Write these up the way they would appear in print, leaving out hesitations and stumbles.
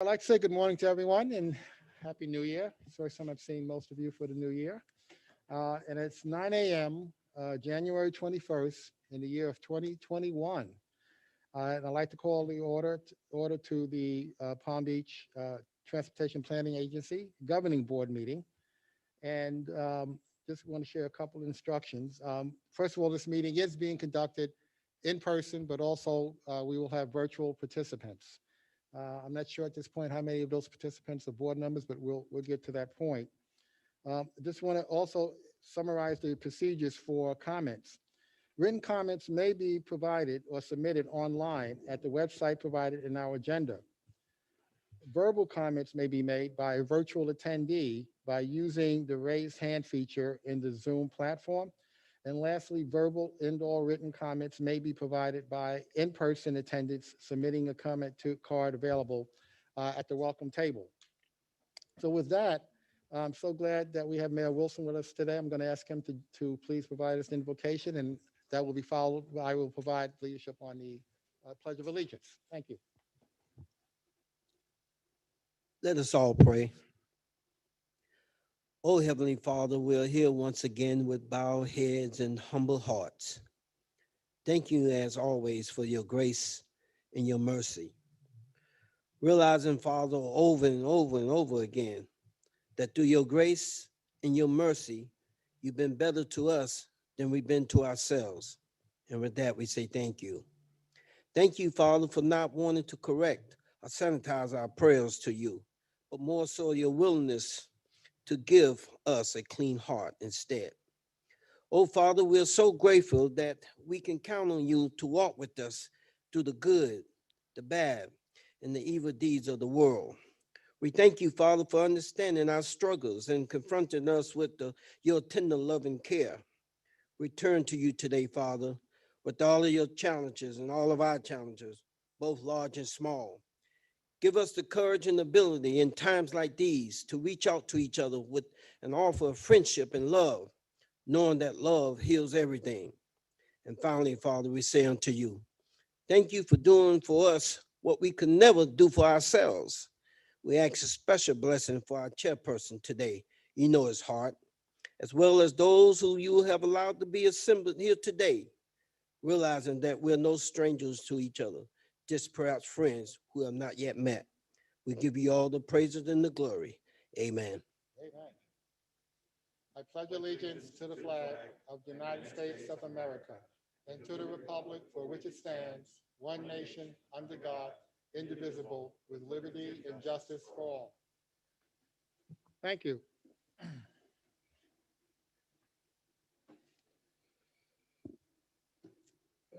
I'd like to say good morning to everyone and Happy New Year. It's the first time I've seen most of you for the new year. And it's 9 a.m., January 21st, in the year of 2021. And I'd like to call the order to the Palm Beach Transportation Planning Agency Governing Board meeting. And just want to share a couple of instructions. First of all, this meeting is being conducted in person, but also we will have virtual participants. I'm not sure at this point how many of those participants are board members, but we'll get to that point. I just want to also summarize the procedures for comments. Written comments may be provided or submitted online at the website provided in our agenda. Verbal comments may be made by a virtual attendee by using the raise hand feature in the Zoom platform. And lastly, verbal and/or written comments may be provided by in-person attendants submitting a comment to card available at the welcome table. So with that, I'm so glad that we have Mayor Wilson with us today. I'm going to ask him to please provide us an invocation, and that will be followed. I will provide leadership on the Pledge of Allegiance. Thank you. Let us all pray. Oh, Heavenly Father, we're here once again with bowed heads and humble hearts. Thank you, as always, for your grace and your mercy. Realizing, Father, over and over and over again, that through your grace and your mercy, you've been better to us than we've been to ourselves. And with that, we say thank you. Thank you, Father, for not wanting to correct or sanitize our prayers to you, but more so your willingness to give us a clean heart instead. Oh, Father, we're so grateful that we can count on you to walk with us through the good, the bad, and the evil deeds of the world. We thank you, Father, for understanding our struggles and confronting us with your tender love and care. We turn to you today, Father, with all of your challenges and all of our challenges, both large and small. Give us the courage and ability in times like these to reach out to each other with an offer of friendship and love, knowing that love heals everything. And finally, Father, we say unto you, thank you for doing for us what we could never do for ourselves. We ask a special blessing for our chairperson today. You know his heart, as well as those who you have allowed to be assembled here today, realizing that we're no strangers to each other, just perhaps friends who have not yet met. We give you all the praises and the glory. Amen. Amen. I pledge allegiance to the flag of the United States of America and to the republic for which it stands, one nation, under God, indivisible, with liberty and justice for all. Thank you.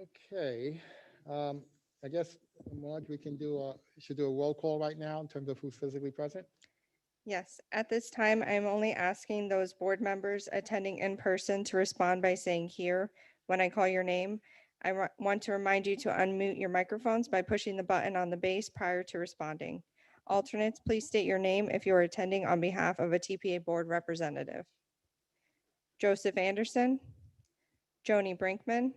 Okay. I guess, Marge, we should do a roll call right now in terms of who's physically present. Yes, at this time, I'm only asking those board members attending in person to respond by saying here when I call your name. I want to remind you to unmute your microphones by pushing the button on the base prior to responding. Alternates, please state your name if you are attending on behalf of a TPA board representative. Joseph Anderson, Joni Brinkman,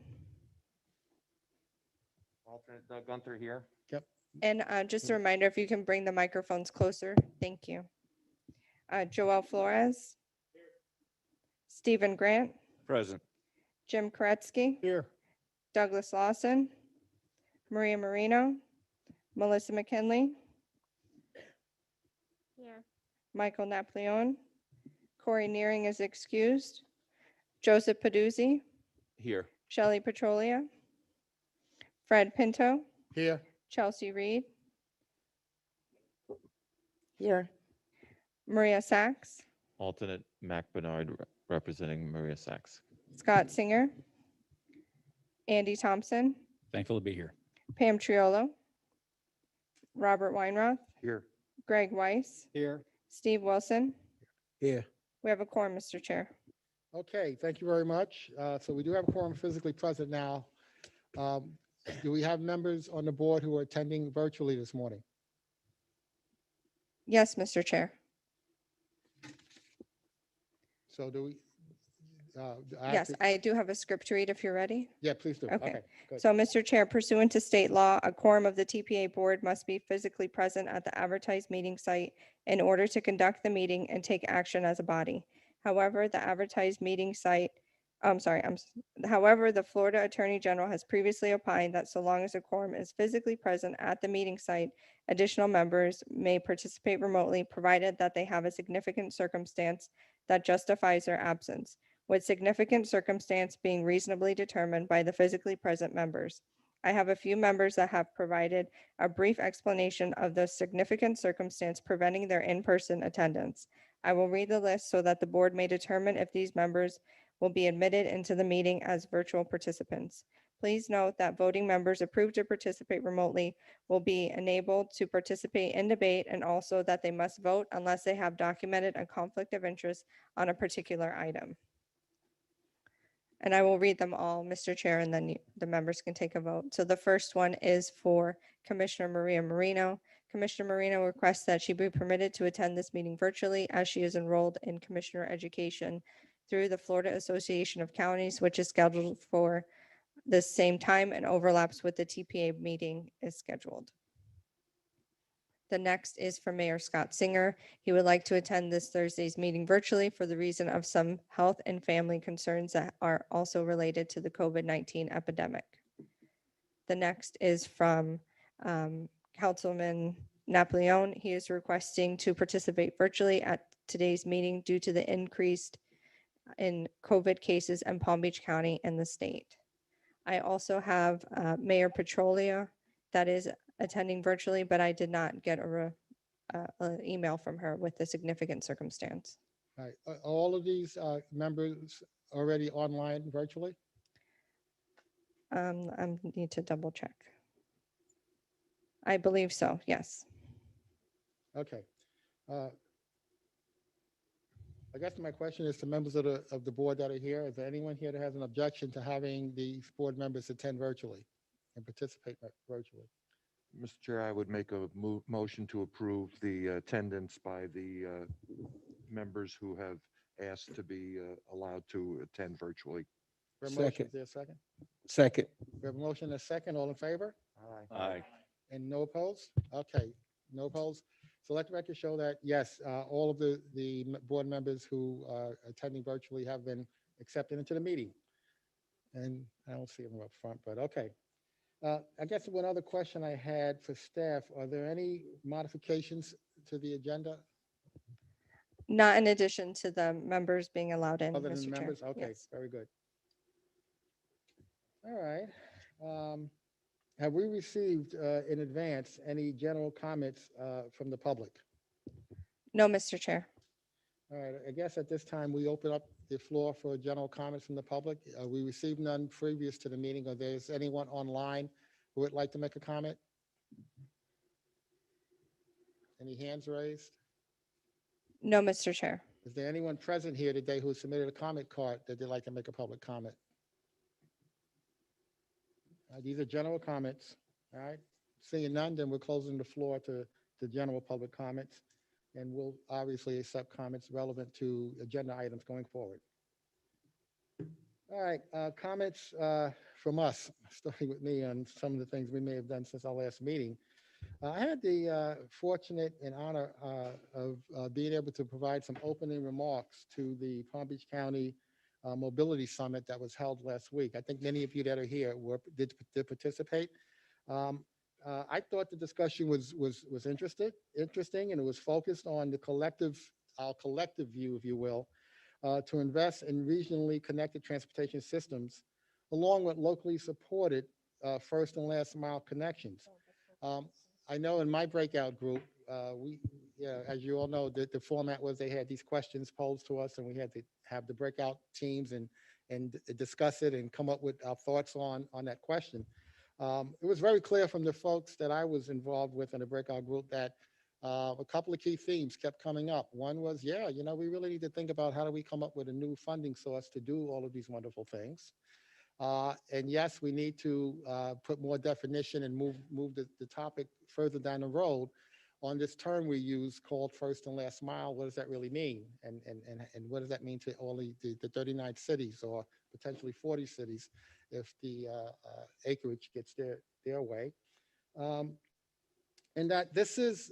Alternate Doug Gunther here. Yep. and just a reminder, if you can bring the microphones closer, thank you. Joel Flores, Stephen Grant, Present. Jim Koretsky, Here. Douglas Lawson, Maria Marino, Melissa McKinley, Here. Michael Napoleon, Corey Nearing is excused, Joseph Paduzzi, Here. Shelley Petrolia, Fred Pinto, Here. Chelsea Reed, Here. Maria Sachs, Alternate Mac Bernard representing Maria Sachs. Scott Singer, Andy Thompson, Thankful to be here. Pam Triolo, Robert Weinroth, Here. Greg Weiss, Here. Steve Wilson. Here. We have a quorum, Mr. Chair. Okay, thank you very much. So we do have a quorum physically present now. Do we have members on the board who are attending virtually this morning? Yes, Mr. Chair. So I have Yes, to- I do have a script to read if you're ready. Yeah, please do. Okay. Okay, good. So, Mr. Chair, pursuant to state law, a quorum of the TPA board must be physically present at the advertised meeting site in order to conduct the meeting and take action as a body. However, the advertised meeting site, however, the Florida Attorney General has previously opined that so long as a quorum is physically present at the meeting site, additional members may participate remotely, provided that they have a significant circumstance that justifies their absence, with significant circumstance being reasonably determined by the physically present members. I have a few members that have provided a brief explanation of the significant circumstance preventing their in-person attendance. I will read the list so that the board may determine if these members will be admitted into the meeting as virtual participants. Please note that voting members approved to participate remotely will be enabled to participate in debate, and also that they must vote unless they have documented a conflict of interest on a particular item. And I will read them all, Mr. Chair, and then the members can take a vote. So the first one is for Commissioner Maria Marino. Commissioner Marino requests that she be permitted to attend this meeting virtually as she is enrolled in Commissioner Education through the Florida Association of Counties, which is scheduled for the same time and overlaps with the TPA meeting is scheduled. The next is for Mayor Scott Singer. He would like to attend this Thursday's meeting virtually for the reason of some health and family concerns that are also related to the COVID-19 epidemic. The next is from Councilman Napoleon. He is requesting to participate virtually at today's meeting due to the increased in COVID cases in Palm Beach County and the state. I also have Mayor Petrolia that is attending virtually, but I did not get an email from her with the significant circumstance. All right, are all of these members already online virtually? I need to double check. I believe so, yes. Okay. I guess my question is to members of the board that are here. Is there anyone here that has an objection to having these board members attend virtually and participate virtually? Mr. Chair, I would make a motion to approve the attendance by the members who have asked to be allowed to attend virtually. For a motion, Second. is there a second? Second. We have a motion and a second. All in favor? Aye. And no opposed? Okay, no opposed. So let the record show that, yes, all of the board members who are attending virtually have been accepted into the meeting. And I don't see them up front, but okay. I guess one other question I had for staff, are there any modifications to the agenda Not in addition to the members being allowed in, other than Mr. Chair. members? Okay, Yes. very good. All right. Have we received in advance any general comments from the public? No, Mr. Chair. All right, I guess at this time, we open up the floor for general comments from the public. We received none previous to the meeting. Or there's anyone online who would like to make a comment? Any hands raised? No, Mr. Chair. Is there anyone present here today who submitted a comment card that they'd like to make a public comment? These are general comments, all right? Seeing none, then we're closing the floor to general public comments. And we'll obviously accept comments relevant to agenda items going forward. All right, comments from us, starting with me on some of the things we may have done since our last meeting. I had the fortunate and honor of being able to provide some opening remarks to the Palm Beach County Mobility Summit that was held last week. I think many of you that are here did participate. I thought the discussion was interesting, and it was focused on our collective view, if you will, to invest in regionally connected transportation systems, along with locally supported first and last mile connections. I know in my breakout group, as you all know, the format was they had these questions posed to us, and we had to have the breakout teams and discuss it and come up with our thoughts on that question. It was very clear from the folks that I was involved with in the breakout group that a couple of key themes kept coming up. One was, we really need to think about how do we come up with a new funding source to do all of these wonderful things. And yes, we need to put more definition and move the topic further down the road on this term we use called first and last mile. What does that really mean? And what does that mean to all the 39 cities or potentially 40 cities if the acreage gets their way? Um, and that this is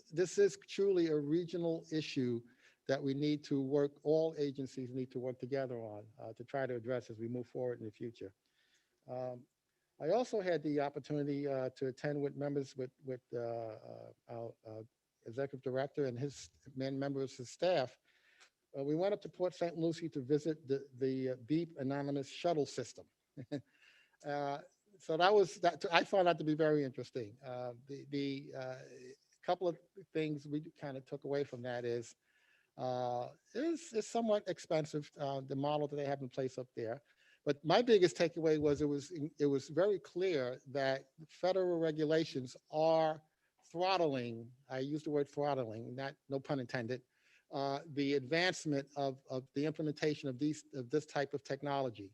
truly a regional issue that we need to work, all agencies need to work together on to try to address as we move forward in the future. I also had the opportunity to attend with members with our executive director and his members of his staff. We went up to Port St. Lucie to visit the Beep Anonymous shuttle system. So that I found that to be very interesting. The couple of things we kind of took away from that is it's somewhat expensive, the model that they have in place up there. But my biggest takeaway was it was very clear that federal regulations are throttling. I use the word throttling, no pun intended, the advancement of the implementation of this type of technology.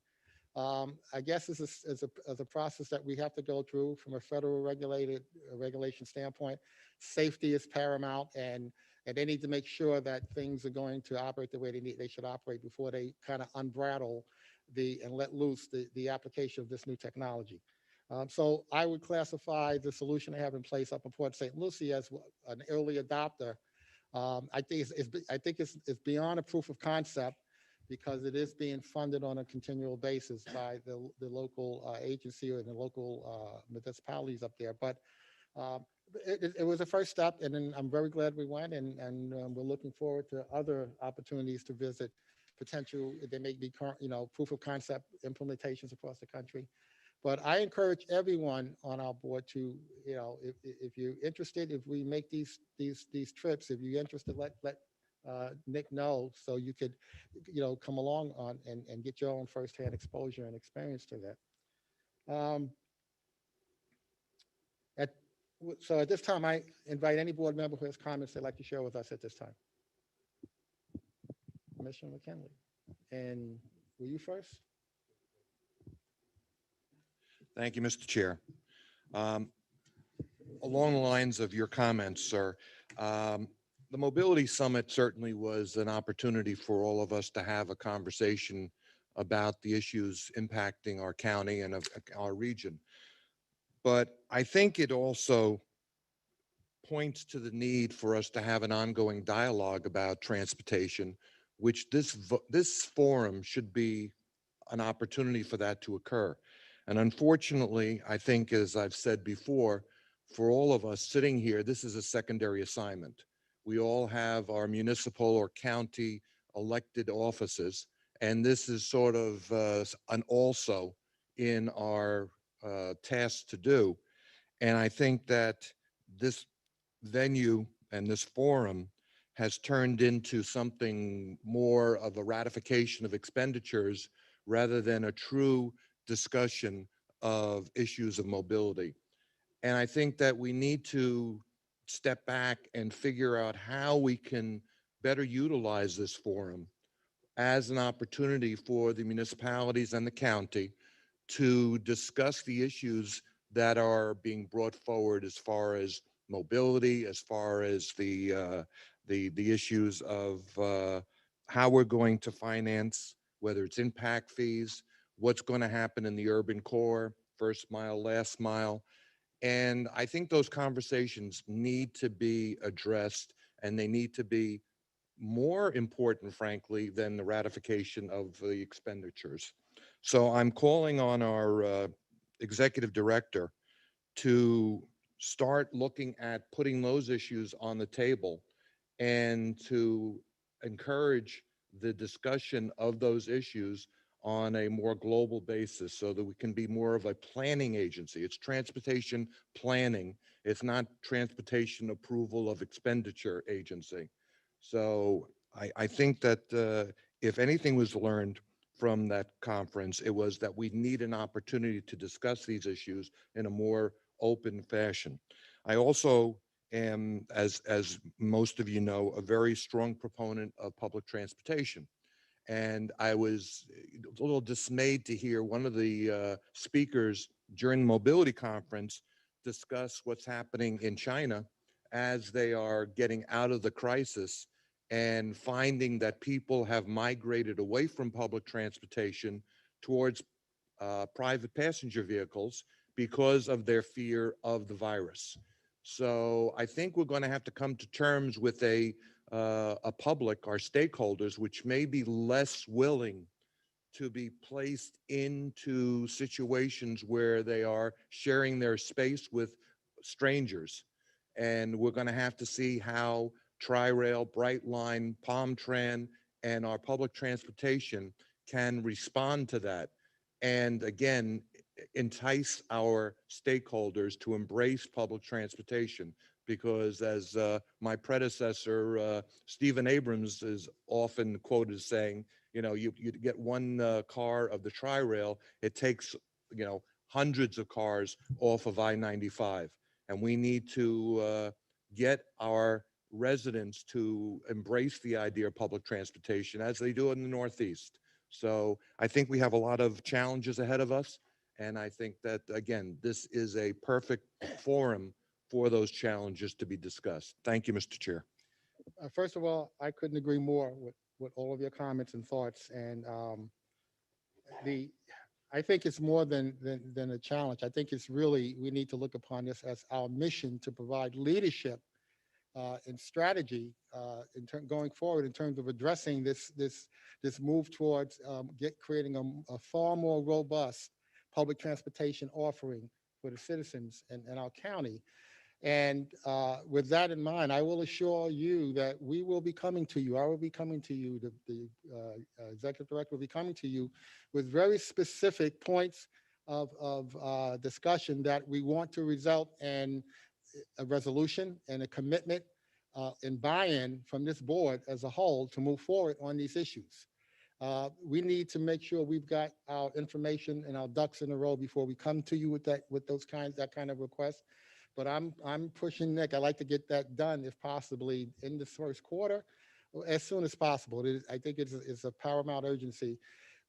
I guess this is a process that we have to go through from a federal regulation standpoint. Safety is paramount, and they need to make sure that things are going to operate the way they should operate before they kind of unbrattle and let loose the application of this new technology. So I would classify the solution they have in place up in Port St. Lucie as an early adopter. I think it's beyond a proof of concept because it is being funded on a continual basis by the local agency or the local municipalities up there. But it was a first step, and then I'm very glad we went, and we're looking forward to other opportunities to visit potential. They may be current, proof of concept implementations across the country. But I encourage everyone on our board to, if you're interested, if we make these trips, if you're interested, let Nick know so you could, come along on and get your own firsthand exposure and experience to that. So at this time, I invite any board member who has comments they'd like to share with us at this time. Commissioner McKinley, and were you first? Thank you, Mr. Chair. Along the lines of your comments, sir, the Mobility Summit certainly was an opportunity for all of us to have a conversation about the issues impacting our county and of our region. But I think it also points to the need for us to have an ongoing dialogue about transportation, which this forum should be an opportunity for that to occur. And unfortunately, I think, as I've said before, for all of us sitting here, this is a secondary assignment. We all have our municipal or county elected offices, and this is sort of an also in our task to do. And I think that this venue and this forum has turned into something more of a ratification of expenditures rather than a true discussion of issues of mobility. And I think that we need to step back and figure out how we can better utilize this forum as an opportunity for the municipalities and the county to discuss the issues that are being brought forward as far as mobility, as far as the issues of how we're going to finance, whether it's impact fees, what's going to happen in the urban core, first mile, last mile. And I think those conversations need to be addressed, and they need to be more important, frankly, than the ratification of the expenditures. So I'm calling on our executive director to start looking at putting those issues on the table and to encourage the discussion of those issues on a more global basis so that we can be more of a planning agency. It's transportation planning. It's not transportation approval of expenditure agency. So I think that if anything was learned from that conference, it was that we need an opportunity to discuss these issues in a more open fashion. I also am, as most of you know, a very strong proponent of public transportation. And I was a little dismayed to hear one of the speakers during the mobility conference discuss what's happening in China as they are getting out of the crisis and finding that people have migrated away from public transportation towards private passenger vehicles because of their fear of the virus. So I think we're going to have to come to terms with a public, our stakeholders, which may be less willing to be placed into situations where they are sharing their space with strangers. And we're going to have to see how Tri-Rail, Brightline, Palmtran, and our public transportation can respond to that. And again, entice our stakeholders to embrace public transportation. Because as my predecessor, Stephen Abrams, is often quoted as saying, you know, you get one car of the Tri-Rail, it takes, you know, hundreds of cars off of I-95. And we need to get our residents to embrace the idea of public transportation as they do in the Northeast. So I think we have a lot of challenges ahead of us. And I think that, again, this is a perfect forum for those challenges to be discussed. Thank you, Mr. Chair. First of all, I couldn't agree more with all of your comments and thoughts. And the, I think it's more than a challenge. I think it's really, we need to look upon this as our mission to provide leadership and strategy going forward in terms of addressing this move towards creating a far more robust public transportation offering for the citizens in our county. And with that in mind, I will assure you that we will be coming to you. I will be coming to you. The executive director will be coming to you with very specific points of discussion that we want to result in a resolution and a commitment and buy-in from this board as a whole to move forward on these issues. We need to make sure we've got our information and our ducks in a row before we come to you with that kind of request. But I'm pushing Nick. I'd like to get that done if possibly in this first quarter, or as soon as possible. I think it's a paramount urgency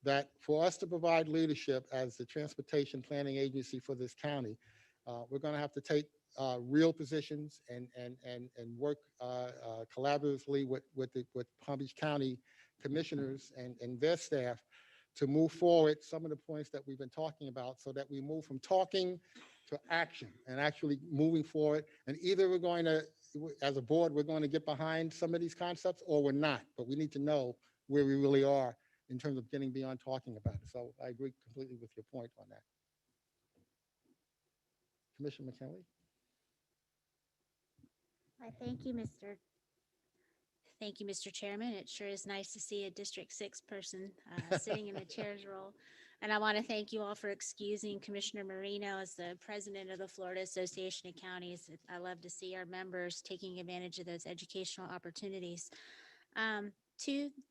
that for us to provide leadership as the transportation planning agency for this county, we're going to have to take real positions and work collaboratively with Palm Beach County commissioners and their staff to move forward some of the points that we've been talking about, so that we move from talking to action and actually moving forward. And either we're going to, as a board, we're going to get behind some of these concepts, or we're not. But we need to know where we really are in terms of getting beyond talking about it. So I agree completely with your point on that. Commissioner McKinley? Thank you, Mr. Chairman. It sure is nice to see a District 6 person sitting in the chair's role. And I want to thank you all for excusing Commissioner Marino as the president of the Florida Association of Counties. I love to see our members taking advantage of those educational opportunities.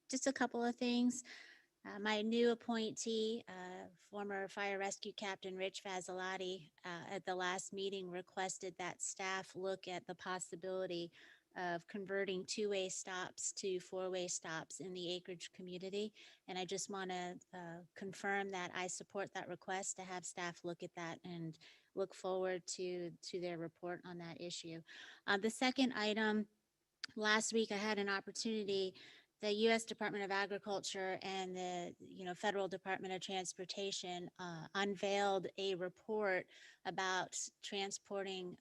Just a couple of things. My new appointee, former fire rescue captain Rich Fazzolati, at the last meeting requested that staff look at the possibility of converting two-way stops to four-way stops in the Acreage community. And I just want to confirm that I support that request to have staff look at that, and look forward to their report on that issue. The second item, last week I had an opportunity. The U.S. Department of Agriculture and the Federal Department of Transportation unveiled a report about transporting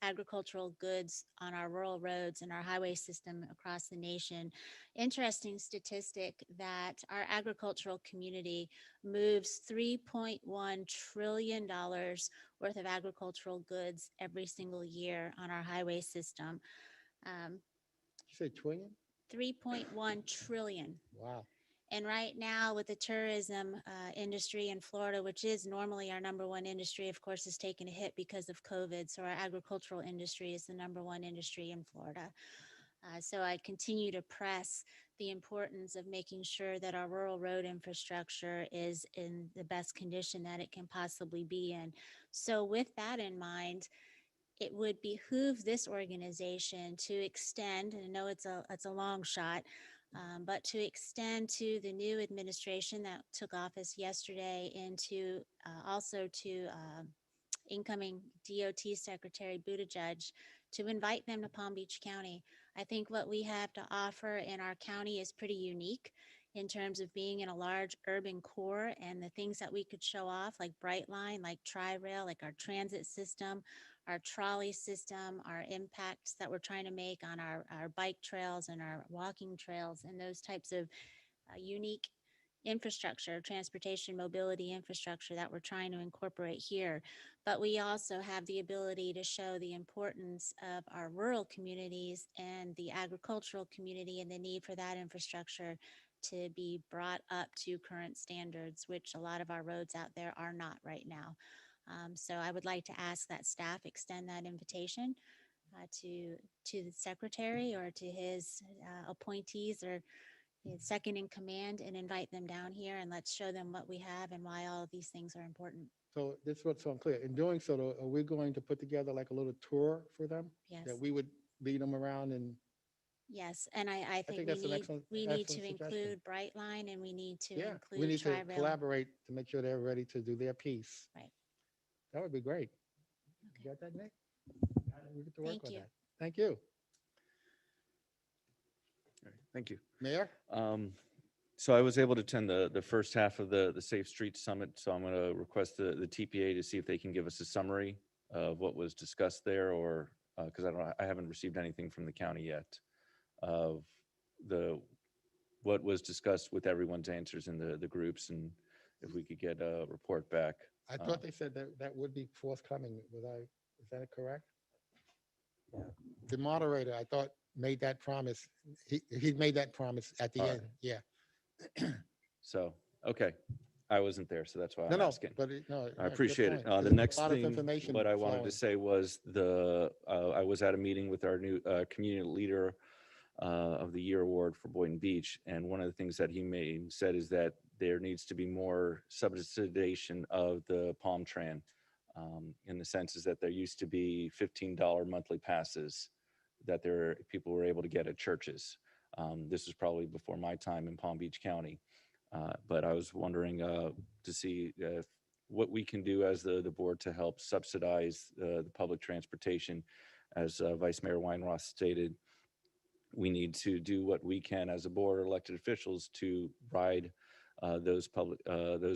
agricultural goods on our rural roads and our highway system across the nation. Interesting statistic that our agricultural community moves $3.1 trillion worth of agricultural goods every single year on our highway system. You say trillion? 3.1 trillion. Wow. And right now with the tourism industry in Florida, which is normally our number one industry, of course, is taking a hit because of COVID. So our agricultural industry is the number one industry in Florida. So I continue to press the importance of making sure that our rural road infrastructure is in the best condition that it can possibly be in. So with that in mind, it would behoove this organization to extend, and I know it's a long shot, but to extend to the new administration that took office yesterday, and to also to incoming DOT Secretary Buttigieg, to invite them to Palm Beach County. I think what we have to offer in our county is pretty unique in terms of being in a large urban core, and the things that we could show off, like Brightline, like Tri-Rail, like our transit system, our trolley system, our impacts that we're trying to make on our bike trails and our walking trails, and those types of unique infrastructure, transportation, mobility infrastructure that we're trying to incorporate here. But we also have the ability to show the importance of our rural communities and the agricultural community and the need for that infrastructure to be brought up to current standards, which a lot of our roads out there are not right now. So I would like to ask that staff extend that invitation to the secretary or to his appointees or his second in command, and invite them down here, and let's show them what we have and why all of these things are important. So this is what's so unclear. In doing so, though, are we going to put together like a little tour for them? Yes. That we would lead them around and, Yes, and I think that's an we excellent, need excellent to suggestion. include Brightline, and we need to Yeah, we include need to Tri-Rail. collaborate to make sure they're ready to do their piece. Right. That would be great. Okay. You got that, Nick? We get to work Thank on you. that. Thank you. All right, thank you. Mayor? So I was able to attend the first half of the Safe Streets Summit, so I'm going to request the TPA to see if they can give us a summary of what was discussed there, or, because I haven't received anything from the county yet of what was discussed with everyone's answers in the groups, and if we could get a report back. I thought they said that that would be forthcoming. Is that correct? The moderator, I thought, made that promise. He made that promise at the All end. right. Yeah. So, okay, I wasn't there, so that's why No, I'm no, asking. but no. I yeah, good appreciate it. point. The There's next a lot of thing, information what I wanted flowing. to say was I was at a meeting with our new community leader of the year award for Boynton Beach. And one of the things that he said is that there needs to be more subsidization of the Palm Tran, in the sense is that there used to be $15 monthly passes that people were able to get at churches. This was probably before my time in Palm Beach County. But I was wondering to see what we can do as the board to help subsidize the public transportation. As Vice Mayor Weinroth stated, we need to do what we can as a board or elected officials to ride those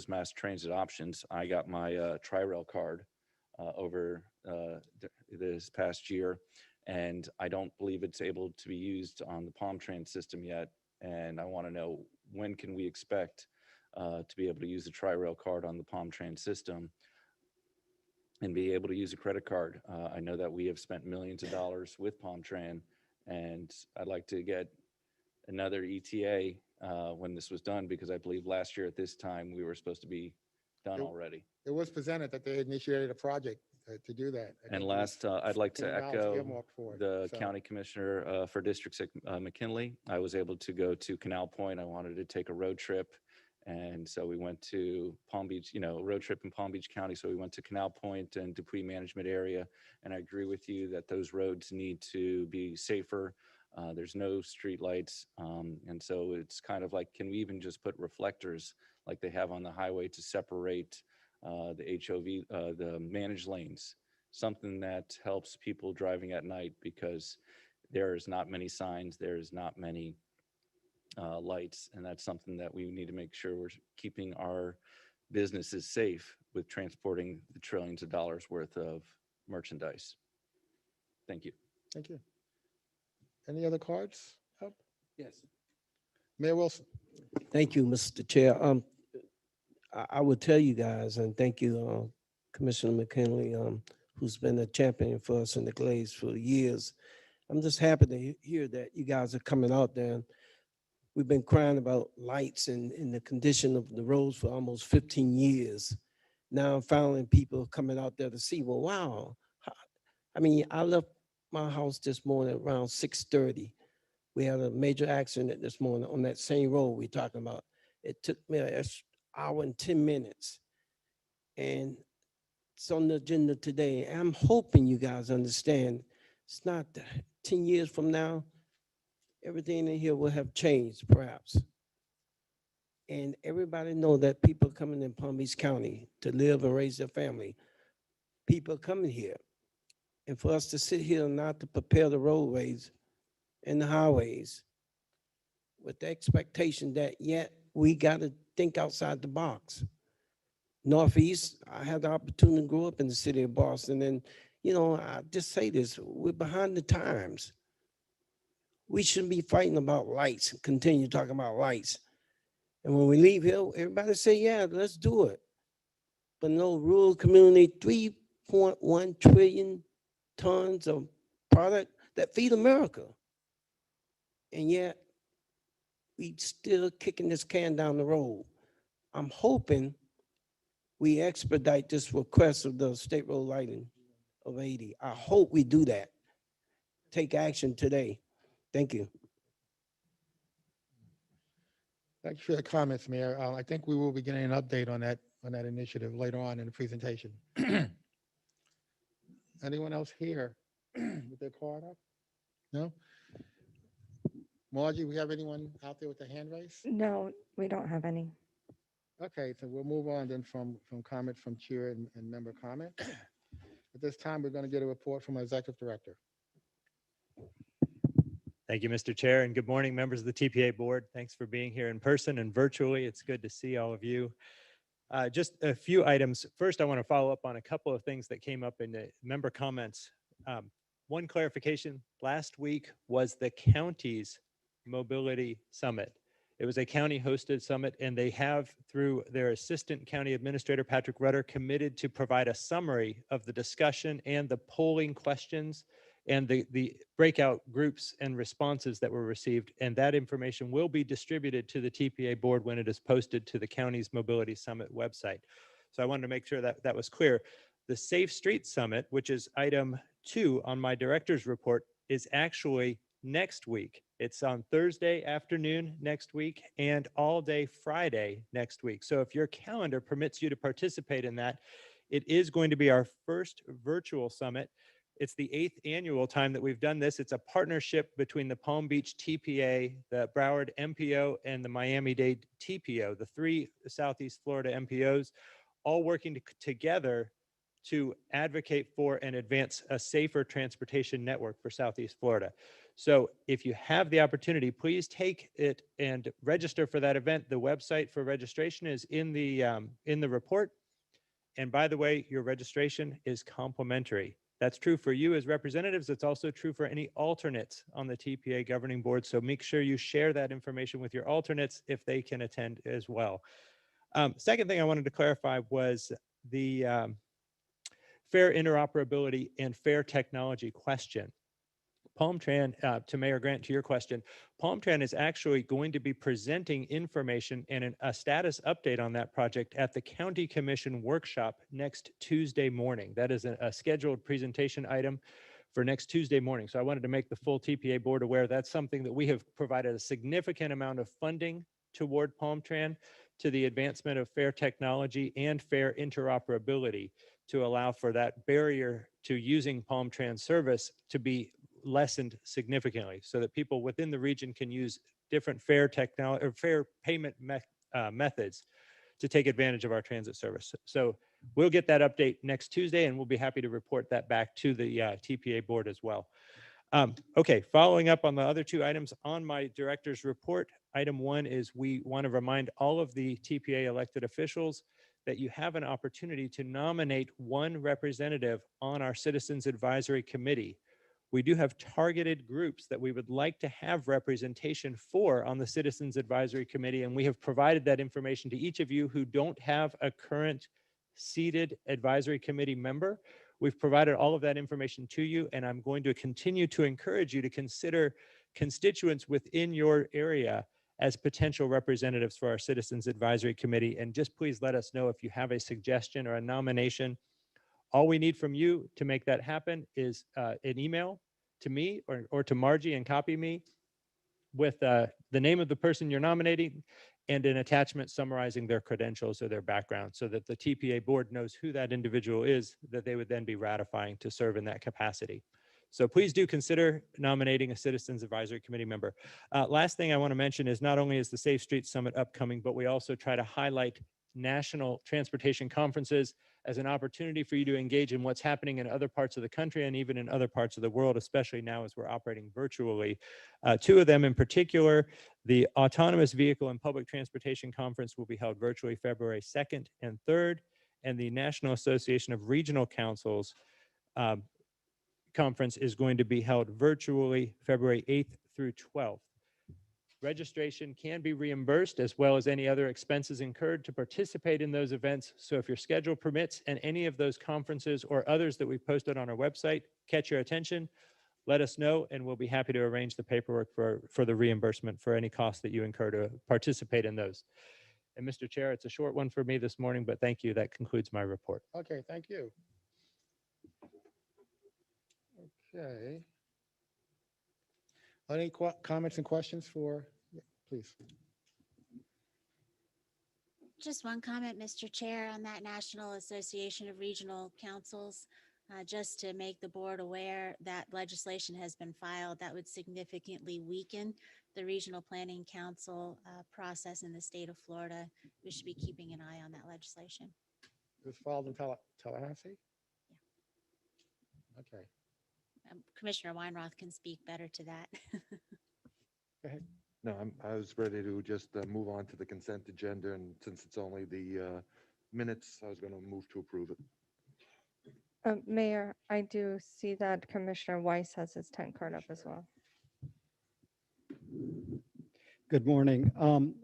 mass transit options. I got my Tri-Rail card over this past year, and I don't believe it's able to be used on the Palm Tran system yet. And I want to know, when can we expect to be able to use the Tri-Rail card on the Palm Tran system and be able to use a credit card? I know that we have spent millions of dollars with Palm Tran, and I'd like to get another ETA when this was done, because I believe last year at this time we were supposed to be done It- already. It was presented that they initiated a project to do that. I And think it was last, I'd like to $15 echo earmarked for it, the so. county commissioner for District 6, McKinley. I was able to go to Canal Point. I wanted to take a road trip. And so we went to Palm Beach, road trip in Palm Beach County. So we went to Canal Point and Dupuy Management Area. And I agree with you that those roads need to be safer. There's no street lights. And so it's kind of like, can we even just put reflectors like they have on the highway to separate the HOV, the managed lanes, something that helps people driving at night, because there's not many signs, there's not many lights, and that's something that we need to make sure we're keeping our businesses safe with transporting the trillions of dollars worth of merchandise. Thank you. Thank you. Any other cards up? Yes. Mayor Wilson? Thank you, Mr. Chair. I would tell you guys, and thank you, Commissioner McKinley, who's been a champion for us in the Glades for years. I'm just happy to hear that you guys are coming out there. We've been crying about lights and the condition of the roads for almost 15 years. Now I'm finally people coming out there to see, well, wow. I mean, I left my house this morning around 6:30. We had a major accident this morning on that same road we're talking about. It took me an hour and 10 minutes. And it's on the agenda today. I'm hoping you guys understand, it's not 10 years from now, everything in here will have changed perhaps. And everybody know that people coming in Palm Beach County to live and raise their family. People coming here. And for us to sit here not to prepare the roadways and the highways with the expectation that yet we got to think outside the box. Northeast, I had the opportunity to grow up in the city of Boston, and I just say this: we're behind the times. We shouldn't be fighting about lights and continue talking about lights. And when we leave here, everybody say, "Yeah, let's do it." But no, rural community, 3.1 trillion tons of product that feed America, and yet we still kicking this can down the road. I'm hoping we expedite this request of the state road lighting of 80. I hope we do that. Take action today. Thank you. Thank you for your comments, Mayor. I think we will be getting an update on that initiative later on in the presentation. Anyone else here with their card up? No? Margie, we have anyone out there with their hand raised? No, we don't have any. Okay, so we'll move on then from comments from chair and member comment. At this time, we're going to get a report from our executive director. Thank you, Mr. Chair, and good morning, members of the TPA board. Thanks for being here in person and virtually. It's good to see all of you. Just a few items. First, I want to follow up on a couple of things that came up in the member comments. One clarification, last week was the county's mobility summit. It was a county-hosted summit, and they have, through their assistant county administrator, Patrick Rutter, committed to provide a summary of the discussion and the polling questions and the breakout groups and responses that were received. And that information will be distributed to the TPA board when it is posted to the county's Mobility Summit website. So I wanted to make sure that that was clear. The Safe Streets Summit, which is item 2 on my director's report, is actually next week. It's on Thursday afternoon next week and all day Friday next week. So if your calendar permits you to participate in that, it is going to be our first virtual summit. It's the 8th annual time that we've done this. It's a partnership between the Palm Beach TPA, the Broward MPO, and the Miami-Dade TPO, the 3 Southeast Florida MPOs, all working together to advocate for and advance a safer transportation network for Southeast Florida. So if you have the opportunity, please take it and register for that event. The website for registration is in the report. And by the way, your registration is complimentary. That's true for you as representatives. It's also true for any alternates on the TPA governing board. So make sure you share that information with your alternates if they can attend as well. Second thing I wanted to clarify was the fair interoperability and fair technology question. Palm Tran, to Mayor Grant, to your question, Palm Tran is actually going to be presenting information and a status update on that project at the County Commission workshop next Tuesday morning. That is a scheduled presentation item for next Tuesday morning. So I wanted to make the full TPA board aware that's something that we have provided a significant amount of funding toward Palm Tran to the advancement of fair technology and fair interoperability to allow for that barrier to using Palm Tran service to be lessened significantly so that people within the region can use different fair technology or fair payment methods to take advantage of our transit service. So we'll get that update next Tuesday, and we'll be happy to report that back to the TPA board as well. Okay, following up on the other 2 items on my director's report, item 1 is we want to remind all of the TPA elected officials that you have an opportunity to nominate 1 representative on our Citizens Advisory Committee. We do have targeted groups that we would like to have representation for on the Citizens Advisory Committee, and we have provided that information to each of you who don't have a current seated advisory committee member. We've provided all of that information to you, and I'm going to continue to encourage you to consider constituents within your area as potential representatives for our Citizens Advisory Committee. And just please let us know if you have a suggestion or a nomination. All we need from you to make that happen is an email to me or to Margie and copy me with the name of the person you're nominating and an attachment summarizing their credentials or their background so that the TPA board knows who that individual is that they would then be ratifying to serve in that capacity. So please do consider nominating a Citizens Advisory Committee member. Last thing I want to mention is not only is the Safe Streets Summit upcoming, but we also try to highlight national transportation conferences as an opportunity for you to engage in what's happening in other parts of the country and even in other parts of the world, especially now as we're operating virtually. Two of them in particular, the Autonomous Vehicle and Public Transportation Conference will be held virtually February 2nd and 3rd, and the National Association of Regional Councils conference is going to be held virtually February 8th through 12th. Registration can be reimbursed as well as any other expenses incurred to participate in those events. So if your schedule permits and any of those conferences or others that we've posted on our website catch your attention, let us know and we'll be happy to arrange the paperwork for the reimbursement for any costs that you incur to participate in those. And Mr. Chair, it's a short one for me this morning, but thank you. That concludes my report. Okay, thank you. Okay. Any comments and questions for, yeah, please? Just one comment, Mr. Chair, on that National Association of Regional Councils. Just to make the board aware that legislation has been filed that would significantly weaken the Regional Planning Council process in the state of Florida. We should be keeping an eye on that legislation. It was filed in Tallahassee? Okay, Commissioner Weinroth can speak better to that. go ahead. No, I was ready to just move on to the consent agenda, and since it's only the minutes, I was going to move to approve it. Mayor, I do see that Commissioner Weiss has his 10 card up as well. Good morning.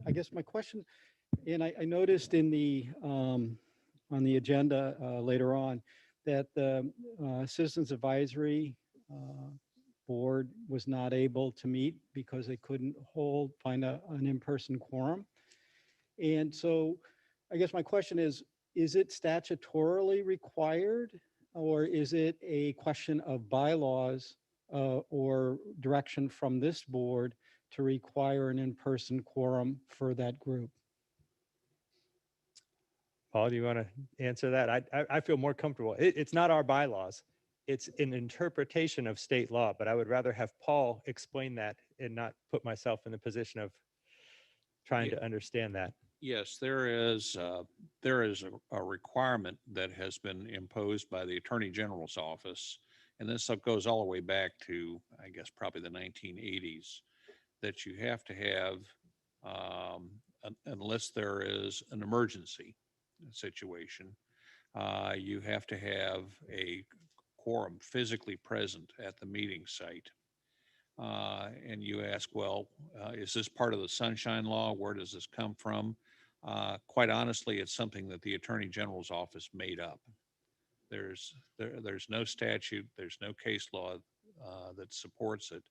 I guess my question, and I noticed in the on the agenda later on that the Citizens Advisory Board was not able to meet because they couldn't find an in-person quorum. And so I guess my question is it statutorily required, or is it a question of bylaws or direction from this board to require an in-person quorum for that group? Paul, do you want to answer that? I feel more comfortable. It's not our bylaws. It's an interpretation of state law, but I would rather have Paul explain that and not put myself in the position of trying to understand that. Yes, there is a requirement that has been imposed by the Attorney General's office, and this goes all the way back to, I guess, probably the 1980s, that you have to have, unless there is an emergency situation, you have to have a quorum physically present at the meeting site. And you ask, well, is this part of the Sunshine Law? Where does this come from? Quite honestly, it's something that the Attorney General's office made up. There's no statute, there's no case law that supports it.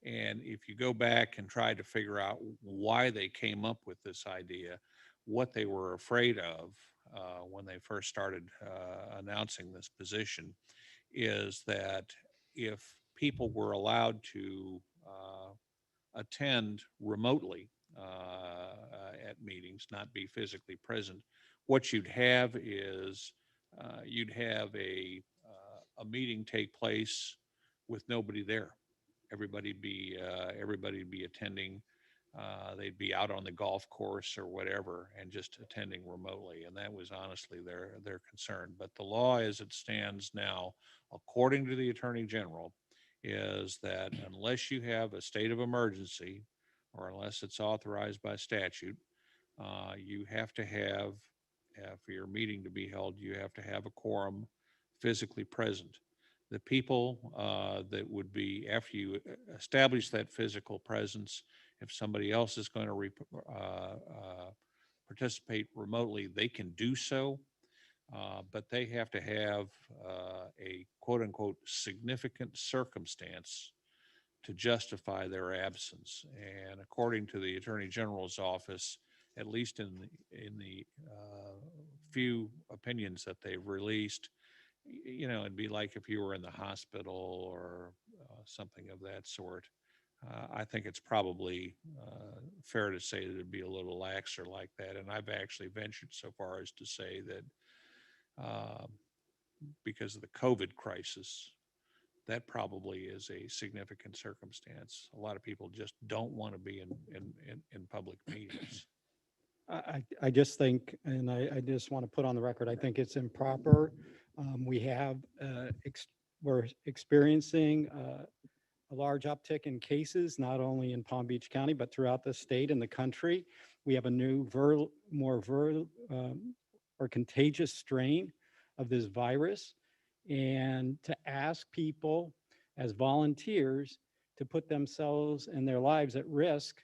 And if you go back and try to figure out why they came up with this idea, what they were afraid of when they first started announcing this position is that if people were allowed to attend remotely at meetings, not be physically present, what you'd have is you'd have a meeting take place with nobody there. Everybody'd be attending. They'd be out on the golf course or whatever and just attending remotely. And that was honestly their concern. But the law as it stands now, according to the Attorney General, is that unless you have a state of emergency or unless it's authorized by statute, you have to have, for your meeting to be held, you have to have a quorum physically present. The people that would be, after you establish that physical presence, if somebody else is going to participate remotely, they can do so, but they have to have a quote unquote significant circumstance to justify their absence. And according to the Attorney General's office, at least in the few opinions that they've released, you know, it'd be like if you were in the hospital or something of that sort. I think it's probably fair to say that it'd be a little laxer like that. And I've actually ventured so far as to say that because of the COVID crisis, that probably is a significant circumstance. A lot of people just don't want to be in public meetings. I just think, and I just want to put on the record, I think it's improper. We have, we're experiencing a large uptick in cases, not only in Palm Beach County, but throughout the state and the country. We have a new or contagious strain of this virus. And to ask people as volunteers to put themselves and their lives at risk,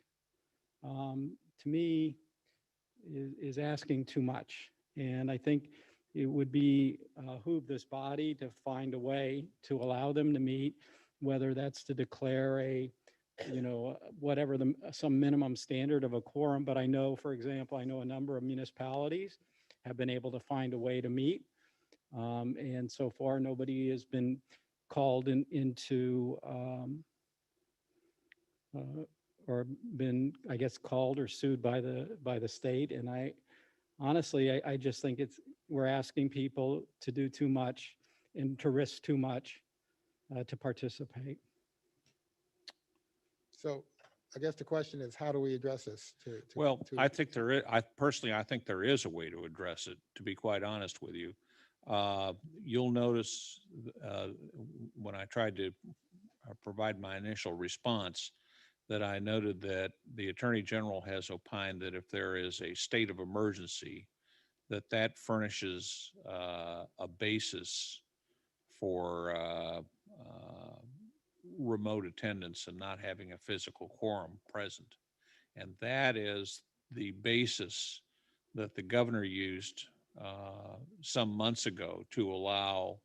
to me, is asking too much. And I think it would be behoove this body to find a way to allow them to meet, whether that's to declare a, whatever some minimum standard of a quorum. But I know, for example, I know a number of municipalities have been able to find a way to meet. And so far, nobody has been called into or been, I guess, called or sued by the state. And I honestly, I just think we're asking people to do too much and to risk too much to participate. So I guess the question is, how do we address this? Well, I think there is, I think there is a way to address it, to be quite honest with you. You'll notice when I tried to provide my initial response that I noted that the Attorney General has opined that if there is a state of emergency, that furnishes a basis for remote attendance and not having a physical quorum present. And that is the basis that the governor used some months ago to allow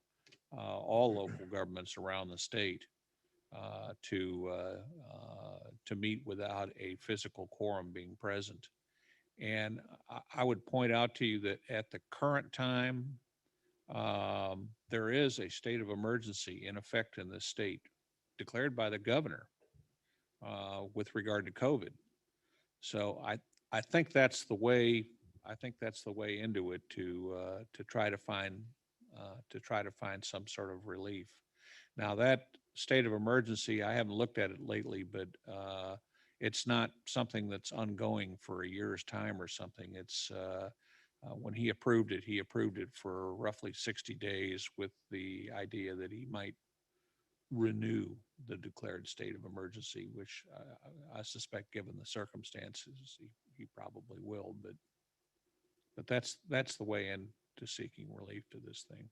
all local governments around the state to meet without a physical quorum being present. And I would point out to you that at the current time, there is a state of emergency in effect in this state, declared by the governor with regard to COVID. So I think that's the way. I think that's the way into it to try to find some sort of relief. Now that state of emergency, I haven't looked at it lately, but it's not something that's ongoing for a year's time or something. It's when he approved it for roughly 60 days with the idea that he might renew the declared state of emergency, which I suspect, given the circumstances, he probably will. But that's the way into seeking relief to this thing.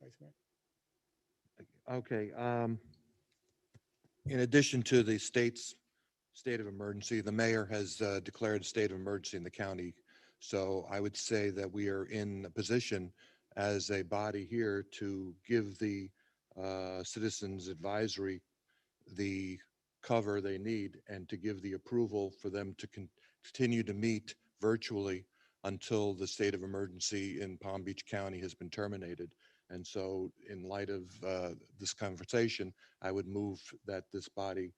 Vice Mayor? Okay. In addition to the state's state of emergency, the mayor has declared a state of emergency in the county. So I would say that we are in a position as a body here to give the Citizens Advisory the cover they need and to give the approval for them to continue to meet virtually until the state of emergency in Palm Beach County has been terminated. And so in light of this conversation, I would move that this body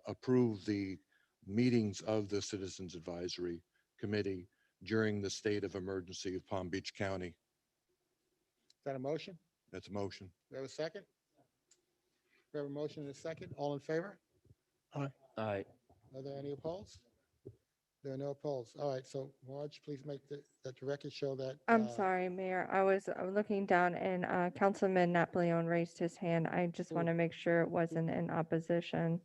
approve the meetings of the Citizens Advisory Committee during the state of emergency of Palm Beach County. Is that a motion? That's a motion. Do we have a second? We have a motion and a second. All in favor? Aye. Are there any opposed? There are no opposed. All right, so Marge, please make that the record show that. I'm sorry, Mayor. I was looking down and Councilman Napoleon raised his hand. I just want to make sure it wasn't in opposition.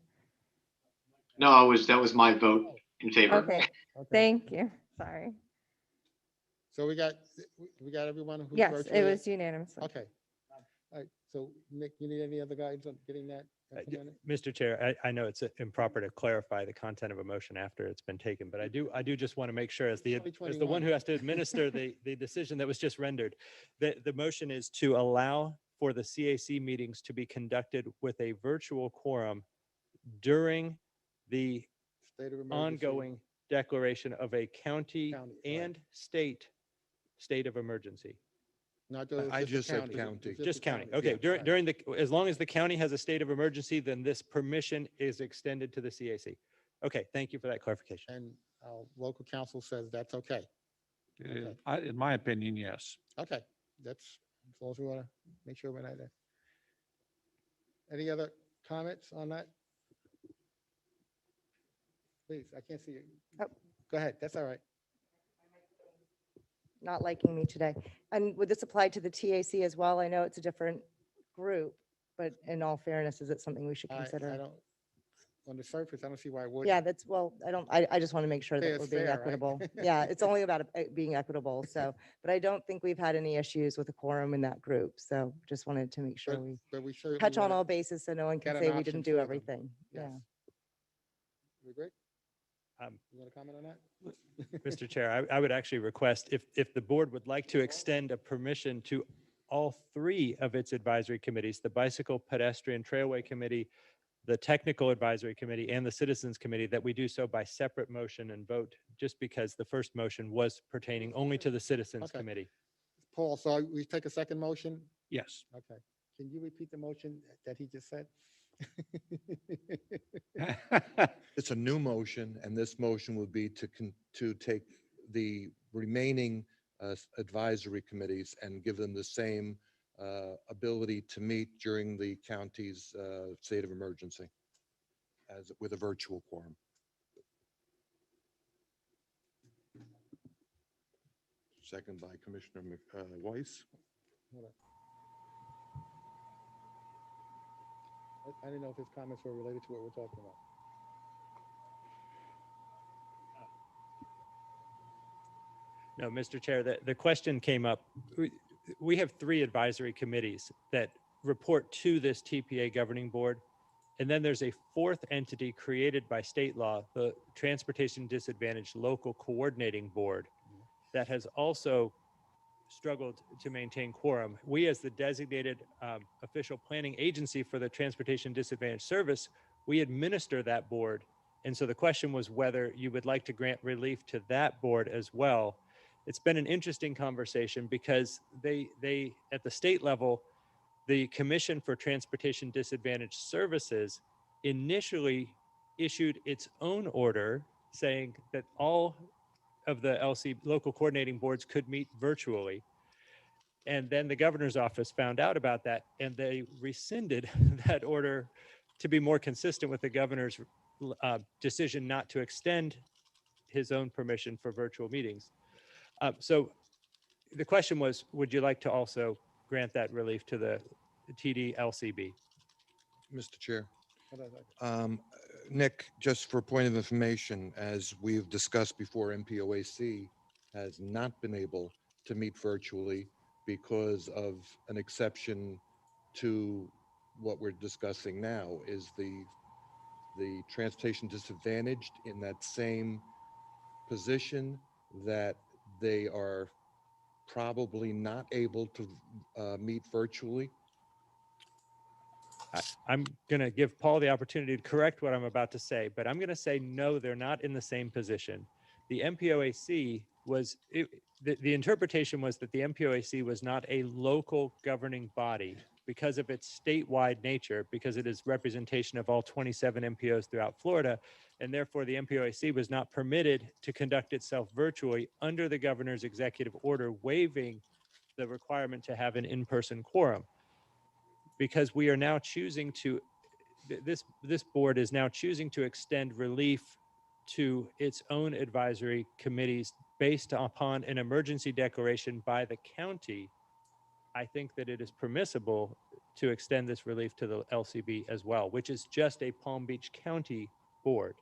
No, that was my vote in favor. Okay, thank you. Sorry. So we got everyone who. Yes, it was unanimous. Okay. All right, so Nick, you need any other guidance on getting that implemented? Mr. Chair, I know it's improper to clarify the content of a motion after it's been taken, but I do just want to make sure as the one who has to administer the decision that was just rendered, that the motion is to allow for the CAC meetings to be conducted with a virtual quorum during the State of emergency. ongoing declaration of a county County, and state of emergency. Not those, I just the said county. Just the county. Okay, Yeah, right. during the, as long as the county has a state of emergency, then this permission is extended to the CAC. Okay, thank you for that clarification. And our local council says that's okay. In my opinion, yes. Okay, that's, as long as we want to make sure we're not there. Any other comments on that? Please, I can't see you. Oh. Go ahead, that's all right. not liking me today. And would this apply to the TAC as well? I know it's a different group, but in all fairness, is it something we should I consider? don't, on the surface, I don't see why it wouldn't. Yeah, that's, well, I just want to make sure Fair that is we're being fair, right? equitable. Yeah, it's only about being equitable. So, but I don't think we've had any issues with a quorum in that group. So just wanted to make sure But, we but we certainly touch on wanna all bases so no one can get say an we option didn't for do them. everything. Yeah. Yes. We agree? Um, You want to comment on that? Mr. Chair, I would actually request if the board would like to extend a permission to all three of its advisory committees, the Bicycle Pedestrian Trailway Committee, the Technical Advisory Committee, and the Citizens Committee, that we do so by separate motion and vote, just because the first motion was pertaining only to the Citizens Okay. Committee. Paul, so we take a second motion? Yes. Okay. Can you repeat the motion that he just said? It's a new motion, and this motion would be to take the remaining advisory committees and give them the same ability to meet during the county's state of emergency as with a virtual quorum. Second by Commissioner Weiss. Hold on. I didn't know if his comments were related to what we're talking about. No, Mr. Chair, the question came up. We have three advisory committees that report to this TPA governing board. And then there's a fourth entity created by state law, the Transportation Disadvantaged Local Coordinating Board, that has also struggled to maintain quorum. We, as the designated official planning agency for the Transportation Disadvantaged Service, we administer that board. And so the question was whether you would like to grant relief to that board as well. It's been an interesting conversation because they at the state level, the Commission for Transportation Disadvantaged Services initially issued its own order saying that all of the LC local coordinating boards could meet virtually. And then the governor's office found out about that and they rescinded that order to be more consistent with the governor's decision not to extend his own permission for virtual meetings. So the question was, would you like to also grant that relief to the TDLCB? Mr. Chair. Hold on. Nick, just for point of information, as we've discussed before, MPOAC has not been able to meet virtually because of an exception to what we're discussing now. Is the transportation disadvantaged in that same position that they are probably not able to meet virtually? I'm going to give Paul the opportunity to correct what I'm about to say, but I'm going to say no, they're not in the same position. The MPOAC was, the interpretation was that the MPOAC was not a local governing body because of its statewide nature, because it is representation of all 27 MPOs throughout Florida, and therefore the MPOAC was not permitted to conduct itself virtually under the governor's executive order waiving the requirement to have an in-person quorum. Because we are now choosing to, this board is now choosing to extend relief to its own advisory committees based upon an emergency declaration by the county. I think that it is permissible to extend this relief to the LCB as well, which is just a Palm Beach County board.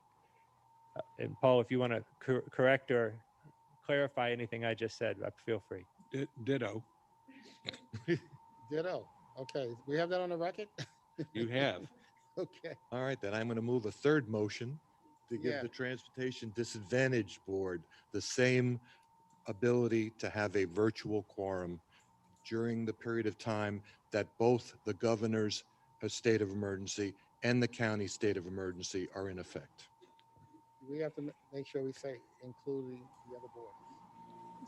And Paul, if you want to correct or clarify anything I just said, feel free. Ditto. Ditto. Okay, we have that on the record? You have. Okay. All right, then I'm going to move a third motion to give Yeah. the Transportation Disadvantaged Board the same ability to have a virtual quorum during the period of time that both the governor's state of emergency and the county state of emergency are in effect. We have to make sure we say including the other boards.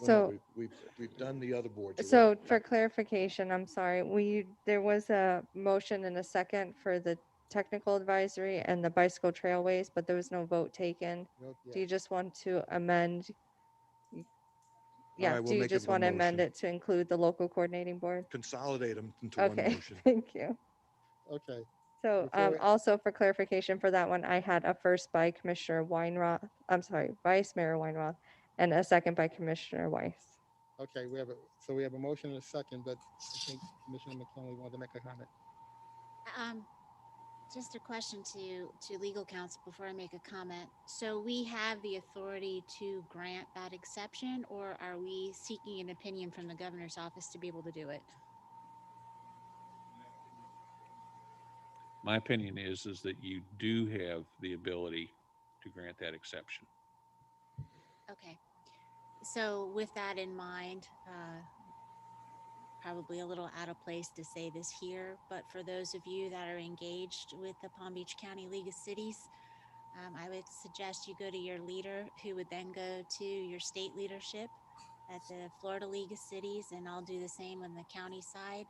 Well, So- no, we've done the other boards. So already. for clarification, I'm sorry, there was a motion and a second for the technical advisory and the bicycle trailways, but there was no vote taken. No, Do yeah. you just want to amend? Yeah, right, we'll do you make it just one want to amend motion. it to include the local coordinating board? Consolidate them into one Okay, motion. thank you. Okay. So Before we- also for clarification for that one, I had a first by Commissioner Weinroth, I'm sorry, Vice Mayor Weinroth, and a second by Commissioner Weiss. Okay, so we have a motion and a second, but I think Commissioner McClellan wanted to make a comment. Just a question to legal counsel before I make a comment. So we have the authority to grant that exception, or are we seeking an opinion from the governor's office to be able to do it? My opinion is that you do have the ability to grant that exception. Okay. So with that in mind, probably a little out of place to say this here, but for those of you that are engaged with the Palm Beach County League of Cities, I would suggest you go to your leader, who would then go to your state leadership at the Florida League of Cities, and I'll do the same on the county side.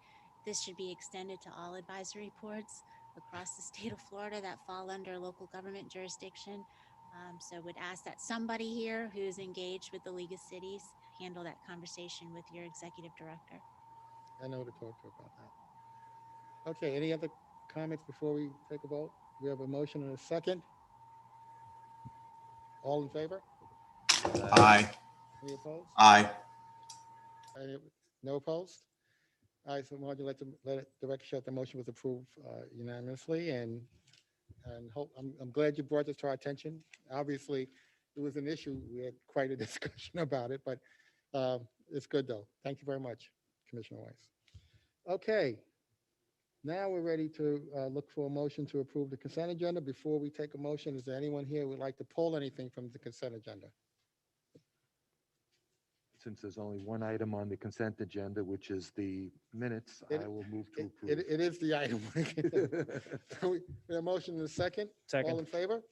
This should be extended to all advisory boards across the state of Florida that fall under local government jurisdiction. So would ask that somebody here who's engaged with the League of Cities handle that conversation with your executive director. I know to talk to her about that. Okay, any other comments before we take a vote? We have a motion and a second. All in favor? Aye. Any opposed? Aye. No opposed? All right, so Margie, let the record show that the motion was approved unanimously, and I'm glad you brought this to our attention. Obviously, it was an issue. We had quite a discussion about it, but it's good though. Thank you very much, Commissioner Weiss. Okay, now we're ready to look for a motion to approve the consent agenda. Before we take a motion, is there anyone here who would like to pull anything from the consent agenda? Since there's only one item on the consent agenda, which is the minutes, It- I will move to It approve. it is the item. So we have a motion in a second. All in Second. favor?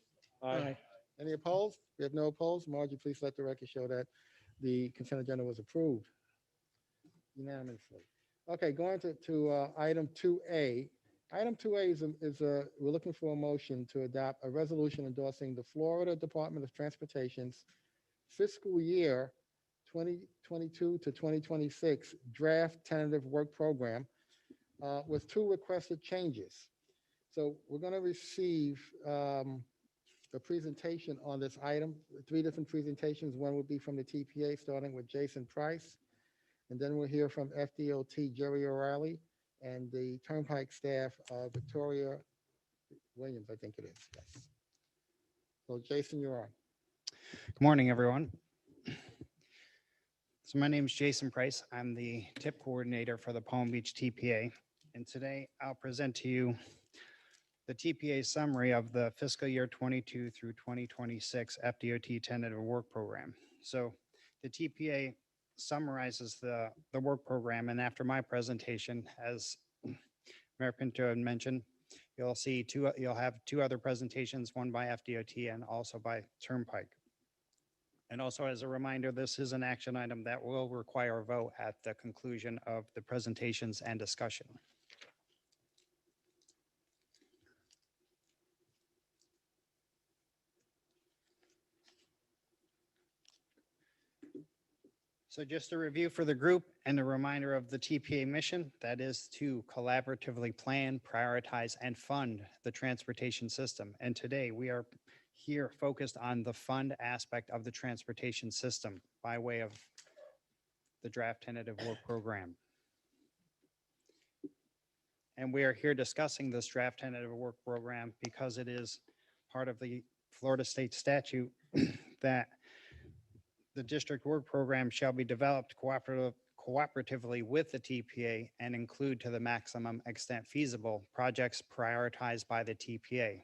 Aye. Any opposed? We have no opposed. Margie, please let the record show that the consent agenda was approved unanimously. Okay, going to item 2A. Item 2A we're looking for a motion to adopt a resolution endorsing the Florida Department of Transportation's fiscal year 2022 to 2026 draft tentative work program with two requested changes. So we're going to receive a presentation on this item, three different presentations. One will be from the TPA, starting with Jason Price. And then we'll hear from FDOT Jerry O'Reilly and the Turnpike staff, Victoria Williams, I think it is. Yes. So Jason, you're on. Good morning, everyone. So my name is Jason Price. I'm the TIP coordinator for the Palm Beach TPA. And today I'll present to you the TPA summary of the fiscal year 22 through 2026 FDOT tentative work program. So the TPA summarizes the work program, and after my presentation, as Mayor Pinto had mentioned, you'll have two other presentations, one by FDOT and also by Turnpike. And also as a reminder, this is an action item that will require a vote at the conclusion of the presentations and discussion. So just a review for the group and a reminder of the TPA mission, that is to collaboratively plan, prioritize, and fund the transportation system. And today we are here focused on the fund aspect of the transportation system by way of the draft tentative work program. And we are here discussing this draft tentative work program because it is part of the Florida state statute that the district work program shall be developed cooperatively with the TPA and include, to the maximum extent feasible, projects prioritized by the TPA.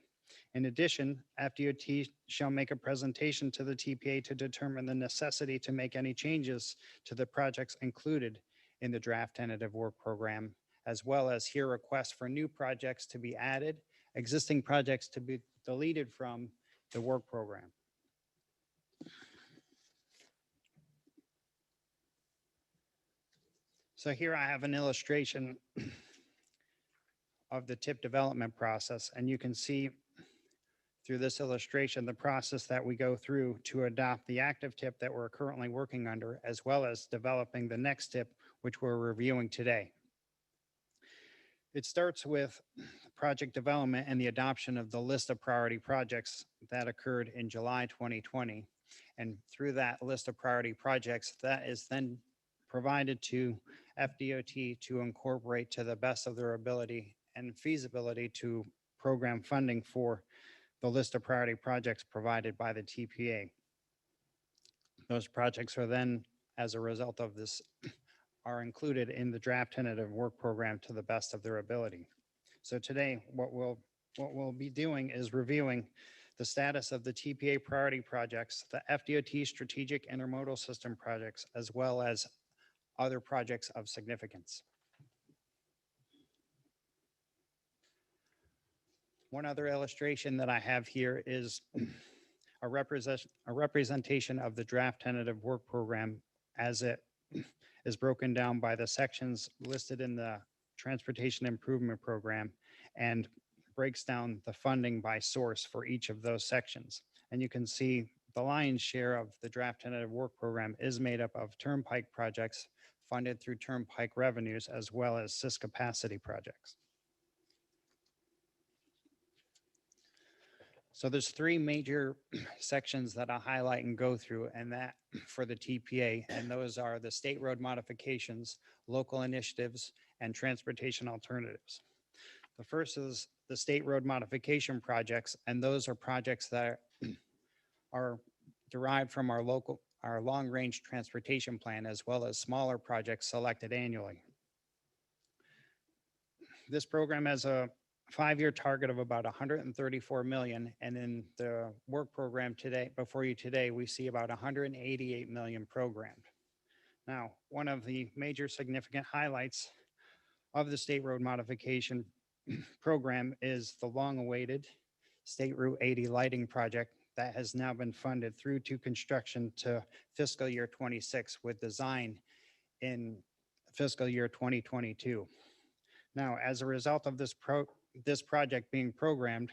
In addition, FDOT shall make a presentation to the TPA to determine the necessity to make any changes to the projects included in the draft tentative work program, as well as hear requests for new projects to be added, existing projects to be deleted from the work program. So here I have an illustration of the TIP development process, and you can see through this illustration the process that we go through to adopt the active TIP that we're currently working under, as well as developing the next TIP, which we're reviewing today. It starts with project development and the adoption of the list of priority projects that occurred in July 2020. And through that list of priority projects, that is then provided to FDOT to incorporate to the best of their ability and feasibility to program funding for the list of priority projects provided by the TPA. Those projects are then, as a result of this, are included in the draft tentative work program to the best of their ability. So today, what we'll be doing is reviewing the status of the TPA priority projects, the FDOT strategic intermodal system projects, as well as other projects of significance. One other illustration that I have here is a representation of the draft tentative work program as it is broken down by the sections listed in the Transportation Improvement Program and breaks down the funding by source for each of those sections. And you can see the lion's share of the draft tentative work program is made up of turnpike projects funded through turnpike revenues as well as SIS capacity projects. So there's three major sections that I'll highlight and go through, and that for the TPA, and those are the state road modifications, local initiatives, and transportation alternatives. The first is the state road modification projects, and those are projects that are derived from our long-range transportation plan, as well as smaller projects selected annually. This program has a 5-year target of about 134 million. And in the work program today, before you today, we see about 188 million programmed. Now, one of the major significant highlights of the state road modification program is the long-awaited State Route 80 lighting project that has now been funded through to construction to fiscal year 26 with design in fiscal year 2022. Now, as a result of this project being programmed,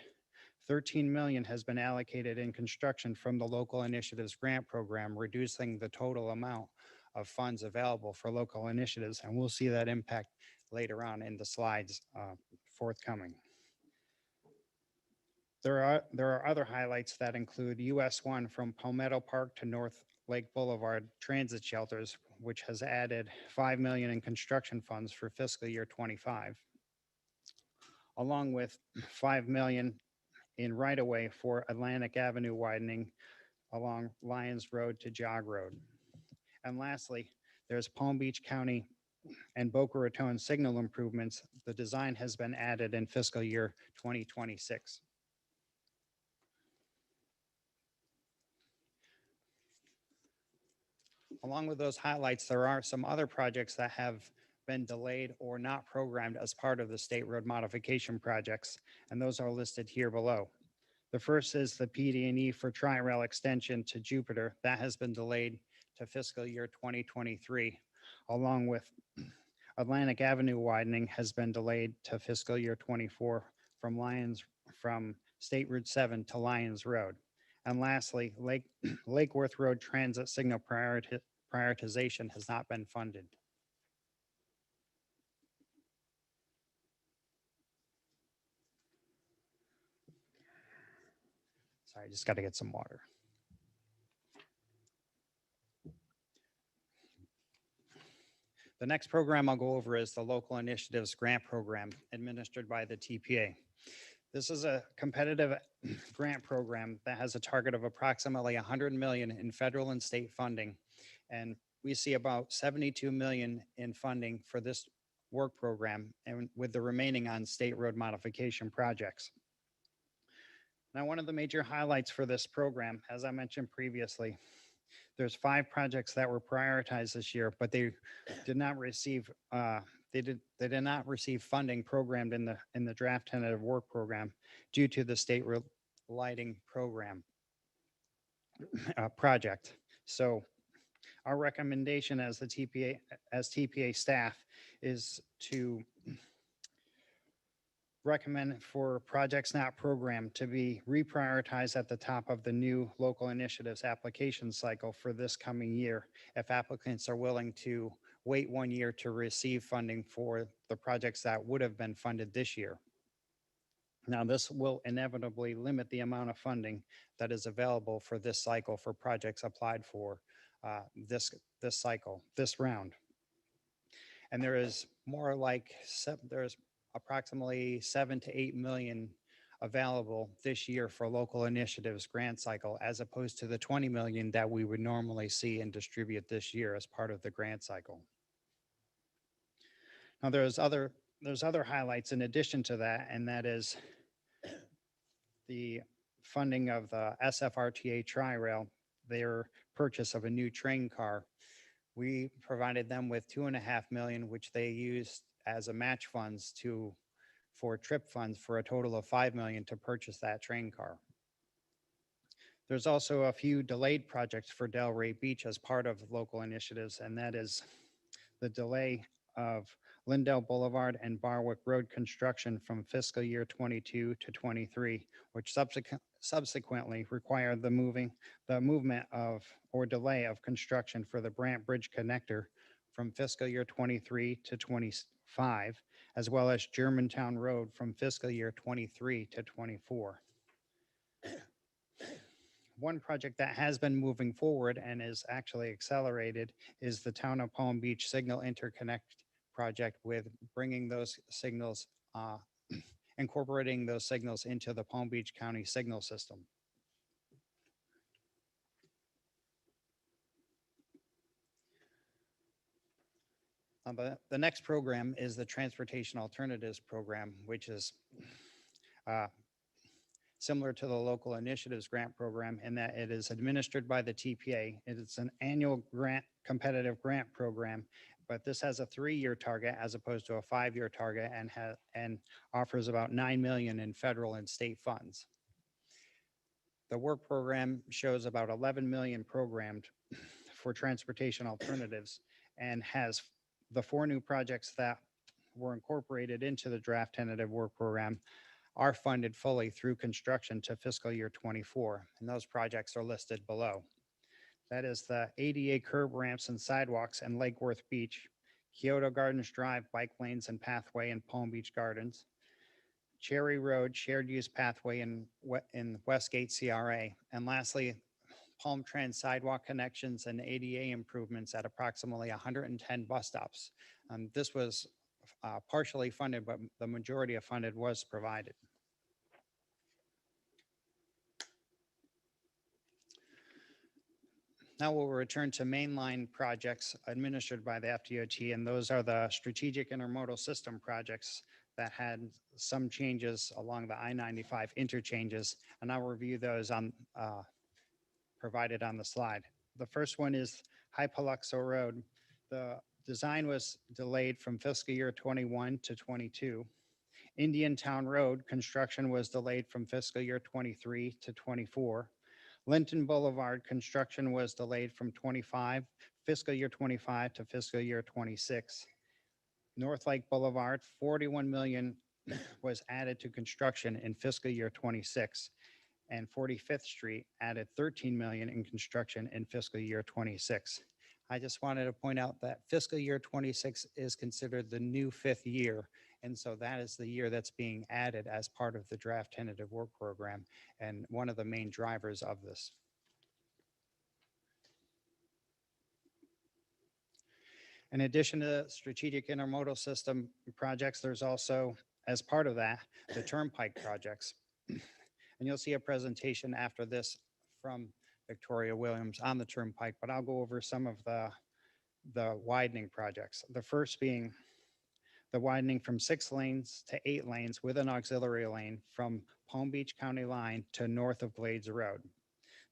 13 million has been allocated in construction from the local initiatives grant program, reducing the total amount of funds available for local initiatives. And we'll see that impact later on in the slides forthcoming. There are other highlights that include US 1 from Palmetto Park to North Lake Boulevard transit shelters, which has added 5 million in construction funds for fiscal year 25. Along with 5 million in right-of-way for Atlantic Avenue widening along Lyons Road to Jog Road. And lastly, there's Palm Beach County and Boca Raton signal improvements. The design has been added in fiscal year 2026. Along with those highlights, there are some other projects that have been delayed or not programmed as part of the state road modification projects, and those are listed here below. The first is the PD&E for Tri-Rail extension to Jupiter. That has been delayed to fiscal year 2023, along with Atlantic Avenue widening has been delayed to fiscal year 24 from State Route 7 to Lyons Road. And lastly, Lake Worth Road transit signal prioritization has not been funded. Sorry, I just got to get some water. The next program I'll go over is the Local Initiatives Grant Program administered by the TPA. This is a competitive grant program that has a target of approximately 100 million in federal and state funding. And we see about 72 million in funding for this work program, and with the remaining on state road modification projects. Now, one of the major highlights for this program, as I mentioned previously, there's 5 projects that were prioritized this year, but they did not receive they did not receive funding programmed in the draft tentative work program due to the state road lighting program project. So our recommendation as the TPA staff is to recommend for projects not programmed to be reprioritized at the top of the new local initiatives application cycle for this coming year, if applicants are willing to wait 1 year to receive funding for the projects that would have been funded this year. Now, this will inevitably limit the amount of funding that is available for this cycle for projects applied for this cycle, this round. And there is more like, there's approximately 7 to 8 million available this year for local initiatives grant cycle, as opposed to the 20 million that we would normally see and distribute this year as part of the grant cycle. Now, there's other highlights in addition to that, and that is the funding of the SFRTA Tri-Rail, their purchase of a new train car. We provided them with 2.5 million, which they used as a match funds for trip funds for a total of 5 million to purchase that train car. There's also a few delayed projects for Delray Beach as part of local initiatives, and that is the delay of Lindell Boulevard and Barwick Road construction from fiscal year 22 to 23, which subsequently required the movement of or delay of construction for the Brant Bridge connector from fiscal year 23 to 25, as well as Germantown Road from fiscal year 23 to 24. One project that has been moving forward and is actually accelerated is the Town of Palm Beach Signal Interconnect project, with bringing those signals, incorporating those signals into the Palm Beach County signal system. The next program is the Transportation Alternatives Program, which is similar to the Local Initiatives Grant Program in that it is administered by the TPA. It is an annual competitive grant program, but this has a 3-year target as opposed to a 5-year target, and offers about 9 million in federal and state funds. The work program shows about 11 million programmed for transportation alternatives, and has the 4 new projects that were incorporated into the draft tentative work program are funded fully through construction to fiscal year 24. And those projects are listed below. That is the ADA curb ramps and sidewalks in Lake Worth Beach, Kyoto Gardens Drive bike lanes and pathway in Palm Beach Gardens, Cherry Road shared use pathway in Westgate CRA, and lastly, Palm Trans sidewalk connections and ADA improvements at approximately 110 bus stops. This was partially funded, but the majority of funded was provided. Now we'll return to mainline projects administered by the FDOT, and those are the strategic intermodal system projects that had some changes along the I-95 interchanges, and I'll review those provided on the slide. The first one is High Paluxo Road. The design was delayed from fiscal year 21 to 22. Indian Town Road construction was delayed from fiscal year 23 to 24. Linton Boulevard construction was delayed from fiscal year 25 to fiscal year 26. North Lake Boulevard, 41 million was added to construction in fiscal year 26. And 45th Street added 13 million in construction in fiscal year 26. I just wanted to point out that fiscal year 26 is considered the new 5th year. And so that is the year that's being added as part of the draft tentative work program, and one of the main drivers of this. In addition to strategic intermodal system projects, there's also, as part of that, the turnpike projects. And you'll see a presentation after this from Victoria Williams on the turnpike, but I'll go over some of the widening projects. The first being the widening from 6 lanes to 8 lanes with an auxiliary lane from Palm Beach County line to north of Glades Road.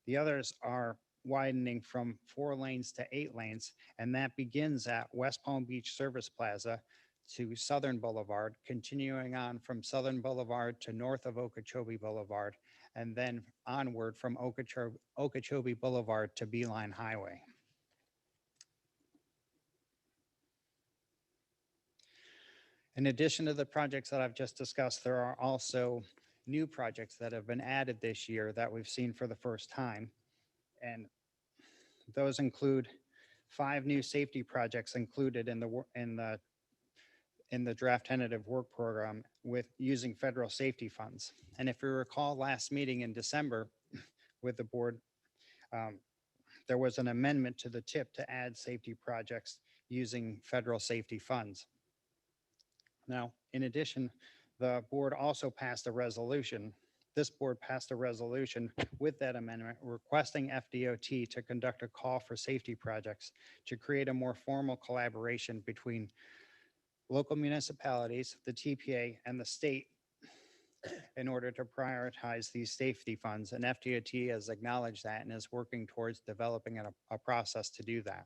The others are widening from 4 lanes to 8 lanes, and that begins at West Palm Beach Service Plaza to Southern Boulevard, continuing on from Southern Boulevard to north of Okeechobee Boulevard, and then onward from Okeechobee Boulevard to Beeline Highway. In addition to the projects that I've just discussed, there are also new projects that have been added this year that we've seen for the first time. And those include 5 new safety projects included in the draft tentative work program with using federal safety funds. And if you recall last meeting in December with the board, there was an amendment to the TIP to add safety projects using federal safety funds. Now, in addition, the board also passed a resolution. This board passed a resolution with that amendment requesting FDOT to conduct a call for safety projects to create a more formal collaboration between local municipalities, the TPA, and the state in order to prioritize these safety funds. And FDOT has acknowledged that and is working towards developing a process to do that.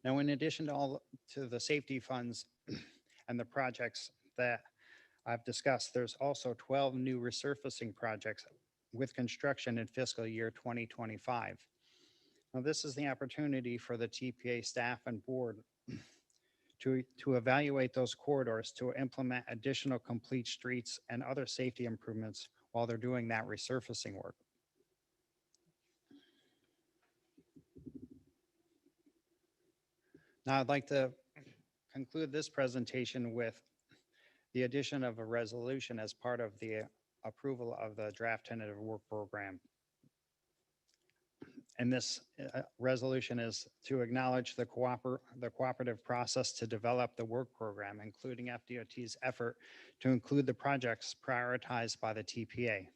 Now, in addition to the safety funds and the projects that I've discussed, there's also 12 new resurfacing projects with construction in fiscal year 2025. Now, this is the opportunity for the TPA staff and board to evaluate those corridors to implement additional complete streets and other safety improvements while they're doing that resurfacing work. Now, I'd like to conclude this presentation with the addition of a resolution as part of the approval of the draft tentative work program. And this resolution is to acknowledge the cooperative process to develop the work program, including FDOT's effort to include the projects prioritized by the TPA.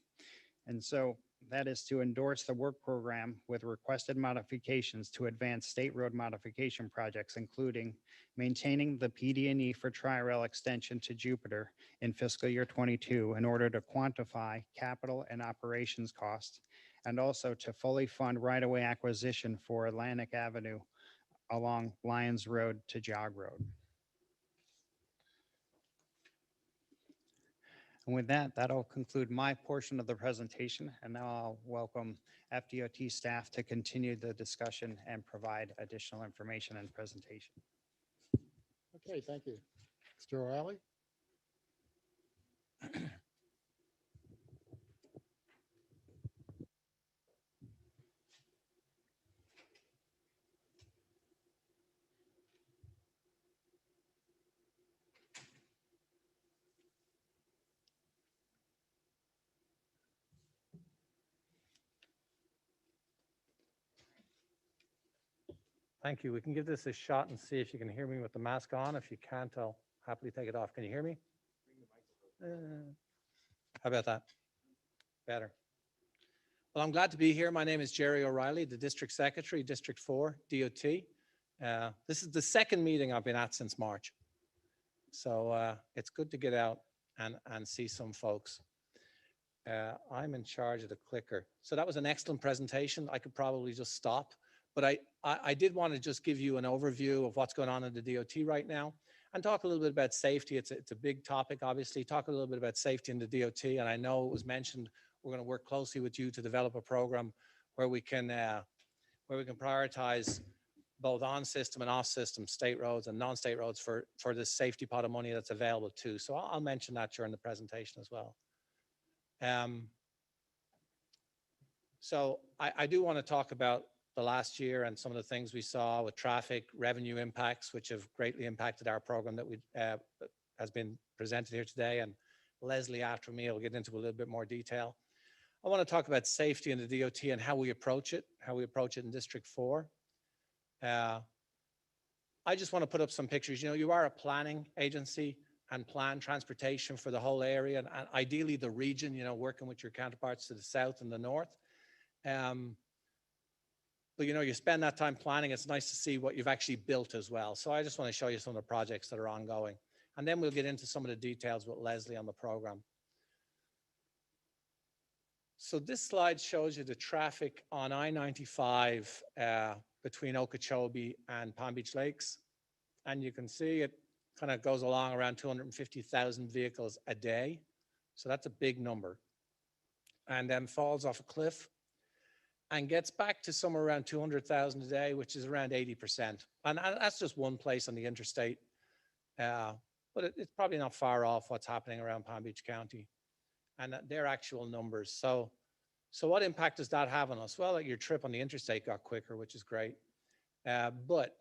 And so that is to endorse the work program with requested modifications to advance state road modification projects, including maintaining the PD&E for Tri-Rail extension to Jupiter in fiscal year 22 in order to quantify capital and operations costs, and also to fully fund right-of-way acquisition for Atlantic Avenue along Lyons Road to Jog Road. And with that, that'll conclude my portion of the presentation. And now I'll welcome FDOT staff to continue the discussion and provide additional information and presentation. Okay, thank you. Mr. O'Reilly? Thank you. We can give this a shot and see if you can hear me with the mask on. If you can't, I'll happily take it off. Can you hear me? How about that? Better. Well, I'm glad to be here. My name is Jerry O'Reilly, the District Secretary, District 4, DOT. This is the second meeting I've been at since March. So it's good to get out and see some folks. I'm in charge of the clicker. So that was an excellent presentation. I could probably just stop. But I did want to just give you an overview of what's going on in the DOT right now and talk a little bit about safety. It's a big topic, obviously. Talk a little bit about safety in the DOT. And I know it was mentioned, we're going to work closely with you to develop a program where we can prioritize both on-system and off-system state roads and non-state roads for the safety pot of money that's available too. So I'll mention that during the presentation as well. So I do want to talk about the last year and some of the things we saw with traffic revenue impacts, which have greatly impacted our program that has been presented here today. And Leslie after me will get into a little bit more detail. I want to talk about safety in the DOT and how we approach it in District 4. I just want to put up some pictures. You know, you are a planning agency and plan transportation for the whole area and ideally the region, you know, working with your counterparts to the south and the north. But, you know, you spend that time planning, it's nice to see what you've actually built as well. So I just want to show you some of the projects that are ongoing. And then we'll get into some of the details with Leslie on the program. So this slide shows you the traffic on I-95 between Okeechobee and Palm Beach Lakes. And you can see it kind of goes along around 250,000 vehicles a day. So that's a big number. And then falls off a cliff and gets back to somewhere around 200,000 a day, which is around 80%. And that's just one place on the interstate. But it's probably not far off what's happening around Palm Beach County and their actual numbers. So what impact does that have on us? Well, like your trip on the interstate got quicker, which is great. But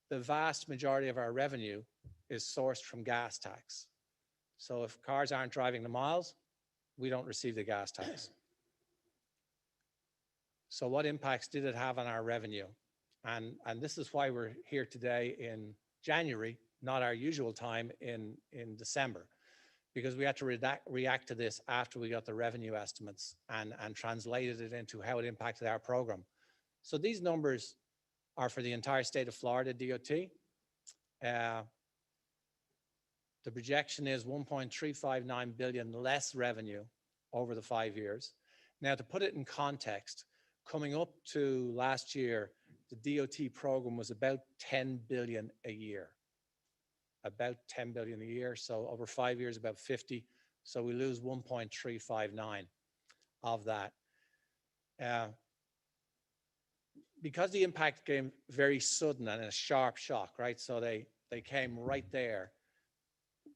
the vast majority of our revenue is sourced from gas tax. So if cars aren't driving the miles, we don't receive the gas tax. So what impacts did it have on our revenue? And this is why we're here today in January, not our usual time in December, because we had to react to this after we got the revenue estimates and translated it into how it impacted our program. So these numbers are for the entire state of Florida DOT. The projection is 1.359 billion less revenue over the 5 years. Now, to put it in context, coming up to last year, the DOT program was about 10 billion a year. About 10 billion a year. So over 5 years, about 50. So we lose 1.359 of that. Because the impact came very sudden and a sharp shock, right? So they came right there.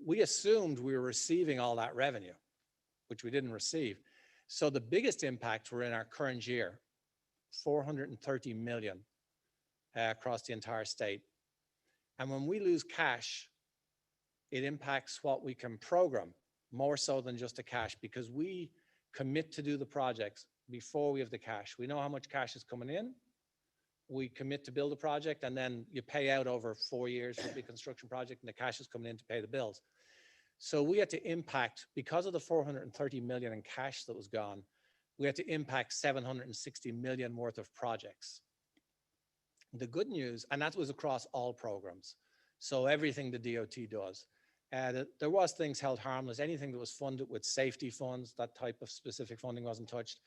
We assumed we were receiving all that revenue, which we didn't receive. So the biggest impacts were in our current year, 430 million across the entire state. And when we lose cash, it impacts what we can program more so than just the cash, because we commit to do the projects before we have the cash. We know how much cash is coming in. We commit to build a project, and then you pay out over 4 years for the big construction project, and the cash is coming in to pay the bills. So we had to impact, because of the 430 million in cash that was gone, we had to impact 760 million worth of projects. The good news, and that was across all programs, so everything the DOT does. There was things held harmless. Anything that was funded with safety funds, that type of specific funding wasn't touched.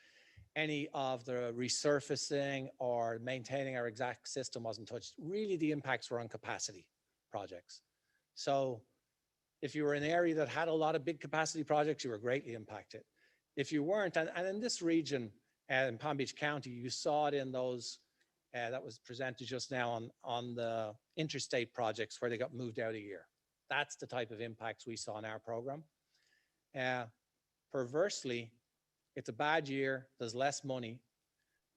Any of the resurfacing or maintaining our exact system wasn't touched. Really, the impacts were on capacity projects. So if you were in an area that had a lot of big capacity projects, you were greatly impacted. If you weren't, and in this region, in Palm Beach County, you saw it in those, that was presented just now on the interstate projects where they got moved out a year. That's the type of impacts we saw in our program. Perversely, it's a bad year, there's less money,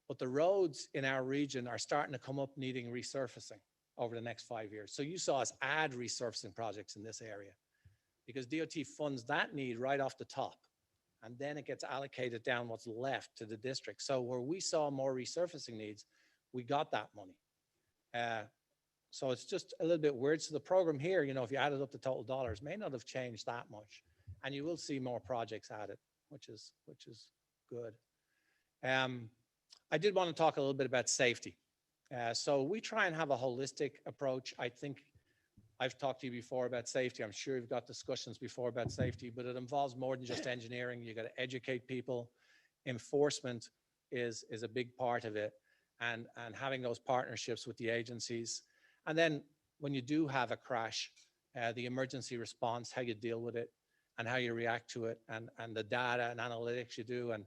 but the roads in our region are starting to come up needing resurfacing over the next 5 years. So you saw us add resurfacing projects in this area because DOT funds that need right off the top. And then it gets allocated down what's left to the district. So where we saw more resurfacing needs, we got that money. So it's just a little bit weird. So the program here, you know, if you added up the total dollars, may not have changed that much. And you will see more projects added, which is good. I did want to talk a little bit about safety. So we try and have a holistic approach. I think I've talked to you before about safety. I'm sure you've got discussions before about safety, but it involves more than just engineering. You got to educate people. Enforcement is a big part of it, and having those partnerships with the agencies. And then when you do have a crash, the emergency response, how you deal with it and how you react to it, and the data and analytics you do. And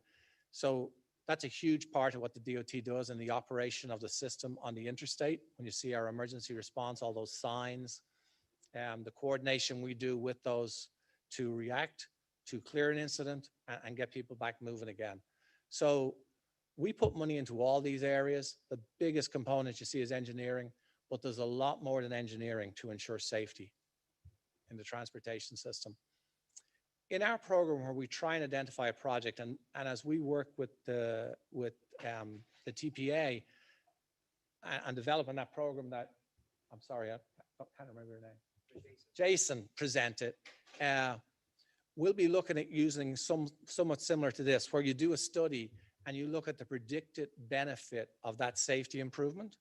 so that's a huge part of what the DOT does in the operation of the system on the interstate. When you see our emergency response, all those signs, the coordination we do with those to react, to clear an incident and get people back moving again. So we put money into all these areas. The biggest component you see is engineering, but there's a lot more than engineering to ensure safety in the transportation system. In our program, where we try and identify a project, and as we work with the TPA and developing that program that, I'm sorry, I can't remember your name. Jason presented. We'll be looking at using somewhat similar to this, where you do a study and you look at the predicted benefit of that safety improvement.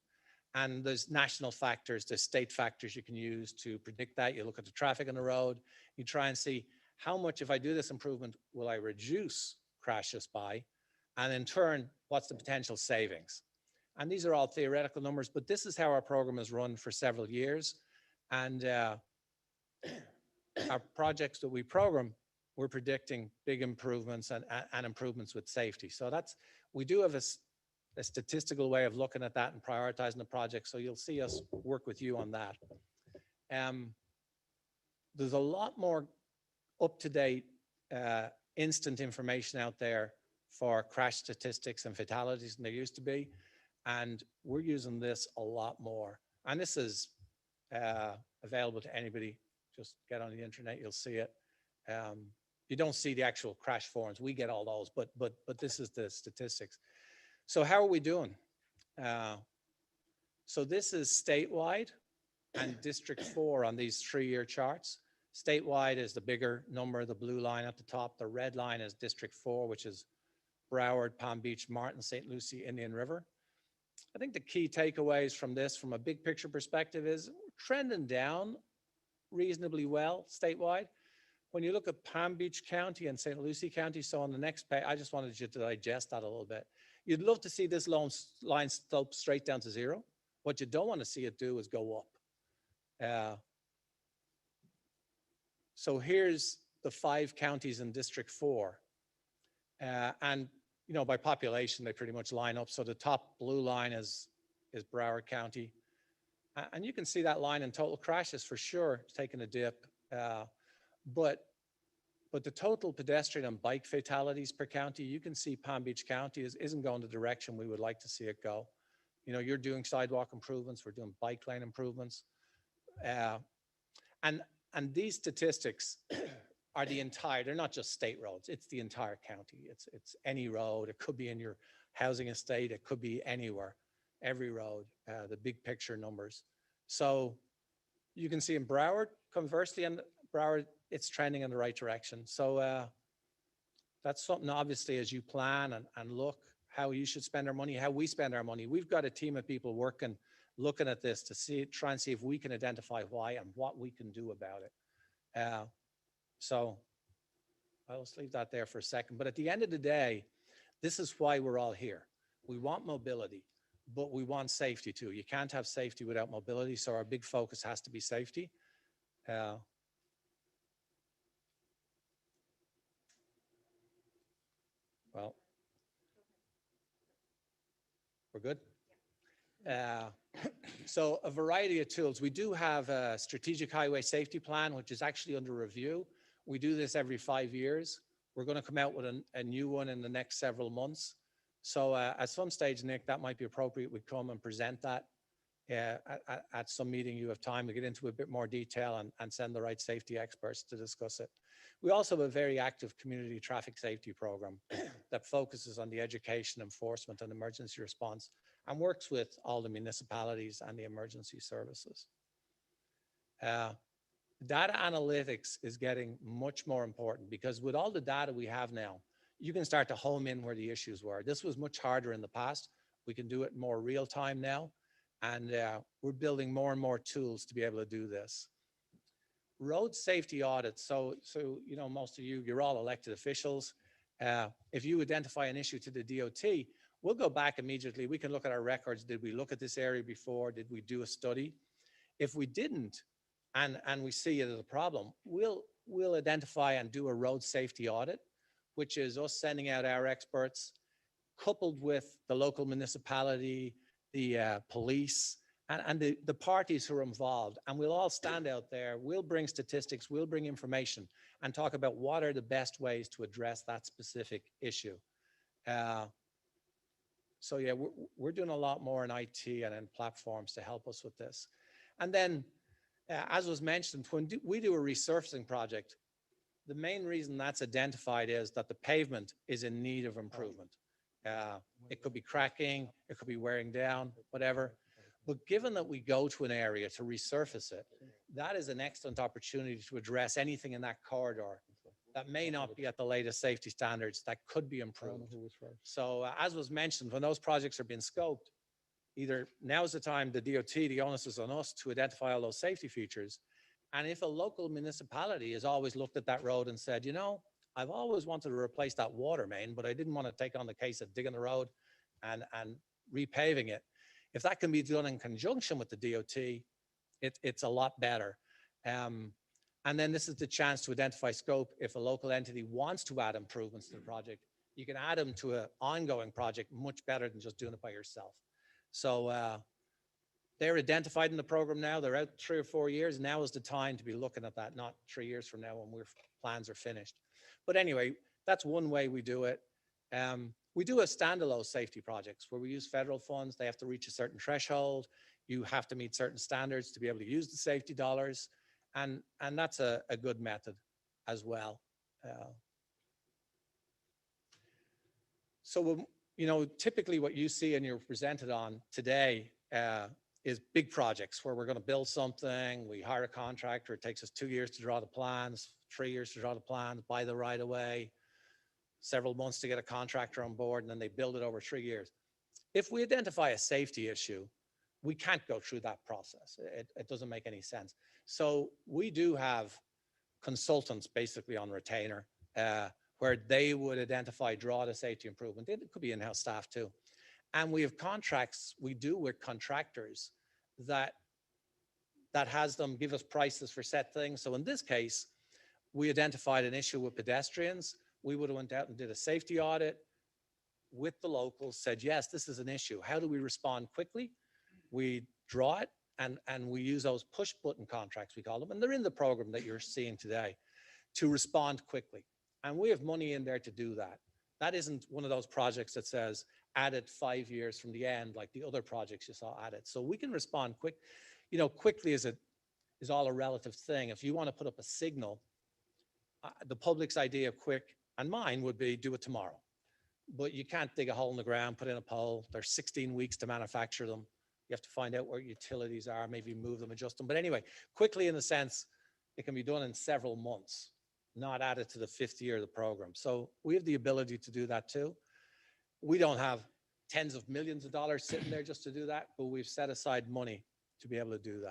And there's national factors, there's state factors you can use to predict that. You look at the traffic on the road, you try and see how much, if I do this improvement, will I reduce crashes by? And in turn, what's the potential savings? And these are all theoretical numbers, but this is how our program has run for several years. And our projects that we program, we're predicting big improvements and improvements with safety. So we do have a statistical way of looking at that and prioritizing the project. So you'll see us work with you on that. There's a lot more up-to-date instant information out there for crash statistics and fatalities than there used to be. And we're using this a lot more. And this is available to anybody. Just get on the internet, you'll see it. You don't see the actual crash forms. We get all those, but this is the statistics. So how are we doing? So this is statewide and District 4 on these 3-year charts. Statewide is the bigger number, the blue line at the top. The red line is District 4, which is Broward, Palm Beach, Martin, St. Lucie, Indian River. I think the key takeaways from this, from a big picture perspective, is trending down reasonably well statewide. When you look at Palm Beach County and St. Lucie County, so on the next page, I just wanted you to digest that a little bit. You'd love to see this line slope straight down to 0. What you don't want to see it do is go up. So here's the 5 counties in District 4. And, you know, by population, they pretty much line up. So the top blue line is Broward County. And you can see that line in total crashes for sure, it's taking a dip. But the total pedestrian and bike fatalities per county, you can see Palm Beach County isn't going the direction we would like to see it go. You know, you're doing sidewalk improvements, we're doing bike lane improvements. And these statistics are the entire, they're not just state roads, it's the entire county. It's any road, it could be in your housing estate, it could be anywhere, every road, the big picture numbers. So you can see in Broward, conversely, in Broward, it's trending in the right direction. So that's something obviously as you plan and look how you should spend our money, how we spend our money. We've got a team of people working, looking at this to try and see if we can identify why and what we can do about it. So I'll just leave that there for a second. But at the end of the day, this is why we're all here. We want mobility, but we want safety too. You can't have safety without mobility. So our big focus has to be safety. Well, we're good. So a variety of tools. We do have a strategic highway safety plan, which is actually under review. We do this every 5 years. We're going to come out with a new one in the next several months. So at some stage, Nick, that might be appropriate. We come and present that at some meeting. You have time to get into a bit more detail and send the right safety experts to discuss it. We also have a very active community traffic safety program that focuses on the education, enforcement, and emergency response, and works with all the municipalities and the emergency services. Data analytics is getting much more important because with all the data we have now, you can start to home in where the issues were. This was much harder in the past. We can do it more real time now. And we're building more and more tools to be able to do this. Road safety audits. So you know, most of you, you're all elected officials. If you identify an issue to the DOT, we'll go back immediately. We can look at our records. Did we look at this area before? Did we do a study? If we didn't, and we see it as a problem, we'll identify and do a road safety audit, which is us sending out our experts, coupled with the local municipality, the police, and the parties who are involved. And we'll all stand out there. We'll bring statistics, we'll bring information, and talk about what are the best ways to address that specific issue. So yeah, we're doing a lot more in IT and in platforms to help us with this. And then, as was mentioned, when we do a resurfacing project, the main reason that's identified is that the pavement is in need of improvement. It could be cracking, it could be wearing down, whatever. But given that we go to an area to resurface it, that is an excellent opportunity to address anything in that corridor that may not be at the latest safety standards that could be improved. So as was mentioned, when those projects are being scoped, either now's the time, the DOT, the onus is on us to identify all those safety features. And if a local municipality has always looked at that road and said, you know, I've always wanted to replace that water main, but I didn't want to take on the case of digging the road and repaving it. If that can be done in conjunction with the DOT, it's a lot better. And then this is the chance to identify scope. If a local entity wants to add improvements to the project, you can add them to an ongoing project much better than just doing it by yourself. So they're identified in the program now. They're out 3 or 4 years. Now is the time to be looking at that, not 3 years from now when plans are finished. But anyway, that's one way we do it. We do a standalone safety projects where we use federal funds. They have to reach a certain threshold. You have to meet certain standards to be able to use the safety dollars. And that's a good method as well. So, you know, typically what you see and you're presented on today big projects where we're going to build something. We hire a contractor. It takes us 2 years to draw the plans, 3 years to draw the plans, buy the right of way, several months to get a contractor on board, and then they build it over 3 years. If we identify a safety issue, we can't go through that process. It doesn't make any sense. So we do have consultants basically on retainer where they would identify, draw the safety improvement. It could be in-house staff too. And we have contracts we do with contractors that has them give us prices for set things. So in this case, we identified an issue with pedestrians. We would have went out and did a safety audit with the locals, said, yes, this is an issue. How do we respond quickly? We draw it and we use those push button contracts, we call them, and they're in the program that you're seeing today, to respond quickly. And we have money in there to do that. That isn't one of those projects that says added 5 years from the end, like the other projects you saw added. So we can respond quick. You know, quickly is all a relative thing. If you want to put up a signal, the public's idea of quick, and mine would be do it tomorrow. But you can't dig a hole in the ground, put in a pole. There's 16 weeks to manufacture them. You have to find out where utilities are, maybe move them, adjust them. But anyway, quickly in the sense, it can be done in several months, not added to the 5th year of the program. So we have the ability to do that too. We don't have tens of millions of dollars sitting there just to do that, but we've set aside money to be able to do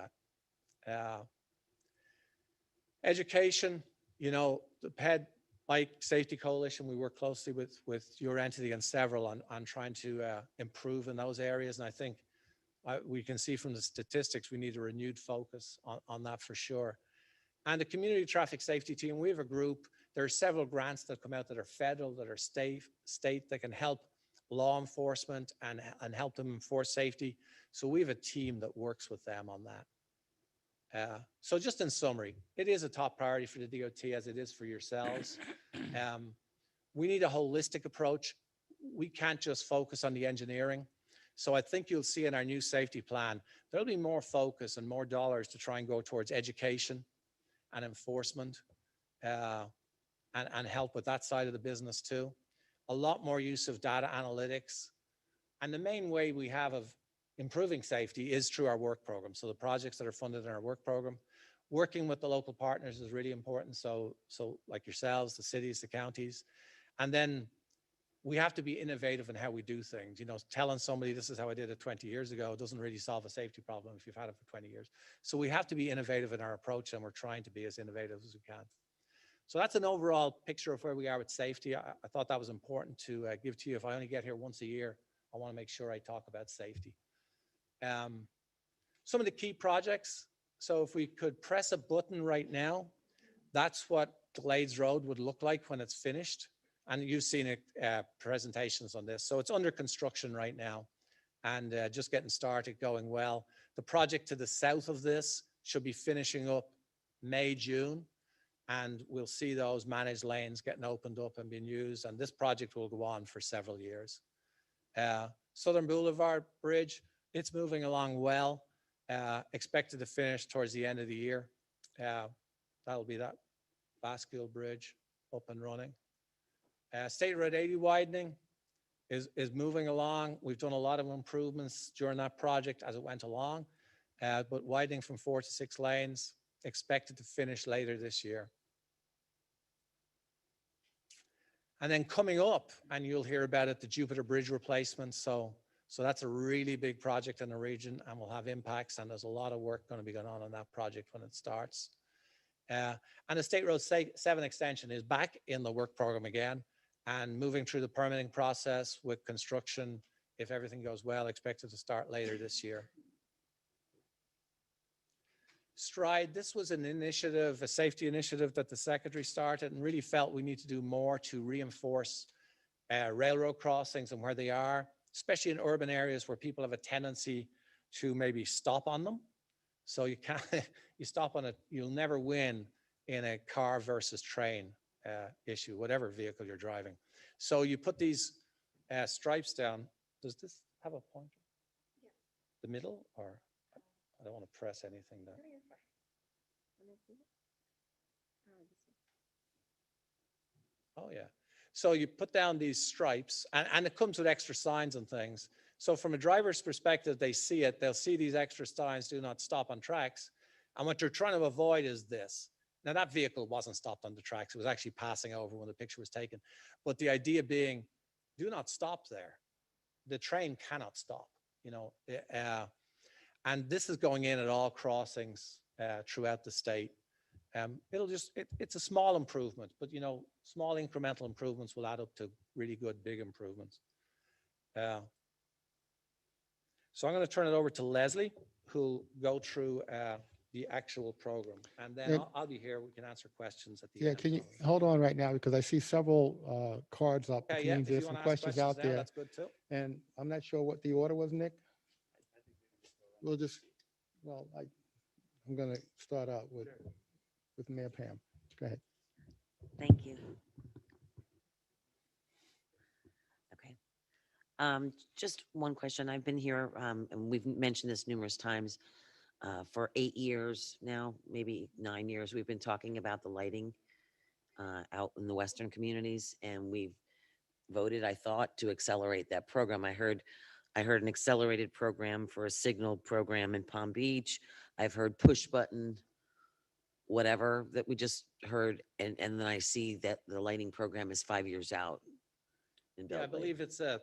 that. Education, you know, the PED Bike Safety Coalition, we work closely with your entity and several on trying to improve in those areas. And I think we can see from the statistics, we need a renewed focus on that for sure. And the community traffic safety team, we have a group. There are several grants that come out that are federal, that are state that can help law enforcement and help them enforce safety. So we have a team that works with them on that. So just in summary, it is a top priority for the DOT as it is for yourselves. We need a holistic approach. We can't just focus on the engineering. So I think you'll see in our new safety plan, there'll be more focus and more dollars to try and go towards education and enforcement and help with that side of the business too. A lot more use of data analytics. And the main way we have of improving safety is through our work program. So the projects that are funded in our work program, working with the local partners is really important. So like yourselves, the cities, the counties, and then we have to be innovative in how we do things. You know, telling somebody this is how I did it 20 years ago doesn't really solve a safety problem if you've had it for 20 years. So we have to be innovative in our approach, and we're trying to be as innovative as we can. So that's an overall picture of where we are with safety. I thought that was important to give to you. If I only get here once a year, I want to make sure I talk about safety. Some of the key projects. So if we could press a button right now, that's what Glades Road would look like when it's finished. And you've seen presentations on this. So it's under construction right now and just getting started, going well. The project to the south of this should be finishing up May, June. And we'll see those managed lanes getting opened up and being used. And this project will go on for several years. Southern Boulevard Bridge, it's moving along well. Expected to finish towards the end of the year. That'll be that Bascule Bridge up and running. State Road 80 widening is moving along. We've done a lot of improvements during that project as it went along, but widening from 4 to 6 lanes, expected to finish later this year. And then coming up, and you'll hear about it, the Jupiter Bridge replacement. So that's a really big project in the region and will have impacts, and there's a lot of work going to be going on that project when it starts. And the State Road 7 extension is back in the work program again and moving through the permitting process with construction, if everything goes well, expected to start later this year. STRIDE, this was an initiative, a safety initiative that the Secretary started and really felt we need to do more to reinforce railroad crossings and where they are, especially in urban areas where people have a tendency to maybe stop on them. So you can't, you stop on it, you'll never win in a car versus train issue, whatever vehicle you're driving. So you put these stripes down. Does this have a pointer? Yeah. The middle, or I don't want to press anything there. Oh yeah. So you put down these stripes and it comes with extra signs and things. So from a driver's perspective, they see it, they'll see these extra signs, do not stop on tracks. And what you're trying to avoid is this. Now that vehicle wasn't stopped on the tracks. It was actually passing over when the picture was taken. But the idea being, do not stop there. The train cannot stop, and this is going in at all crossings throughout the state. It's a small improvement, but small incremental improvements will add up to really good, big improvements. So I'm going to turn it over to Leslie, who'll go through the actual program. And then Yeah. I'll be here. We can answer questions at the Yeah, end. can you hold on right now because I see several cards up, Okay, which yeah, means if you there's want some to ask questions questions out now, there. that's good too. And I'm not sure what the order was, Nick. We'll just, I'm going to start out with Mayor Pam. Go ahead. Thank you. Okay. Just one question. I've been here, and we've mentioned this numerous times, for 8 years now, maybe 9 years. We've been talking about the lighting out in the western communities, and we've voted, I thought, to accelerate that program. I heard an accelerated program for a signal program in Palm Beach. I've heard push button, whatever that we just heard, and then I see that the lighting program is 5 years out. In Yeah, I Belgrade. believe it's a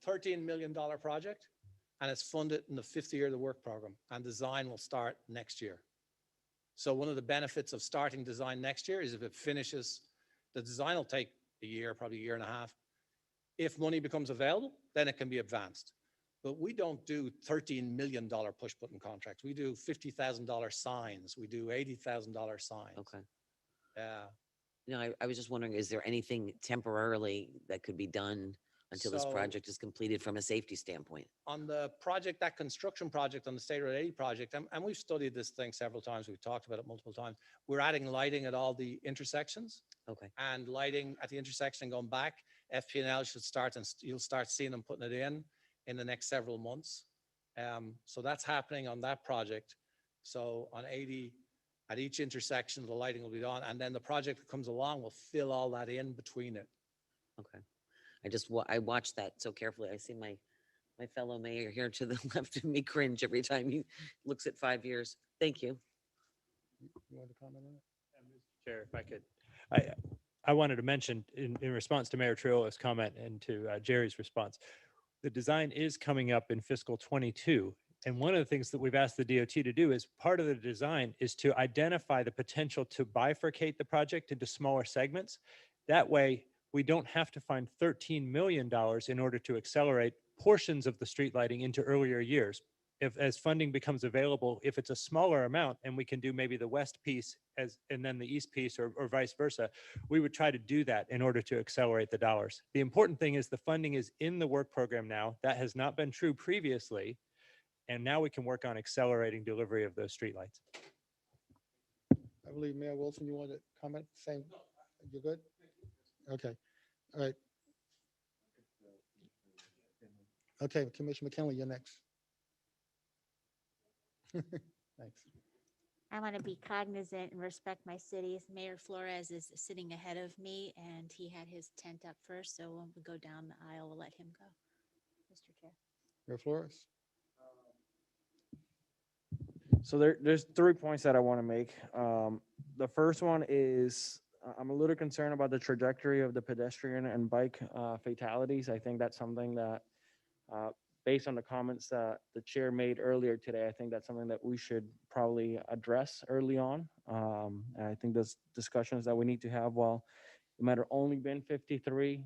$13 million project, and it's funded in the 5th year of the work program, and design will start next year. So one of the benefits of starting design next year is if it finishes, the design will take a year, probably a year and a half. If money becomes available, then it can be advanced. But we don't do $13 million push button contracts. We do $50,000 signs. We do $80,000 signs. Okay. Yeah. No, I was just wondering, is there anything temporarily that could be done until this So- project is completed from a safety standpoint? On the project, that construction project on the State Road 80 project, and we've studied this thing several times, we've talked about it multiple times. We're adding lighting at all the intersections. Okay. And lighting at the intersection going back. FP&L should start, and you'll start seeing them putting it in the next several months. So that's happening on that project. So on 80, at each intersection, the lighting will be on, and then the project that comes along will fill all that in between it. Okay. I watched that so carefully. I see my fellow mayor here to the left of me cringe every time he looks at 5 years. Thank you. You want to comment on it? Chair, if I could, I wanted to mention in response to Mayor Triola's comment and to Jerry's response, the design is coming up in fiscal 22. And one of the things that we've asked the DOT to do is part of the design is to identify the potential to bifurcate the project into smaller segments. That way, we don't have to find $13 million in order to accelerate portions of the street lighting into earlier years. As funding becomes available, if it's a smaller amount and we can do maybe the west piece and then the east piece or vice versa, we would try to do that in order to accelerate the dollars. The important thing is the funding is in the work program now. That has not been true previously. And now we can work on accelerating delivery of those streetlights. I believe Mayor Wilson, you want to comment? Same, you're good? Okay, all right. Okay, Commissioner McKinley, you're next. Thanks. I want to be cognizant and respect my cities. Mayor Flores is sitting ahead of me, and he had his tent up first, so when we go down the aisle, we'll let him go. Mr. Chair. Mayor Flores? So there's 3 points that I want to make. The first one is I'm a little concerned about the trajectory of the pedestrian and bike fatalities. I think that's something that, based on the comments that the chair made earlier today, I think that's something that we should probably address early on. And I think those discussions that we need to have, while it might have only been 53,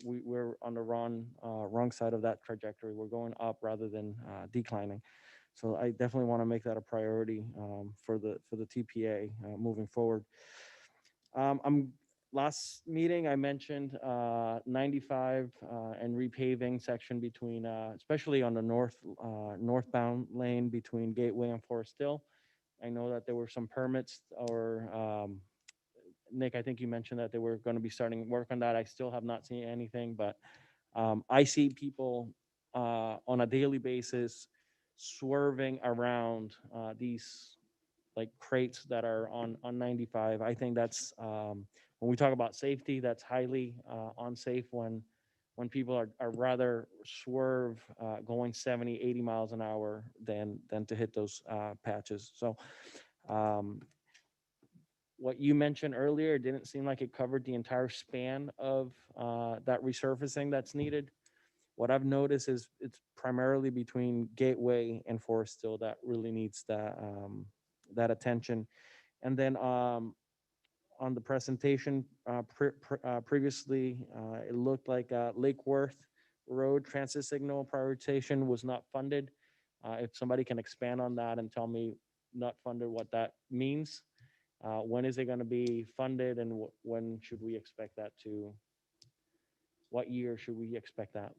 we're on the wrong side of that trajectory. We're going up rather than declining. So I definitely want to make that a priority for the TPA moving forward. Last meeting, I mentioned 95 and repaving section between, especially on the northbound lane between Gateway and Forest Hill. I know that there were some permits, or Nick, I think you mentioned that they were going to be starting work on that. I still have not seen anything, but I see people on a daily basis swerving around these like crates that are on 95. I think that's when we talk about safety, that's highly unsafe when when people are rather swerve going 70, 80 miles an hour than to hit those patches. So what you mentioned earlier, it didn't seem like it covered the entire span of that resurfacing that's needed. What I've noticed is it's primarily between Gateway and Forest Hill that really needs that attention. And then on the presentation previously, it looked like Lake Worth Road transit signal prioritization was not funded. If somebody can expand on that and tell me not funded, what that means. When is it going to be funded, and when should we expect that to, what year should we expect that?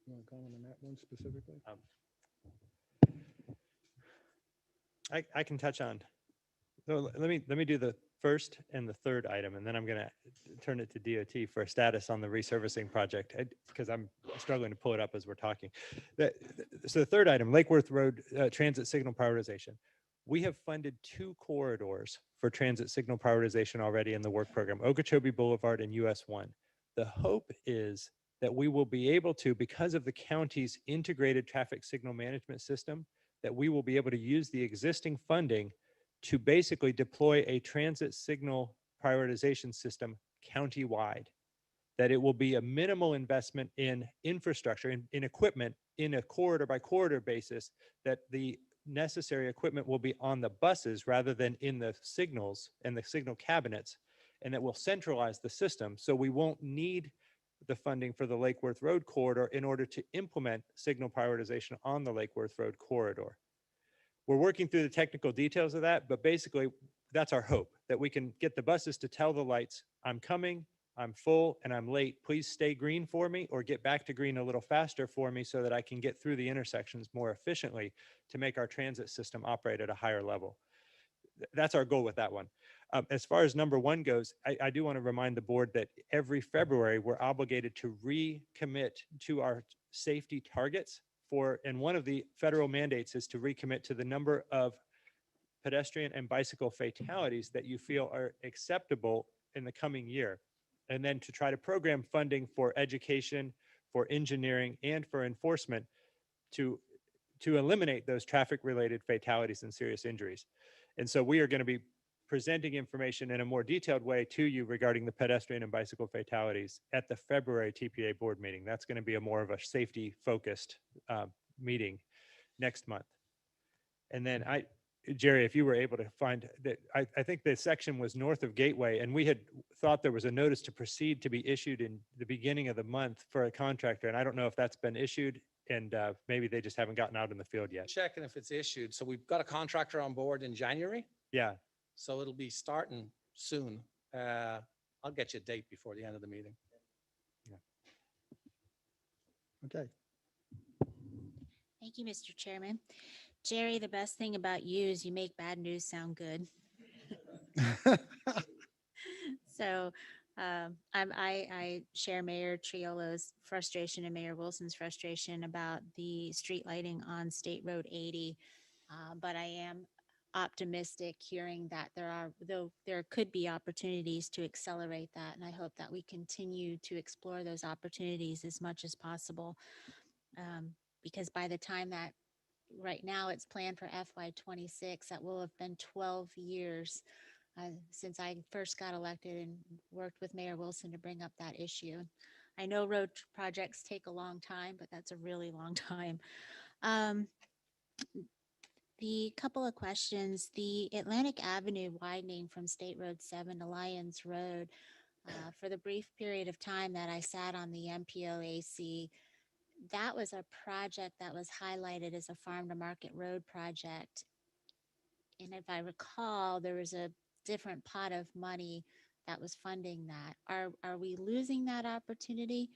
You want to comment on that one specifically? I can touch on. So let me do the first and the third item, and then I'm going to turn it to DOT for a status on the resurfacing project, because I'm struggling to pull it up as we're talking. So the third item, Lake Worth Road transit signal prioritization. We have funded 2 corridors for transit signal prioritization already in the work program, Okeechobee Boulevard and US 1. The hope is that we will be able to, because of the county's integrated traffic signal management system, that we will be able to use the existing funding to basically deploy a transit signal prioritization system countywide, that it will be a minimal investment in infrastructure, in equipment, in a corridor by corridor basis, that the necessary equipment will be on the buses rather than in the signals and the signal cabinets, and that will centralize the system. So we won't need the funding for the Lake Worth Road corridor in order to implement signal prioritization on the Lake Worth Road corridor. We're working through the technical details of that, but basically that's our hope, that we can get the buses to tell the lights, I'm coming, I'm full, and I'm late. Please stay green for me or get back to green a little faster for me so that I can get through the intersections more efficiently to make our transit system operate at a higher level. That's our goal with that one. As far as number 1 goes, I do want to remind the board that every February we're obligated to recommit to our safety targets and one of the federal mandates is to recommit to the number of pedestrian and bicycle fatalities that you feel are acceptable in the coming year. And then to try to program funding for education, for engineering, and for enforcement to eliminate those traffic-related fatalities and serious injuries. And so we are going to be presenting information in a more detailed way to you regarding the pedestrian and bicycle fatalities at the February TPA board meeting. That's going to be a more of a safety-focused meeting next month. And then Jerry, if you were able to find that, I think the section was north of Gateway, and we had thought there was a notice to proceed to be issued in the beginning of the month for a contractor. And I don't know if that's been issued, and maybe they just haven't gotten out in the field yet. Checking if it's issued. So we've got a contractor on board in January. Yeah. So it'll be starting soon. I'll get you a date before the end of the meeting. Okay. Thank you, Mr. Chairman. Jerry, the best thing about you is you make bad news sound good. So I share Mayor Triolo's frustration and Mayor Wilson's frustration about the street lighting on State Road 80. But I am optimistic hearing that there could be opportunities to accelerate that. And I hope that we continue to explore those opportunities as much as possible. Because by the time that right now it's planned for FY26, that will have been 12 years since I first got elected and worked with Mayor Wilson to bring up that issue. I know road projects take a long time, but that's a really long time. The couple of questions, the Atlantic Avenue widening from State Road 7 to Lyons Road, for the brief period of time that I sat on the MPOAC, that was a project that was highlighted as a farm to market road project. And if I recall, there was a different pot of money that was funding that. Are we losing that opportunity?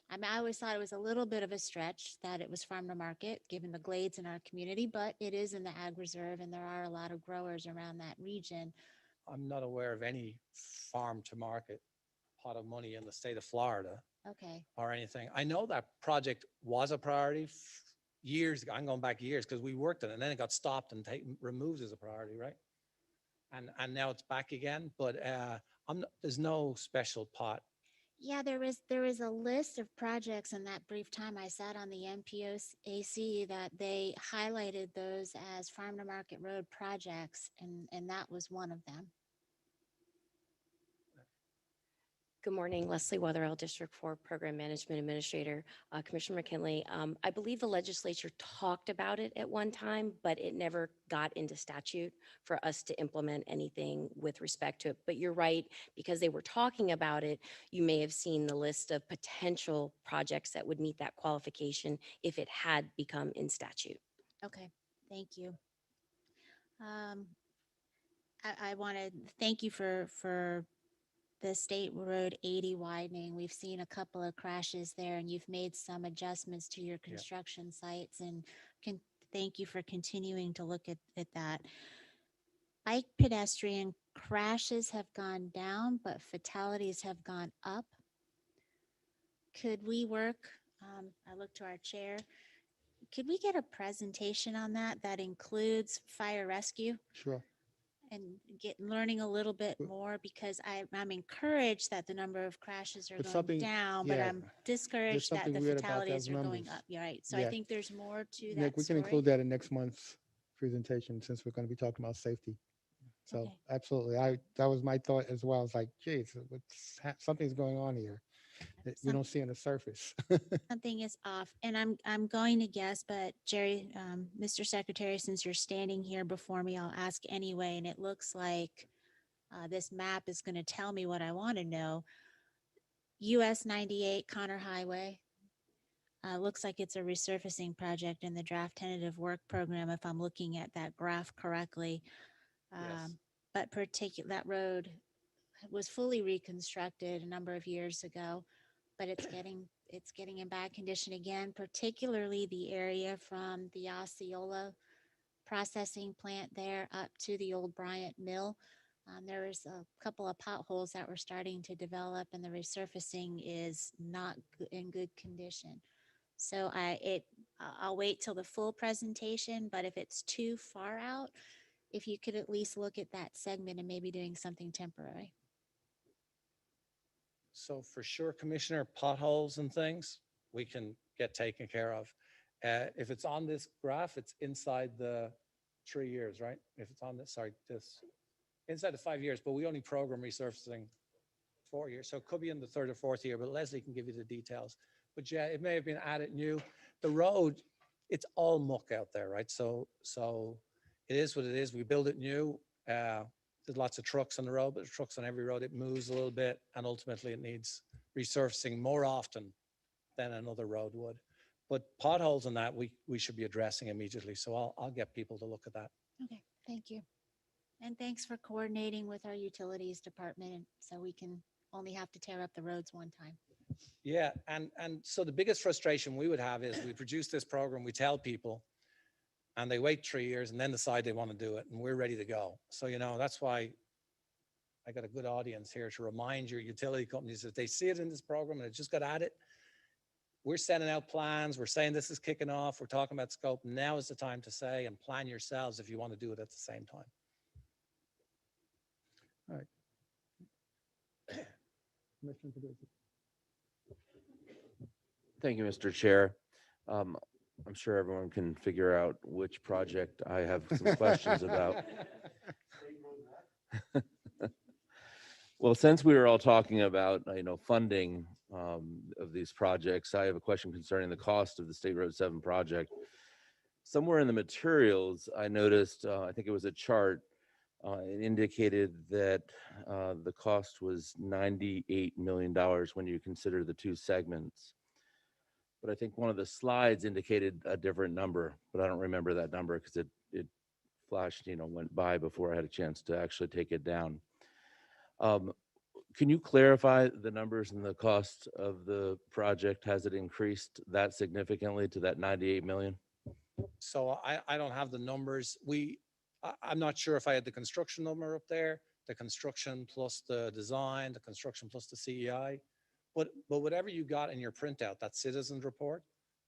I mean, I always thought it was a little bit of a stretch that it was farm to market, given the glades in our community, but it is in the ag reserve and there are a lot of growers around that region. I'm not aware of any farm to market pot of money in the state of Florida. Okay. Or anything. I know that project was a priority years ago. I'm going back years because we worked on it and then it got stopped and removed as a priority, right? And now it's back again. But there's no special pot. Yeah, there was a list of projects in that brief time I sat on the MPOAC that they highlighted those as Farm to Market Road projects, and that was one of them. Good morning, Leslie Weatherall, District 4 Program Management Administrator. Commissioner McKinley, I believe the legislature talked about it at one time, but it never got into statute for us to implement anything with respect to it. But you're right, because they were talking about it, you may have seen the list of potential projects that would meet that qualification if it had become in statute. Okay, thank you. I want to thank you for the State Road 80 widening. We've seen a couple of crashes there, and you've made some adjustments to your construction sites, and thank you for continuing to look at that. Bike pedestrian crashes have gone down, but fatalities have gone up. Could we work, I look to our chair, could we get a presentation on that includes fire rescue? Sure. And learning a little bit more, because I'm encouraged that the number of crashes are But going something- down, but yeah, I'm discouraged that something the weird about fatalities those are going numbers. up. You're right. So Yeah. I think there's more to that Nick, we can story. include that in next month's presentation since we're going to be talking about safety. So Okay. absolutely, that was my thought as well. I was like, geez, something's going on here that we don't see on the surface. Something is off, and I'm going to guess, but Jerry, Mr. Secretary, since you're standing here before me, I'll ask anyway. And it looks like this map is going to tell me what I want to know. US 98 Connor Highway. Looks like it's a resurfacing project in the draft tentative work program, if I'm looking at that graph correctly. But that road was fully reconstructed a number of years ago, but it's getting in bad condition again, particularly the area from the Osceola processing plant there up to the old Bryant Mill. There was a couple of potholes that were starting to develop, and the resurfacing is not in good condition. So I'll wait till the full presentation, but if it's too far out, if you could at least look at that segment and maybe doing something temporary. So for sure, Commissioner, potholes and things, we can get taken care of. If it's on this graph, it's inside the 3 years, right? If it's on this, inside the 5 years, but we only program resurfacing 4 years. So it could be in the third or fourth year, but Leslie can give you the details. But yeah, it may have been added new. The road, it's all muck out there, right? So it is what it is. We build it new. There's lots of trucks on the road, but there's trucks on every road. It moves a little bit, and ultimately it needs resurfacing more often than another road would. But potholes and that we should be addressing immediately. So I'll get people to look at that. Okay, thank you. And thanks for coordinating with our utilities department, so we can only have to tear up the roads one time. Yeah, and so the biggest frustration we would have is we produce this program, we tell people, and they wait 3 years and then decide they want to do it, and we're ready to go. So, that's why I got a good audience here to remind your utility companies that they see it in this program and it just got added. We're sending out plans. We're saying this is kicking off. We're talking about scope. Now is the time to say and plan yourselves if you want to do it at the same time. All right. Commissioner Peduzzi. Thank you, Mr. Chair. I'm sure everyone can figure out which project I have some questions about. Well, since we were all talking about, funding of these projects, I have a question concerning the cost of the State Road 7 project. Somewhere in the materials, I noticed, I think it was a chart, it indicated that the cost was $98 million when you consider the two segments. But I think one of the slides indicated a different number, but I don't remember that number because it flashed, went by before I had a chance to actually take it down. Can you clarify the numbers and the cost of the project? Has it increased that significantly to that 98 million? So I don't have the numbers. I'm not sure if I had the construction number up there, the construction plus the design, the construction plus the CEI. But whatever you got in your printout, that citizens report,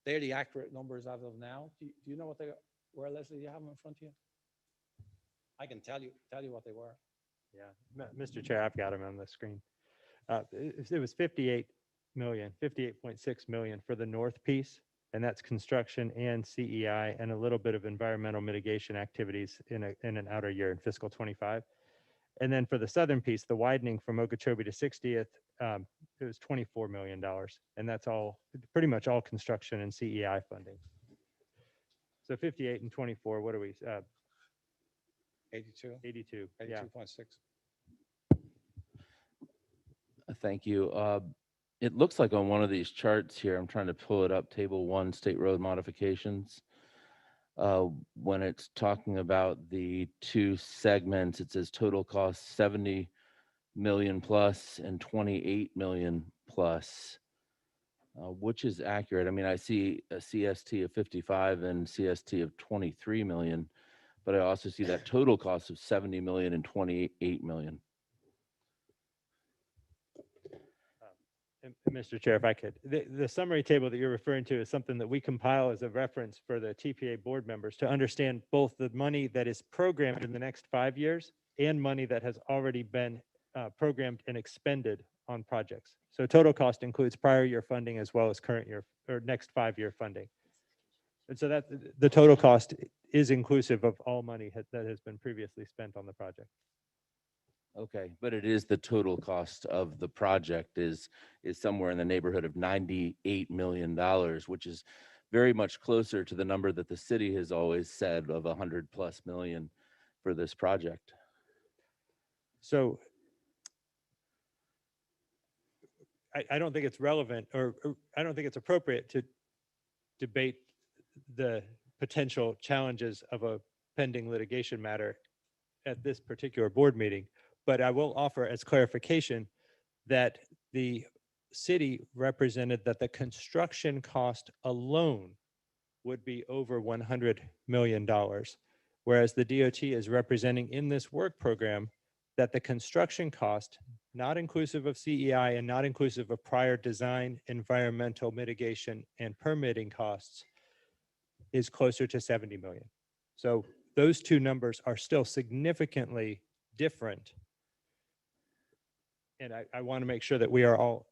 they're the accurate numbers as of now. Do you know what they were, Leslie? Do you have them in front of you? I can tell you what they were. Yeah, Mr. Chair, I've got him on the screen. It was 58.6 million for the north piece, and that's construction and CEI and a little bit of environmental mitigation activities in an outer year in fiscal 25. And then for the southern piece, the widening from Okeechobee to 60th, it was $24 million, and that's all, pretty much all construction and CEI funding. So 58 and 24, what are we, 82, 82, yeah. 82.6. Thank you. It looks like on one of these charts here, I'm trying to pull it up, Table 1, State Road Modifications. When it's talking about the two segments, it says total cost 70 million plus and 28 million plus. Which is accurate? I mean, I see a CST of 55 and CST of 23 million, but I also see that total cost of 70 million and 28 million. And Mr. Chair, if I could, the summary table that you're referring to is something that we compile as a reference for the TPA board members to understand both the money that is programmed in the next 5 years and money that has already been programmed and expended on projects. So total cost includes prior year funding as well as current year or next 5-year funding. And so that the total cost is inclusive of all money that has been previously spent on the project. Okay, but it is the total cost of the project is somewhere in the neighborhood of $98 million, which is very much closer to the number that the city has always said of 100+ million for this project. So I don't think it's relevant or I don't think it's appropriate to debate the potential challenges of a pending litigation matter at this particular board meeting. But I will offer as clarification that the city represented that the construction cost alone would be over $100 million, whereas the DOT is representing in this work program that the construction cost, not inclusive of CEI and not inclusive of prior design, environmental mitigation, and permitting costs, is closer to 70 million. So those two numbers are still significantly different. And I want to make sure that we are all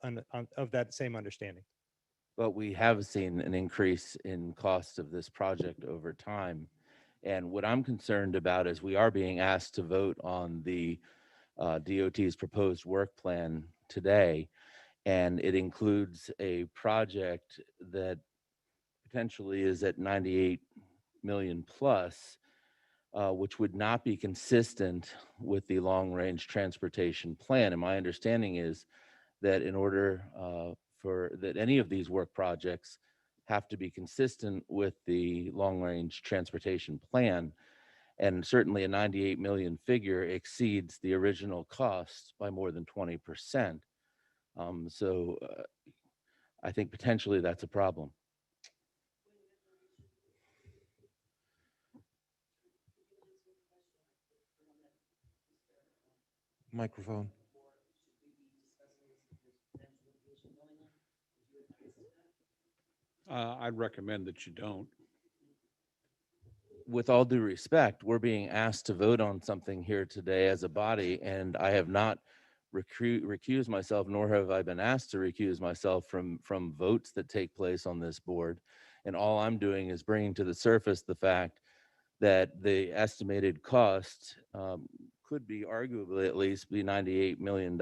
of that same understanding. But we have seen an increase in costs of this project over time. And what I'm concerned about is we are being asked to vote on the DOT's proposed work plan today. And it includes a project that potentially is at 98 million plus, which would not be consistent with the long-range transportation plan. And my understanding is that in order for that any of these work projects have to be consistent with the long-range transportation plan. And certainly a 98 million figure exceeds the original cost by more than 20%. So I think potentially that's a problem. Microphone. I'd recommend that you don't. With all due respect, we're being asked to vote on something here today as a body, and I have not recused myself, nor have I been asked to recuse myself from votes that take place on this board. And all I'm doing is bringing to the surface the fact that the estimated cost could be arguably at least be $98 million,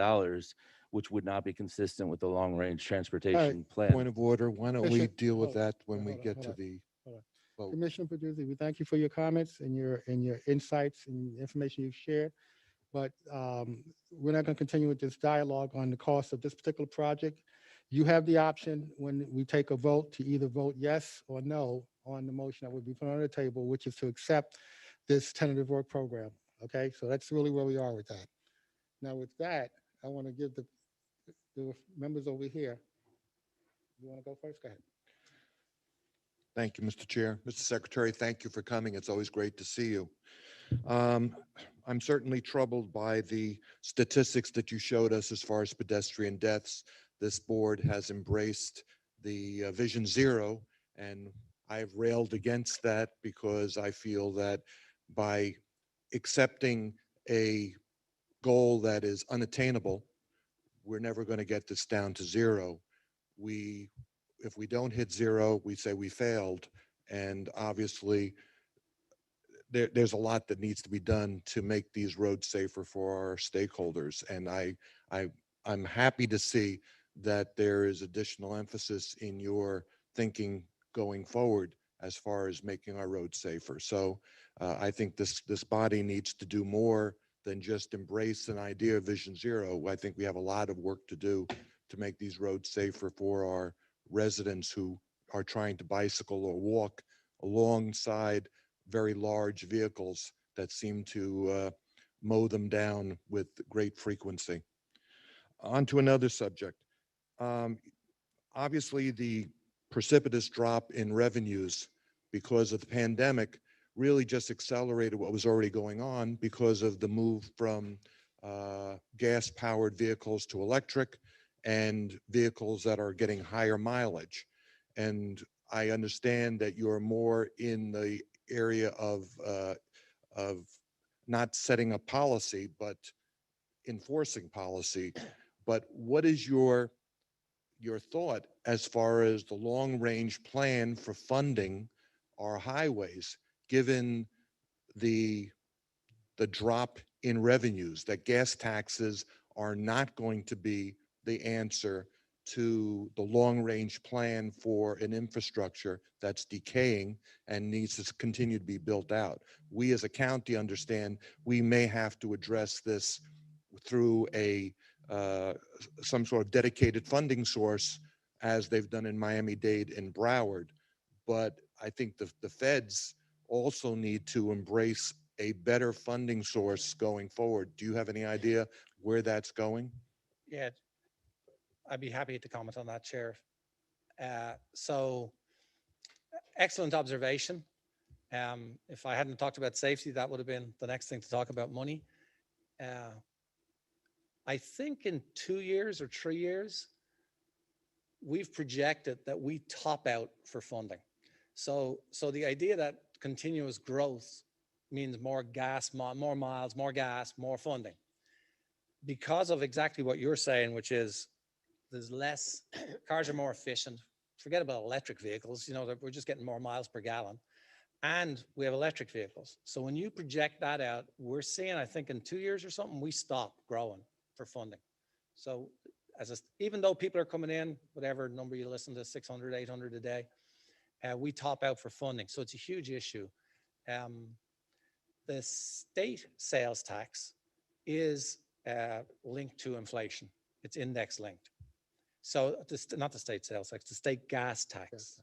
which would not be consistent with the long-range transportation plan. Point of order. Why don't we Commissioner- deal with hold on, that when we hold on, get hold to on, the hold on. vote? Commissioner Peduzzi, we thank you for your comments and your insights and information you've shared. But we're not going to continue with this dialogue on the cost of this particular project. You have the option when we take a vote to either vote yes or no on the motion that would be put on the table, which is to accept this tentative work program. Okay, so that's really where we are with that. Now with that, I want to give the members over here. You want to go first? Go ahead. Thank you, Mr. Chair. Mr. Secretary, thank you for coming. It's always great to see you. I'm certainly troubled by the statistics that you showed us as far as pedestrian deaths. This board has embraced the Vision Zero, and I've railed against that because I feel that by accepting a goal that is unattainable. We're never going to get this down to zero. If we don't hit zero, we say we failed. And obviously, there's a lot that needs to be done to make these roads safer for our stakeholders. And I'm happy to see that there is additional emphasis in your thinking going forward as far as making our roads safer. So I think this body needs to do more than just embrace an idea of Vision Zero. I think we have a lot of work to do to make these roads safer for our residents who are trying to bicycle or walk alongside very large vehicles that seem to mow them down with great frequency. On to another subject. Obviously, the precipitous drop in revenues because of the pandemic really just accelerated what was already going on because of the move from gas-powered vehicles to electric and vehicles that are getting higher mileage. And I understand that you're more in the area of not setting a policy, but enforcing policy. But what is your thought as far as the long-range plan for funding our highways, given the drop in revenues, that gas taxes are not going to be the answer to the long-range plan for an infrastructure that's decaying and needs to continue to be built out? We as a county understand we may have to address this through some sort of dedicated funding source, as they've done in Miami-Dade and Broward. But I think the feds also need to embrace a better funding source going forward. Do you have any idea where that's going? Yeah, I'd be happy to comment on that, Chair. So excellent observation. If I hadn't talked about safety, that would have been the next thing to talk about: money. I think in 2 years or 3 years, we've projected that we top out for funding. So the idea that continuous growth means more gas, more miles, more gas, more funding, because of exactly what you're saying, which is there's less, cars are more efficient. Forget about electric vehicles, we're just getting more miles per gallon. And we have electric vehicles. So when you project that out, we're seeing, I think in 2 years or something, we stop growing for funding. So even though people are coming in, whatever number you listen to, 600, 800 a day, we top out for funding. So it's a huge issue. The state sales tax is linked to inflation. It's index linked. So not the state sales tax, the state gas tax.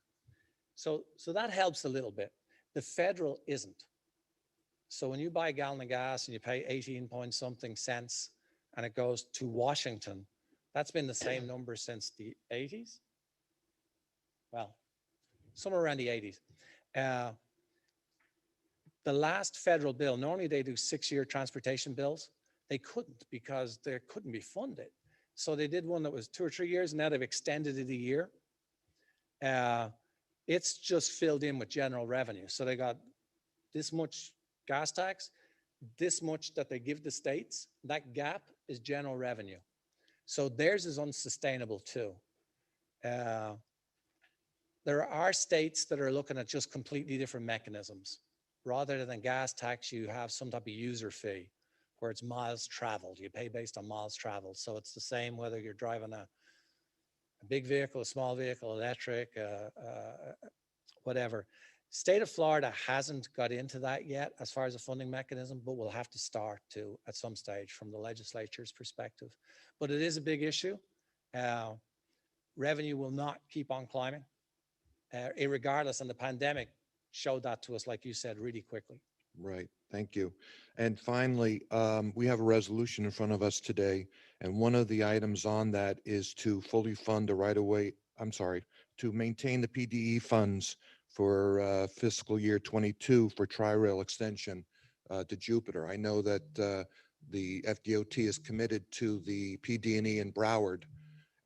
So that helps a little bit. The federal isn't. So when you buy a gallon of gas and you pay 18 point something cents and it goes to Washington, that's been the same number since the 80s. Well, somewhere around the 80s. The last federal bill, normally they do 6-year transportation bills. They couldn't because they couldn't be funded. So they did one that was 2 or 3 years, and now they've extended it a year. It's just filled in with general revenue. So they got this much gas tax, this much that they give the states. That gap is general revenue. So theirs is unsustainable too. There are states that are looking at just completely different mechanisms. Rather than gas tax, you have some type of user fee where it's miles traveled. You pay based on miles traveled. So it's the same whether you're driving a big vehicle, a small vehicle, electric, whatever. State of Florida hasn't got into that yet as far as a funding mechanism, but we'll have to start to at some stage from the legislature's perspective. But it is a big issue. Revenue will not keep on climbing, irregardless, and the pandemic showed that to us, like you said, really quickly. Right. Thank you. And finally, we have a resolution in front of us today, and one of the items on that is to fully fund a right-of-way, to maintain the PDE funds for fiscal year 22 for Tri-Rail extension to Jupiter. I know that the FDOT is committed to the PD&E in Broward,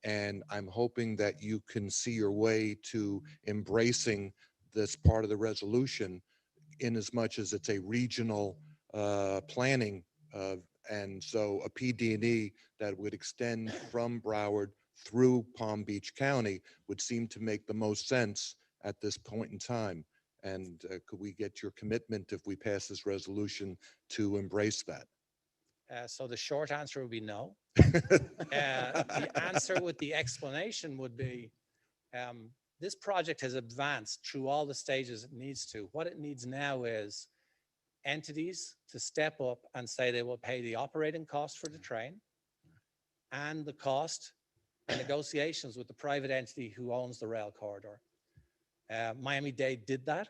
and I'm hoping that you can see your way to embracing this part of the resolution in as much as it's a regional planning And so a PD&E that would extend from Broward through Palm Beach County would seem to make the most sense at this point in time. And could we get your commitment if we pass this resolution to embrace that? So the short answer would be no. The answer with the explanation would be, this project has advanced through all the stages it needs to. What it needs now is entities to step up and say they will pay the operating cost for the train and the cost and negotiations with the private entity who owns the rail corridor. Miami-Dade did that.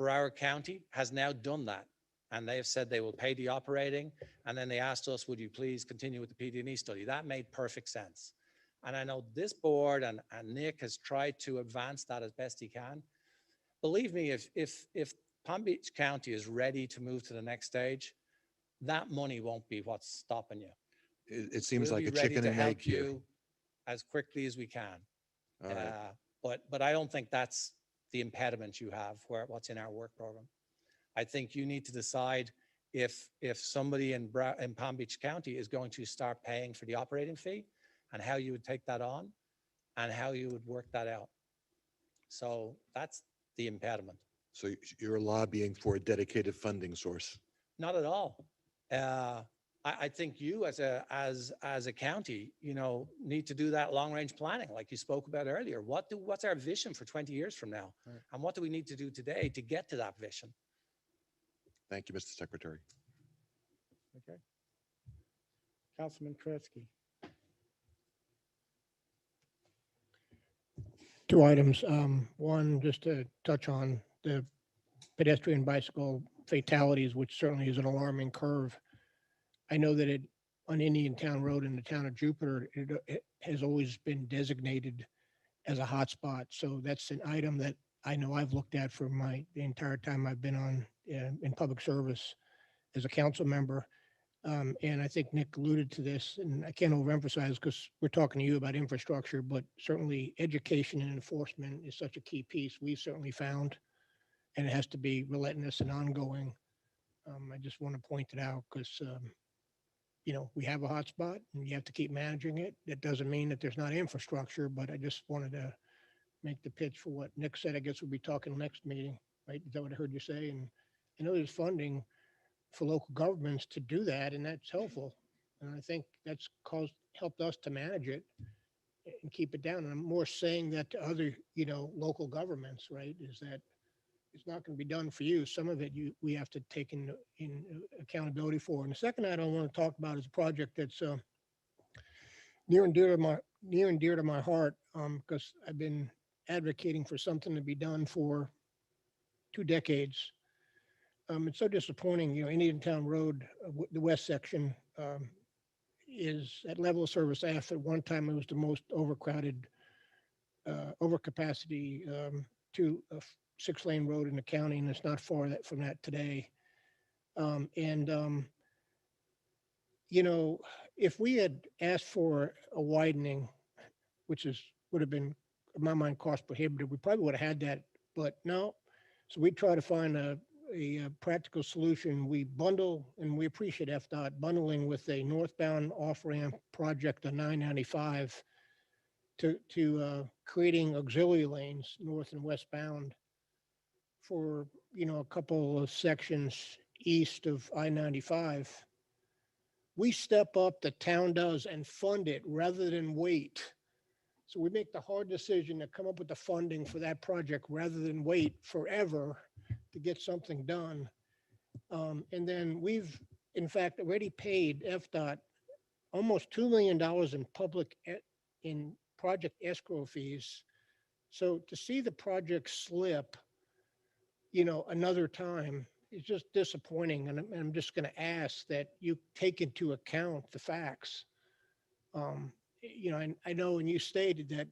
Broward County has now done that. And they have said they will pay the operating. And then they asked us, would you please continue with the PD&E study? That made perfect sense. And I know this board and Nick has tried to advance that as best he can. Believe me, if Palm Beach County is ready to move to the next stage, that money won't be what's stopping you. It seems We'll like be a ready chicken to and help egg here. you as quickly as we can. All right. But I don't think that's the impediment you have what's in our work program. I think you need to decide if somebody in Palm Beach County is going to start paying for the operating fee and how you would take that on and how you would work that out. So that's the impediment. So you're lobbying for a dedicated funding source. Not at all. I think you as a county, need to do that long range planning like you spoke about earlier. What's our vision for 20 years from now? Right. And what do we need to do today to get to that vision? Thank you, Mr. Secretary. Okay. Councilman Kretzky. Two items. One, just to touch on the pedestrian bicycle fatalities, which certainly is an alarming curve. I know that on Indian Town Road in the town of Jupiter, it has always been designated as a hotspot. So that's an item that I know I've looked at for the entire time I've been on in public service as a council member. And I think Nick alluded to this, and I can't overemphasize because we're talking to you about infrastructure, but certainly education and enforcement is such a key piece. We've certainly found, and it has to be relentless and ongoing. I just want to point it out because, we have a hotspot and you have to keep managing it. That doesn't mean that there's not infrastructure, but I just wanted to make the pitch for what Nick said. I guess we'll be talking next meeting, right? Is that what I heard you say? And I know there's funding for local governments to do that, and that's helpful. And I think that's helped us to manage it and keep it down. And I'm more saying that to other, local governments, right? Is that it's not going to be done for you. Some of it we have to take in accountability for. And the second item I want to talk about is a project that's near and dear to my heart because I've been advocating for something to be done for 2 decades. It's so disappointing, Indian Town Road, the west section is at level of service F. At one time, it was the most overcrowded, overcapacity to a 6-lane road in the county, and it's not far from that today. If we had asked for a widening, which would have been, in my mind, cost prohibitive, we probably would have had that, but no. So we try to find a practical solution. We bundle, and we appreciate FDOT bundling with a northbound off-ramp project on 995 to creating auxiliary lanes north and westbound for, a couple of sections east of I-95. We step up, the town does, and fund it rather than wait. So we make the hard decision to come up with the funding for that project rather than wait forever to get something done. And then we've, in fact, already paid FDOT almost $2 million in project escrow fees. So to see the project slip, another time is just disappointing. And I'm just going to ask that you take into account the facts. I know, and you stated that,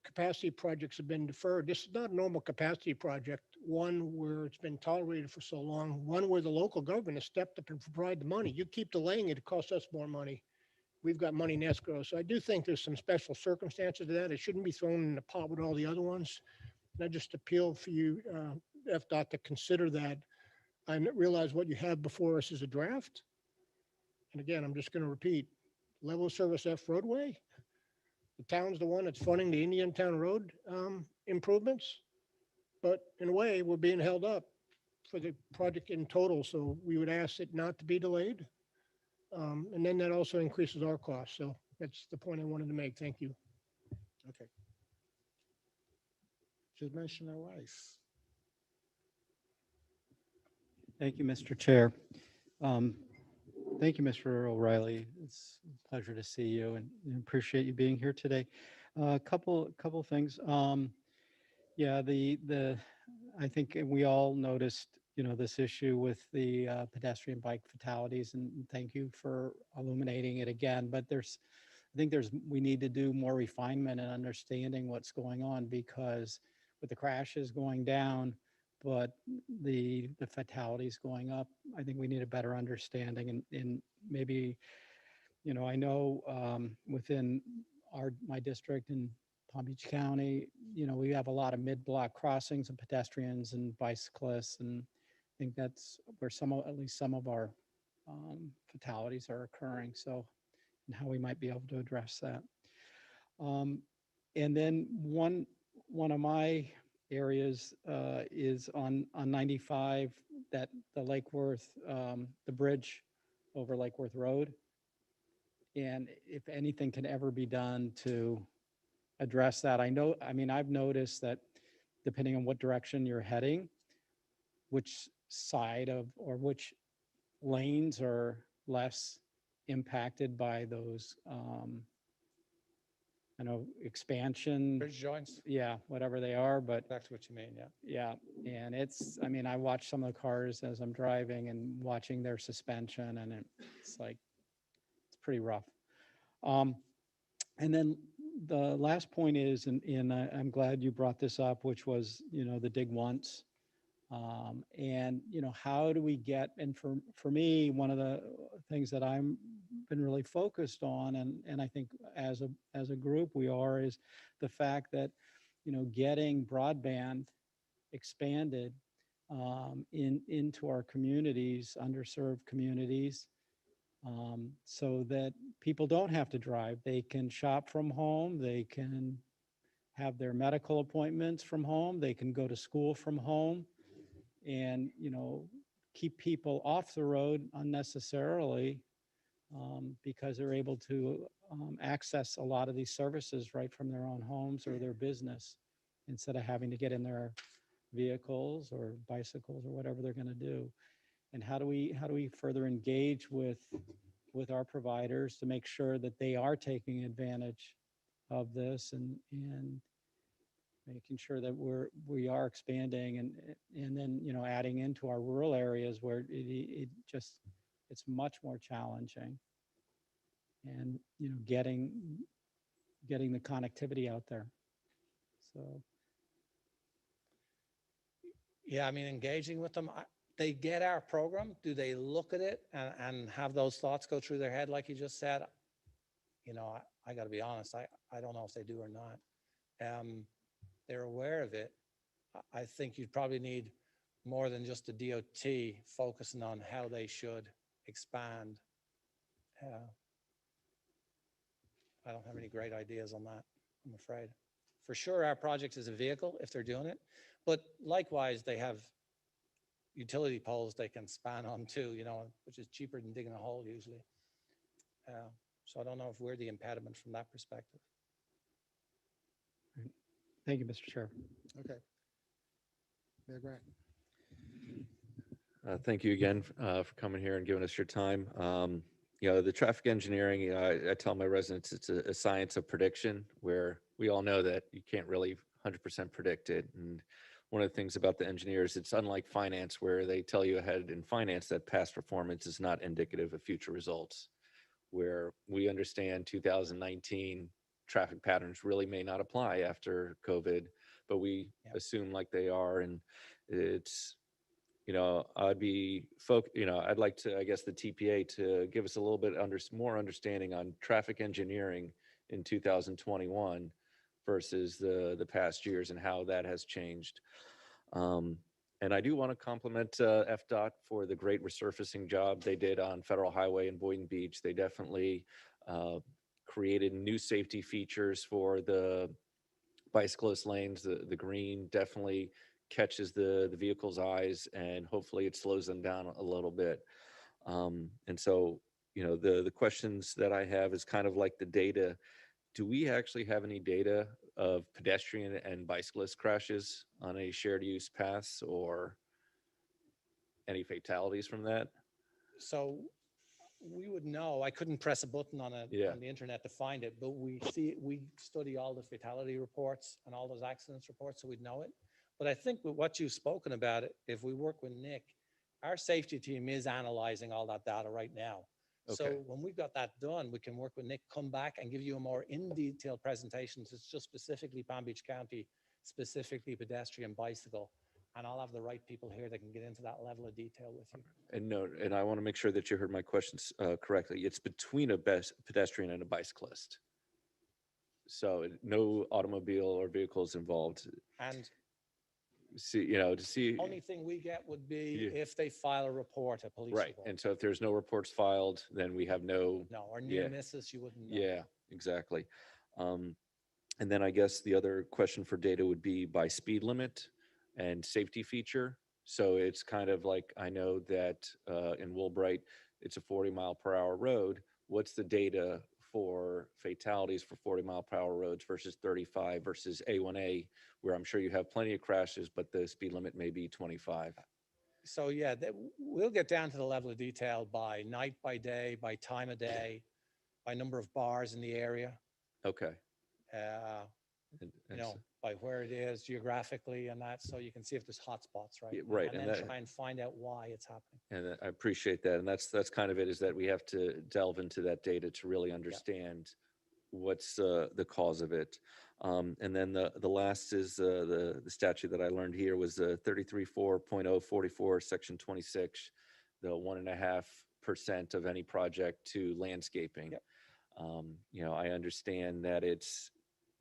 capacity projects have been deferred. This is not a normal capacity project, one where it's been tolerated for so long, one where the local government has stepped up and provided the money. You keep delaying it, it costs us more money. We've got money in escrow. So I do think there's some special circumstances to that. It shouldn't be thrown in the pot with all the other ones. And I just appeal for you, FDOT, to consider that realize what you have before us is a draft. And again, I'm just going to repeat, level service F roadway. The town's the one that's funding the Indian Town Road improvements. But in a way, we're being held up for the project in total. So we would ask it not to be delayed. And then that also increases our costs. So that's the point I wanted to make. Thank you. Okay. Commissioner Rice. Thank you, Mr. Chair. Thank you, Mr. O'Reilly. It's a pleasure to see you and appreciate you being here today. A couple things. Yeah, I think we all noticed, this issue with the pedestrian bike fatalities, and thank you for illuminating it again. But we need to do more refinement and understanding what's going on, because with the crashes going down, but the fatalities going up, I think we need a better understanding and maybe, I know within my district in Palm Beach County, we have a lot of mid-block crossings of pedestrians and bicyclists, and I think that's where at least some of our fatalities are occurring. So, and how we might be able to address that. And then one of my areas is on 95, that the Lake Worth, the bridge over Lake Worth Road. And if anything can ever be done to address that. I've noticed that depending on what direction you're heading, which side of, or which lanes are less impacted by those, expansion. Bridge joints. Yeah, whatever they are, but. That's what you mean, yeah. Yeah, and I watch some of the cars as I'm driving and watching their suspension, and it's pretty rough. And then the last point is, and I'm glad you brought this up, which was, the dig once. And, how do we get, and for me, one of the things that I'm been really focused on, and I think as a group we are, is the fact that, getting broadband expanded into our communities, underserved communities, so that people don't have to drive. They can shop from home. They can have their medical appointments from home. They can go to school from home, and, keep people off the road unnecessarily, because they're able to access a lot of these services right from their own homes or their business, instead of having to get in their vehicles or bicycles or whatever they're going to do. And how do we further engage with our providers to make sure that they are taking advantage of this, and making sure that we are expanding, and then, adding into our rural areas where it's much more challenging, and, getting the connectivity out there. So. Yeah, engaging with them. They get our program. Do they look at it and have those thoughts go through their head, like you just said? I got to be honest. I don't know if they do or not. They're aware of it. I think you'd probably need more than just the DOT focusing on how they should expand. I don't have any great ideas on that, I'm afraid. For sure, our project is a vehicle if they're doing it, but likewise, they have utility poles they can span on too, which is cheaper than digging a hole usually. So I don't know if we're the impediment from that perspective. Thank you, Mr. Chair. Okay. Mayor Grant. Thank you again for coming here and giving us your time. The traffic engineering, I tell my residents it's a science of prediction, where we all know that you can't really 100% predict it. And one of the things about the engineers, it's unlike finance, where they tell you ahead in finance that past performance is not indicative of future results, where we understand 2019 traffic patterns really may not apply after COVID, but we assume like they are. And it's, I'd like to, I guess, the TPA to give us a little bit more understanding on traffic engineering in 2021 versus the past years and how that has changed. And And I do want to compliment FDOT for the great resurfacing job they did on Federal Highway in Boynton Beach. They definitely created new safety features for the bicyclist lanes. The green definitely catches the vehicle's eyes, and hopefully it slows them down a little bit. And so, you know, the questions that I have is kind of like the data. Do we actually have any data of pedestrian and bicyclist crashes on a shared use paths, or any fatalities from that? So we would know. I couldn't press a button on Yeah. on the internet to find it, but we study all the fatality reports and all those accidents reports, so we'd know it. But I think with what you've spoken about, it, if we work with Nick, our safety team is analyzing all that data right now. So Okay. when we've got that done, we can work with Nick, come back and give you a more in-detail presentation. It's just specifically Palm Beach County, specifically pedestrian bicycle. And I'll have the right people here that can get into that level of detail with you. And no, and I want to make sure that you heard my questions correctly. It's between a pedestrian and a bicyclist. So no automobile or vehicles involved. And See, you know, to see. only thing we get would be Yeah. if they file a report, a police Right. report. And so if there's no reports filed, then we have no. No, or Yeah. near misses, you wouldn't know. Yeah, exactly. And then I guess the other question for data would be by speed limit and safety feature. So it's kind of like, I know that in Woolbright, it's a 40-mile-per-hour road. What's the data for fatalities for 40-mile-per-hour roads versus 35 versus A1A, where I'm sure you have plenty of crashes, but the speed limit may be 25? So yeah, we'll get down to the level of detail by night, by day, by time of day, by number of bars in the area, Okay. you And know, by where it is geographically and that, so you can see if there's hot spots, right? Yeah, right, And and then that- try and find out why it's happening. And I appreciate that. And that's kind of it, is that we have to delve into that data to really understand what's the cause of it. And then the last is the statute that I learned here was 33.4.044, section 26, the 1.5% of any project to landscaping. You know, I understand that it's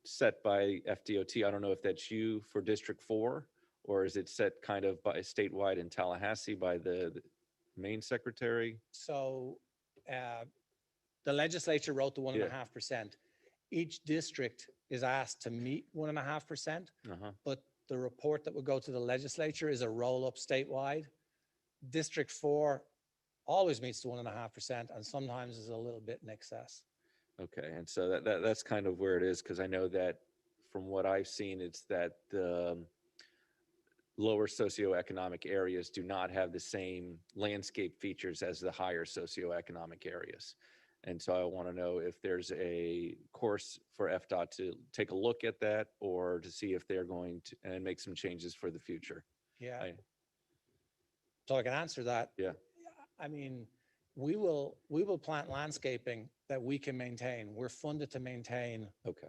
set by FDOT. I don't know if that's you for District 4, or is it set kind of by statewide in Tallahassee by the Maine secretary? So the legislature wrote the 1.5%. Each district is asked to meet 1.5%, but the report that would go to the legislature is a roll-up statewide. District 4 always meets the 1.5% and sometimes is a little bit in excess. Okay, and so that's kind of where it is, because I know that from what I've seen, it's that the lower socioeconomic areas do not have the same landscape features as the higher socioeconomic areas. And so I want to know if there's a course for FDOT to take a look at that, or to see if they're going to and make some changes for the future. Yeah. So I can answer that. Yeah. I mean, we will plant landscaping that we can maintain. We're funded to maintain Okay.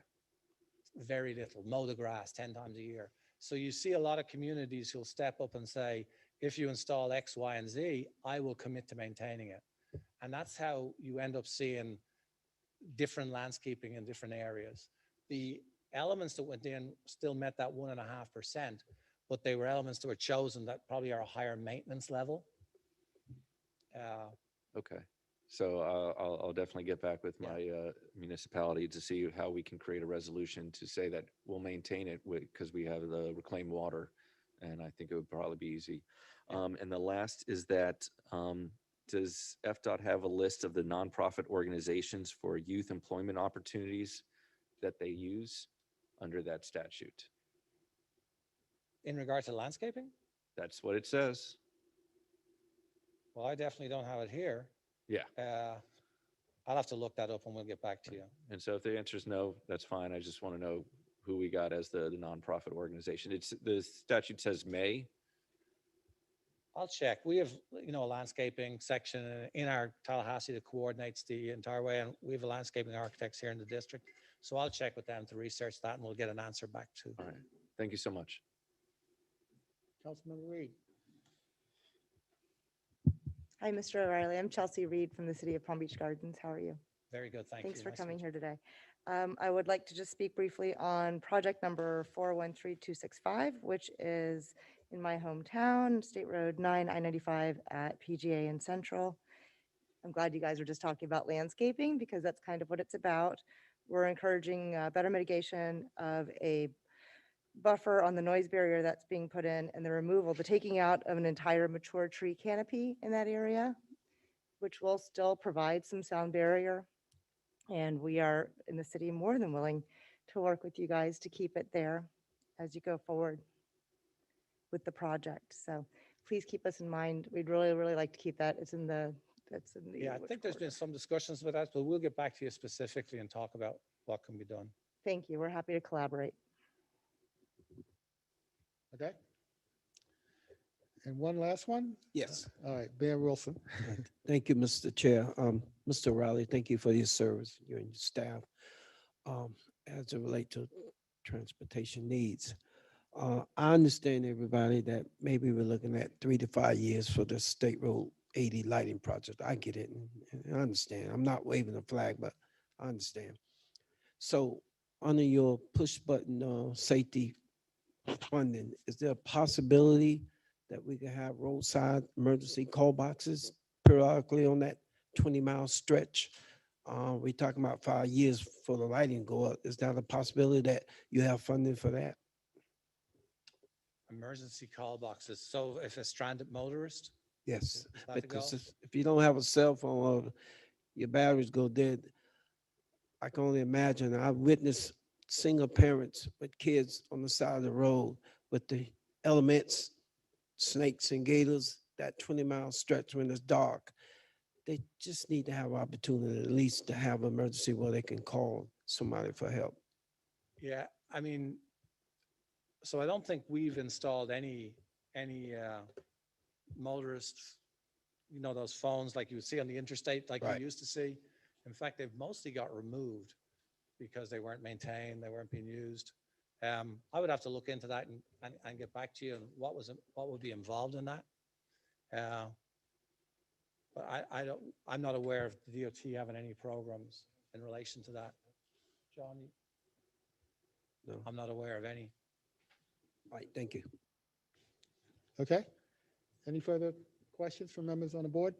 very little, mow the grass 10 times a year. So you see a lot of communities who'll step up and say, if you install X, Y, and Z, I will commit to maintaining it. And that's how you end up seeing different landscaping in different areas. The elements that went in still met that 1.5%, but they were elements that were chosen that probably are a higher maintenance level. Okay. So I'll definitely get back with my municipality to see how we can create a resolution to say that we'll maintain it because we have the reclaimed water, and I think it would probably be easy. And the last is that does FDOT have a list of the nonprofit organizations for youth employment opportunities that they use under that statute? In regard to landscaping? That's what it says. Well, I definitely don't have it here. Yeah. I'll have to look that up and we'll get back to you. And so if the answer is no, that's fine. I just want to know who we got as the nonprofit organization. The statute says may. I'll check. We have, you know, a landscaping section in our Tallahassee that coordinates the entire way, and we have a landscaping architects here in the district. So I'll check with them to research that, and we'll get an answer back to. All right. Thank you so much. Councilmember Reed. Hi, Mr. O'Reilly. I'm Chelsea Reed from the City of Palm Beach Gardens. How are you? Very good, thank you. Thanks for Nice to coming meet here today. I would like to just speak briefly on project number 413265, which is in my hometown, State Road 9, I-95 at PGA and Central. I'm glad you guys are just talking about landscaping because that's kind of what it's about. We're encouraging better mitigation of a buffer on the noise barrier that's being put in and the removal, the taking out of an entire mature tree canopy in that area, which will still provide some sound barrier. And we are in the city more than willing to work with you guys to keep it there as you go forward with the project. So please keep us in mind. We'd really, really like to keep that. It's in the, that's in the. Yeah, I think there's been some discussions with that, but we'll get back to you specifically and talk about what can be done. Thank you. We're happy to collaborate. Okay. And one last one? Yes. All right, Bear Wilson. Thank you, Mr. Chair. Mr. Riley, thank you for your service, you and your staff. As it relates to transportation needs. I understand, everybody, that maybe we're looking at 3 to 5 years for the State Road 80 lighting project. I get it, and I understand. I'm not waving a flag, but I understand. So under your push button safety funding, is there a possibility that we could have roadside emergency call boxes periodically on that 20-mile stretch? We're talking about 5 years for the lighting go up. Is that a possibility that you have funding for that? Emergency call boxes. So if a stranded motorist? Yes, is that the because goal? if you don't have a cell phone or your batteries go dead, I can only imagine. I've witnessed single parents with kids on the side of the road with the elements, snakes and gators, that 20-mile stretch when it's dark. They just need to have opportunity at least to have emergency where they can call somebody for help. Yeah, I mean, so I don't think we've installed any motorists, you know, those phones like you would see on the interstate, like Right. you used to see. In fact, they've mostly got removed because they weren't maintained, they weren't being used. I would have to look into that and get back to you on what would be involved in that. But I'm not aware of the DOT having any programs in relation to that. John? No. I'm not aware of any. All right, thank you. Okay. Any further questions from members on the board?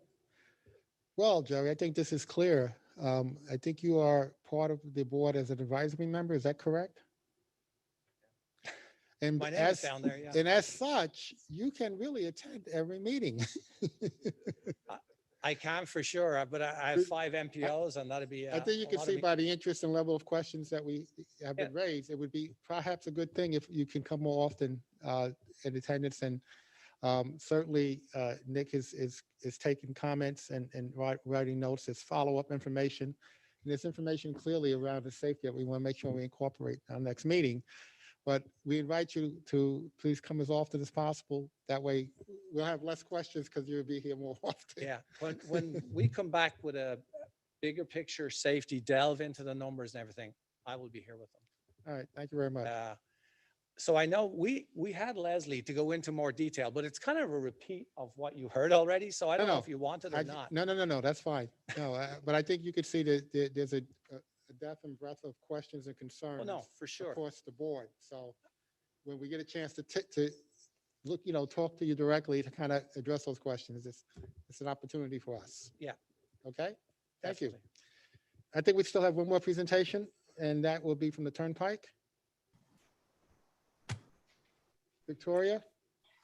Well, Jerry, I think this is clear. I think you are part of the board as an advisory member. Is that correct? And My name is down there, yeah. And as such, you can really attend every meeting. I can for sure, but I have 5 MPOs and that'd be. I think you a can lot of see me- by the interest and level of questions that we have been raised, it would be perhaps a good thing if you can come more often in attendance. And certainly Nick is taking comments and writing notes as follow-up information. And there's information clearly around the safety that we want to make sure we incorporate in our next meeting. But we invite you to please come as often as possible. That way we'll have less questions because you'll be here more often. Yeah, when we come back with a bigger picture safety, delve into the numbers and everything, I will be here with them. All right, thank you very much. So I know we had Leslie to go into more detail, but it's kind of a repeat of what you heard already. So I don't know if you want it or not. No, that's fine. No, but I think you could see that there's a depth and breadth of questions and concerns. Well, no, for sure. Across the board. So when we get a chance to look, talk to you directly to kind of address those questions, it's an opportunity for us. Yeah. Okay, thank you. Definitely. I think we still have one more presentation, and that will be from the Turnpike. Victoria?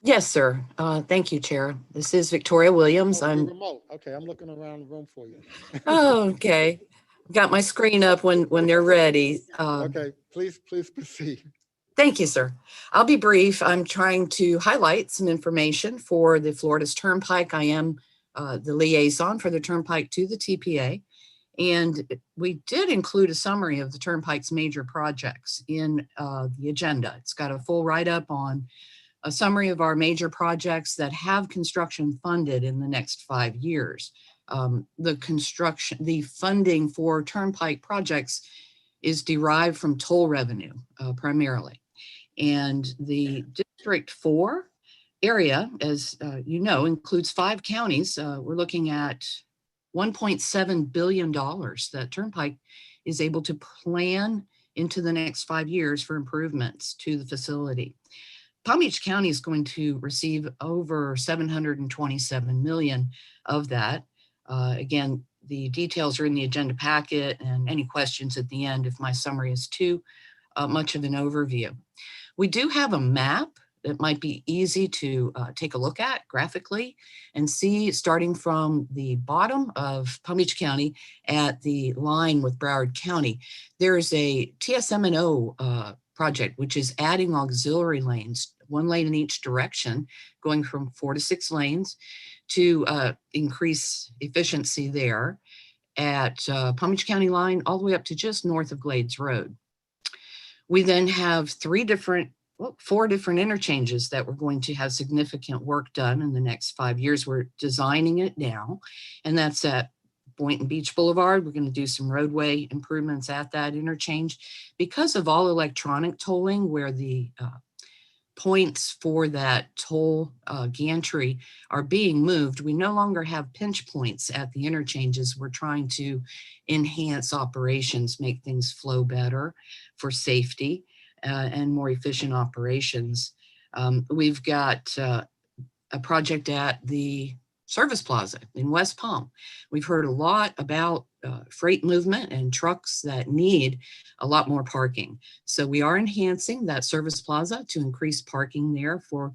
Yes, sir. Thank you, Chair. This is Victoria Williams. Oh, you're I'm, remote. Okay, I'm looking around the room for you. oh, okay. Got my screen up when they're ready. Okay, please proceed. Thank you, sir. I'll be brief. I'm trying to highlight some information for the Florida's Turnpike. I am the liaison for the Turnpike to the TPA. And we did include a summary of the Turnpike's major projects in the agenda. It's got a full write-up on a summary of our major projects that have construction funded in the next 5 years. The funding for Turnpike projects is derived from toll revenue primarily. And the District 4 area, as you know, includes 5 counties. We're looking at $1.7 billion that Turnpike is able to plan into the next 5 years for improvements to the facility. Palm Beach County is going to receive over 727 million of that. Again, the details are in the agenda packet, and any questions at the end if my summary is too much of an overview. We do have a map that might be easy to take a look at graphically and see, starting from the bottom of Palm Beach County at the line with Broward County. There's a TSM&O project, which is adding auxiliary lanes, 1 lane in each direction, going from 4 to 6 lanes to increase efficiency there at Palm Beach County line all the way up to just north of Glades Road. We then have 4 different interchanges that we're going to have significant work done in the next 5 years. We're designing it now, and that's at Boynton Beach Boulevard. We're going to do some roadway improvements at that interchange. Because of all electronic tolling, where the points for that toll gantry are being moved, we no longer have pinch points at the interchanges. We're trying to enhance operations, make things flow better for safety and more efficient operations. We've got a project at the Service Plaza in West Palm. We've heard a lot about freight movement and trucks that need a lot more parking. So we are enhancing that Service Plaza to increase parking there for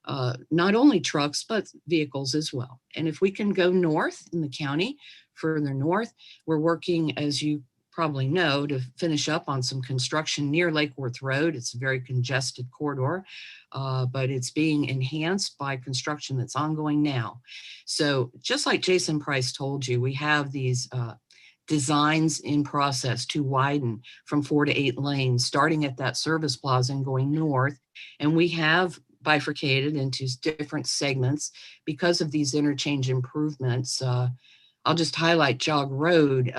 not only trucks, but vehicles as well. And if we can go north in the county, further north, we're working, as you probably know, to finish up on some construction near Lake Worth Road. It's a very congested corridor, but it's being enhanced by construction that's ongoing now. So just like Jason Price told you, we have these designs in process to widen from 4 to 8 lanes, starting at that Service Plaza and going north. And we have bifurcated into different segments because of these interchange improvements. I'll just highlight Jog Road.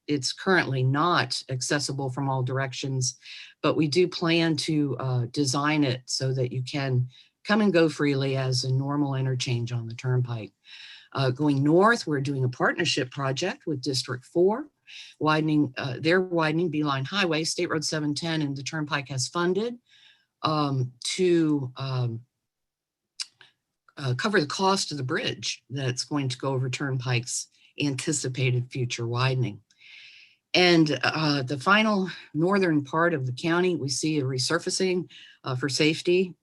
It's currently not accessible from all directions, but we do plan to design it so that you can come and go freely as a normal interchange on the turnpike. Going north, we're doing a partnership project with District 4, they're widening Beeline Highway. State Road 710 and the turnpike has funded to cover the cost of the bridge that's going to go over turnpike's anticipated future widening. And the final northern part of the county, we see a resurfacing for safety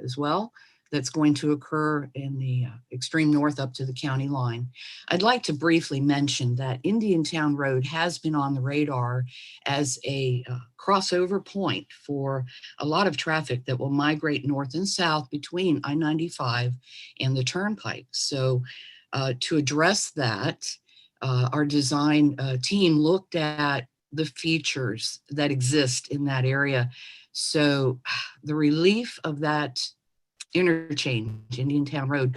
as well that's going to occur in the extreme north up to the county line. I'd like to briefly mention that Indiantown Road has been on the radar as a crossover point for a lot of traffic that will migrate north and south between I-95 and the turnpike. So to address that, our design team looked at the features that exist in that area. So the relief of that interchange, Indiantown Road,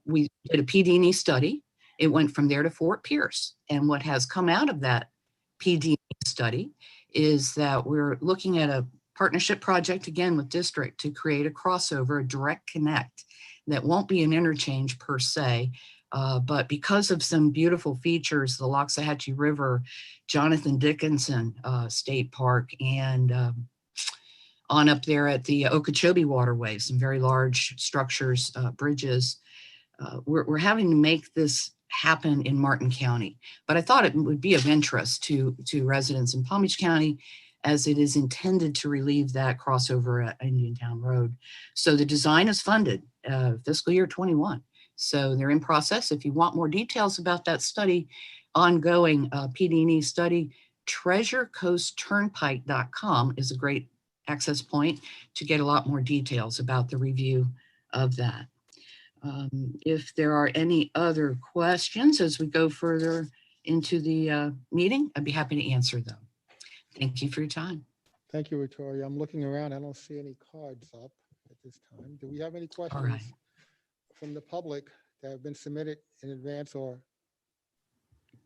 we did a PD&E study. It went from there to Fort Pierce. And what has come out of that PD&E study is that we're looking at a partnership project again with District to create a crossover, a direct connect that won't be an interchange per se, but because of some beautiful features, the Loxahatchee River, Jonathan Dickinson State Park, and on up there at the Okeechobee Waterway, some very large structures, bridges. We're having to make this happen in Martin County, but I thought it would be of interest to residents in Palm Beach County, as it is intended to relieve that crossover at Indiantown Road. So the design is funded fiscal year 21. So they're in process. If you want more details about that study, ongoing PD&E study, treasurecoastturnpike.com is a great access point to get a lot more details about the review of that. If there are any other questions as we go further into the meeting, I'd be happy to answer them. Thank you for your time. Thank you, Victoria. I'm looking around. I don't see any cards up at this time. Do we have any questions right. from the public that have been submitted in advance or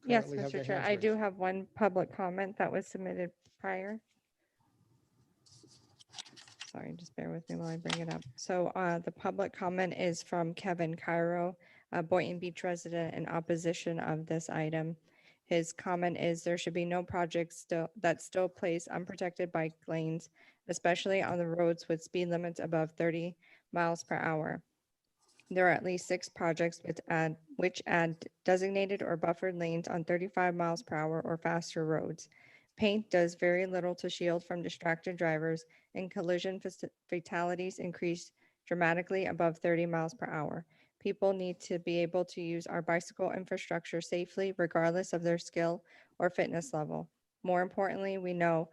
Yes, currently have Mr. their Chair, hands I do raised? have one public comment that was submitted prior. Sorry, just bear with me while I bring it up. So the public comment is from Kevin Cairo, a Boynton Beach resident in opposition of this item. His comment is there should be no projects that still place unprotected bike lanes, especially on the roads with speed limits above 30 miles per hour. There are at least 6 projects which add designated or buffered lanes on 35 miles per hour or faster roads. Paint does very little to shield from distracted drivers, and collision fatalities increase dramatically above 30 miles per hour. People need to be able to use our bicycle infrastructure safely, regardless of their skill or fitness level. More importantly, we know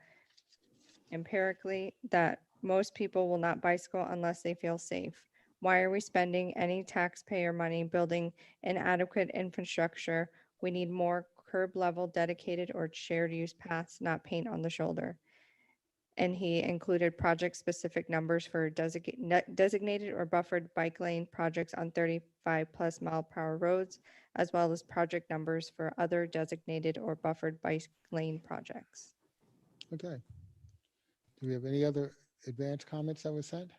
empirically that most people will not bicycle unless they feel safe. Why are we spending any taxpayer money building inadequate infrastructure? We need more curb level dedicated or shared use paths, not paint on the shoulder. And he included project specific numbers for designated or buffered bike lane projects on 35+ mile per hour roads, as well as project numbers for other designated or buffered bike lane projects. Okay. Do we have any other advanced comments that were sent?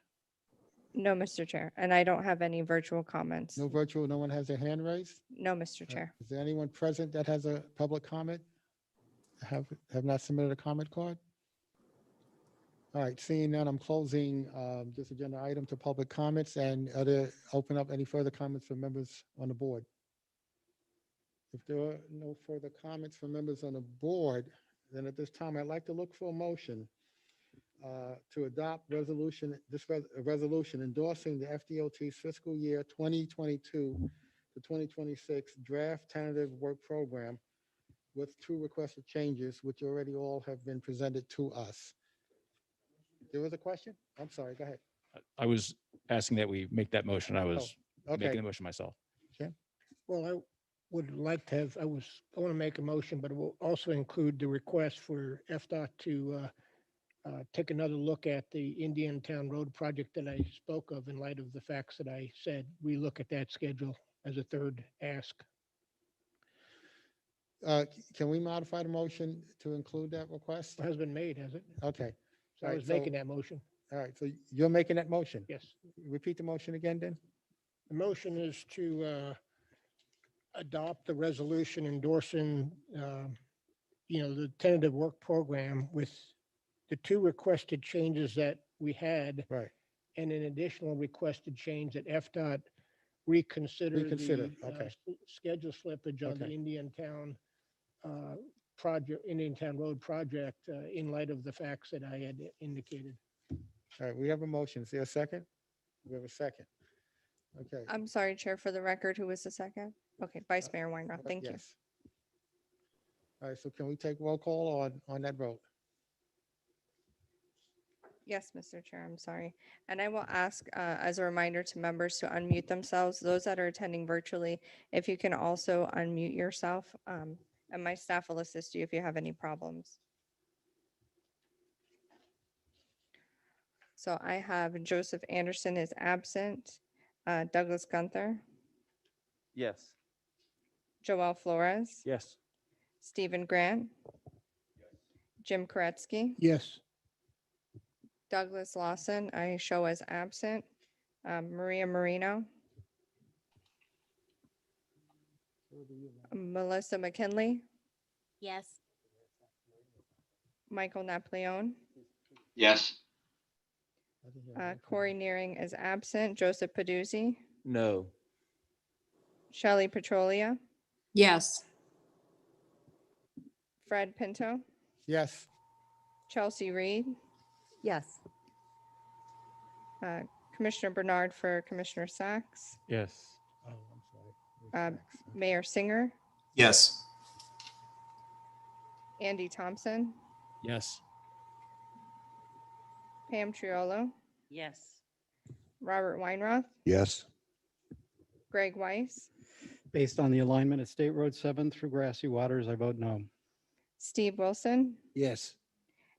No, Mr. Chair, and I don't have any virtual comments. No virtual, no one has their hand raised? No, Mr. Chair. Is there anyone present that has a public comment? Have not submitted a comment card? All right, seeing none, I'm closing this agenda item to public comments, and open up any further comments from members on the board. If there are no further comments from members on the board, then at this time, I'd like to look for a motion to adopt resolution endorsing the FDOT's fiscal year 2022 to 2026 draft tentative work program with 2 requested changes, which already all have been presented to us. There was a question? I'm sorry, go ahead. I was asking that we make that motion. I was Okay. making the motion myself. Well, I would like to have, I want to make a motion, but it will also include the request for FDOT to take another look at the Indian Town Road project that I spoke of in light of the facts that I said. We look at that schedule as a third ask. Can we modify the motion to include that request? It has been made, has it? Okay. So All I right, was making that motion. All right, so you're making that motion? Yes. Repeat the motion again, then? The motion is to adopt the resolution endorsing, the tentative work program with the 2 requested changes that we had. Right. And an additional requested change that FDOT reconsider Reconsider, the okay. schedule slippage on the Okay. Indian Town Road project in light of the facts that I had indicated. All right, we have a motion. Is there a second? We have a second. Okay. I'm sorry, Chair, for the record, who was the second? Okay, Vice Mayor Weinroth, thank you. Yes. All right, so can we take roll call on that vote? Yes, Mr. Chair, I'm sorry. And I will ask, as a reminder to members to unmute themselves, those that are attending virtually, if you can also unmute yourself, and my staff will assist you if you have any problems. So I have Joseph Anderson is absent, Douglas Gunther, Yes. Joel Flores, Yes. Stephen Grant, Jim Koretsky, Yes. Douglas Lawson, I show as absent, Maria Marino, Melissa McKinley, Yes. Michael Napoleon, Yes. Corey Nearing is absent, Joseph Paduzzi, No. Shelley Petrolia, Yes. Fred Pinto, Yes. Chelsea Reed, Yes. Commissioner Bernard for Commissioner Sacks, Yes. Oh, I'm sorry. Mayor Singer, Yes. Andy Thompson, Yes. Pam Triolo, Yes. Robert Weinroth, Yes. Greg Weiss, Based on the alignment of State Road 7 through Grassy Waters, I vote no. Steve Wilson, Yes.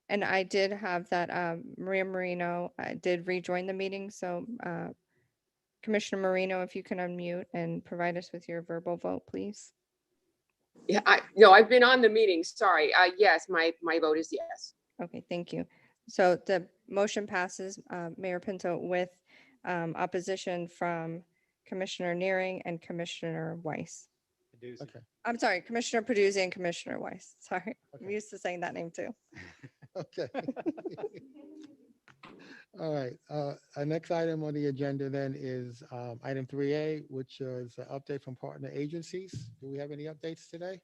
and I did have that Maria Marino did rejoin the meeting. So Commissioner Marino, if you can unmute and provide us with your verbal vote, please. Yeah, no, I've been on the meeting. Sorry. Yes, my vote is yes. Okay, thank you. So the motion passes, Mayor Pinto, with opposition from Commissioner Nearing and Commissioner Weiss. Okay, I'm sorry, Commissioner Paduzzi and Commissioner Weiss. Sorry, I'm Okay. used to saying that name too. okay. All right, our next item on the agenda then is item 3A, which is an update from partner agencies. Do we have any updates today?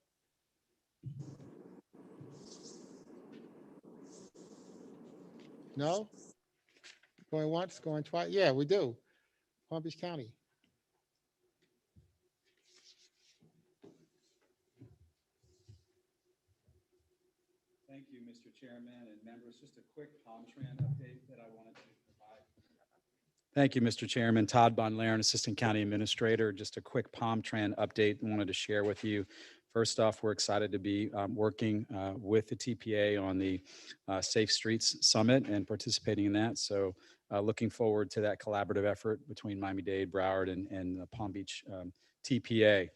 No? Going once, going twice? Yeah, we do. Palm Beach County. Thank you, Mr. Chairman and members. Just a quick Palmtran update that I wanted to provide. Thank you, Mr. Chairman. Todd Von Laren, Assistant County Administrator. Just a quick Palmtran update I wanted to share with you. First off, we're excited to be working with the TPA on the Safe Streets Summit and participating in that. So looking forward to that collaborative effort between Miami-Dade, Broward, and Palm Beach TPA.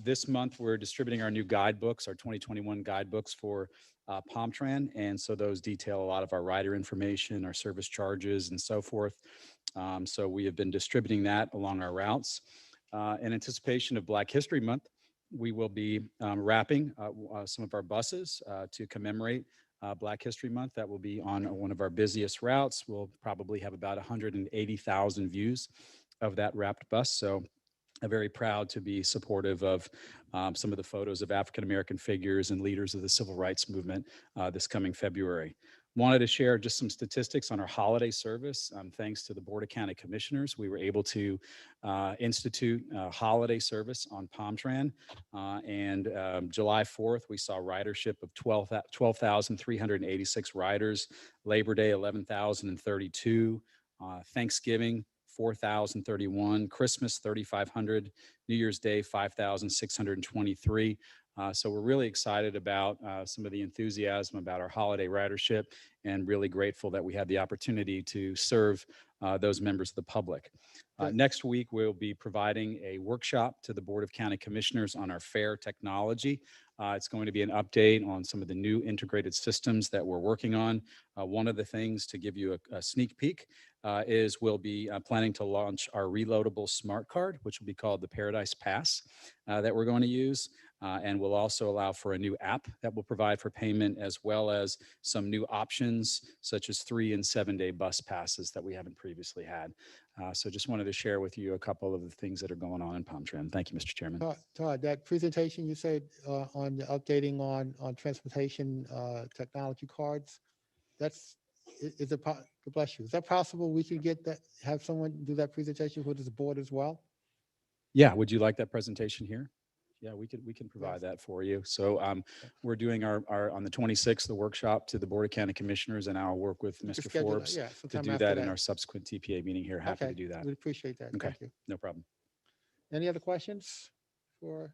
This month, we're distributing our new guidebooks, our 2021 guidebooks for Palmtran. And so those detail a lot of our rider information, our service charges, and so forth. So we have been distributing that along our routes. In anticipation of Black History Month, we will be wrapping some of our buses to commemorate Black History Month. That will be on one of our busiest routes. We'll probably have about 180,000 views of that wrapped bus. So I'm very proud to be supportive of some of the photos of African-American figures and leaders of the civil rights movement this coming February. Wanted to share just some statistics on our holiday service. Thanks to the Board of County Commissioners, we were able to institute holiday service on Palmtran. And July 4th, we saw ridership of 12,386 riders. Labor Day, 11,032. Thanksgiving, 4,031, Christmas 3,500, New Year's Day 5,623. So we're really excited about some of the enthusiasm about our holiday ridership and really grateful that we had the opportunity to serve those members of the public. Next week, we'll be providing a workshop to the Board of County Commissioners on our fare technology. It's going to be an update on some of the new integrated systems that we're working on. One of the things, to give you a sneak peek, is we'll be planning to launch our reloadable smart card, which will be called the Paradise Pass, that we're going to use. And we'll also allow for a new app that will provide for payment, as well as some new options such as 3- and 7-day bus passes that we haven't previously had. So just wanted to share with you a couple of the things that are going on in Palmtran. Thank you, Mr. Chairman. Todd, that presentation you said on the updating on transportation technology cards, is it, God bless you, is that possible we could get that, have someone do that presentation for this board as well? Yeah, would you like that presentation here? Yeah, we can provide that for you. So we're doing our on the 26th, the workshop to the Board of County Commissioners, and I'll work with Mr. schedule that, Forbes yeah, to sometime do after that in that. our subsequent TPA meeting here. Happy to do that. We appreciate that. Okay, Thank you. no problem. Any other questions for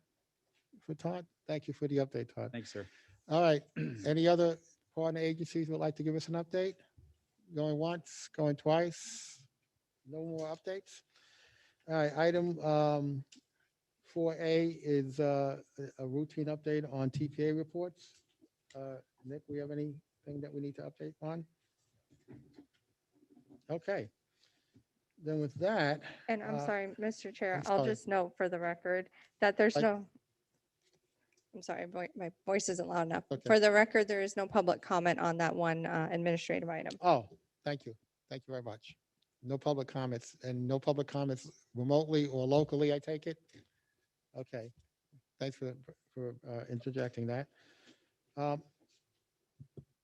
Todd? Thank you for the update, Todd. Thanks, sir. All right. Any other partner agencies would like to give us an update? Going once, going twice? No more updates? All right, item 4A is a routine update on TPA reports. Nick, we have anything that we need to update on? Okay. Then with that. And I'm sorry, Mr. Chair, I'm I'll sorry. just note for the record that there's Like- no, I'm sorry, my voice isn't loud enough. Okay. For the record, there is no public comment on that one administrative item. Oh, thank you. Thank you very much. No public comments, and no public comments remotely or locally, I take it? Okay. Thanks for interjecting that. I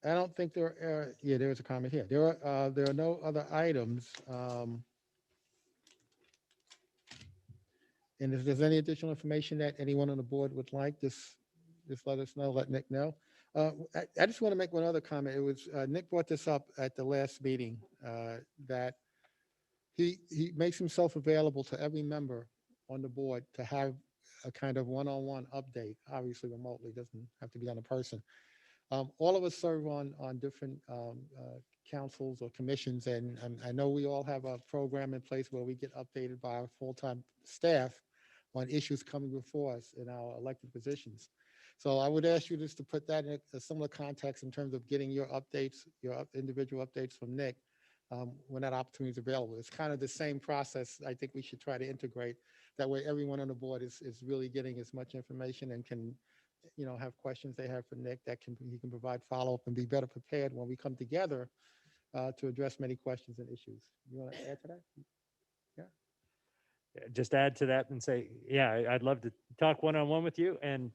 don't think there are, yeah, there is a comment here. There are no other items. And if there's any additional information that anyone on the board would like, just let us know, let Nick know. I just want to make one other comment. It was, Nick brought this up at the last meeting, that he makes himself available to every member on the board to have a kind of one-on-one update, obviously remotely, doesn't have to be on a person. All of us serve on different councils or commissions, and I know we all have a program in place where we get updated by our full-time staff on issues coming before us in our elected positions. So I would ask you just to put that in a similar context in terms of getting your updates, your individual updates from Nick when that opportunity is available. It's kind of the same process I think we should try to integrate That way, everyone on the board is really getting as much information and can, have questions they have for Nick that he can provide follow-up and be better prepared when we come together to address many questions and issues. You want to add to that? Just add to that and say, yeah, I'd love to talk one-on-one with you. And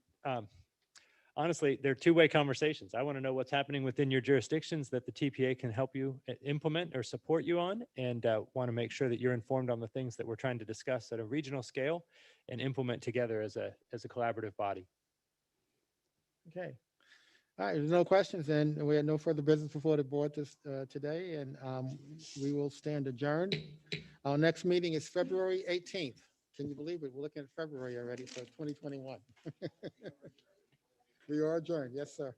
honestly, they're two-way conversations. I want to know what's happening within your jurisdictions that the TPA can help you implement or support you on, and want to make sure that you're informed on the things that we're trying to discuss at a regional scale and implement together as a collaborative body. Okay. All right, there's no questions, then we have no further business before the board today, and we will stand adjourned. Our next meeting is February 18th. Can you believe it? We're looking at February already for 2021. We are adjourned. Yes, sir.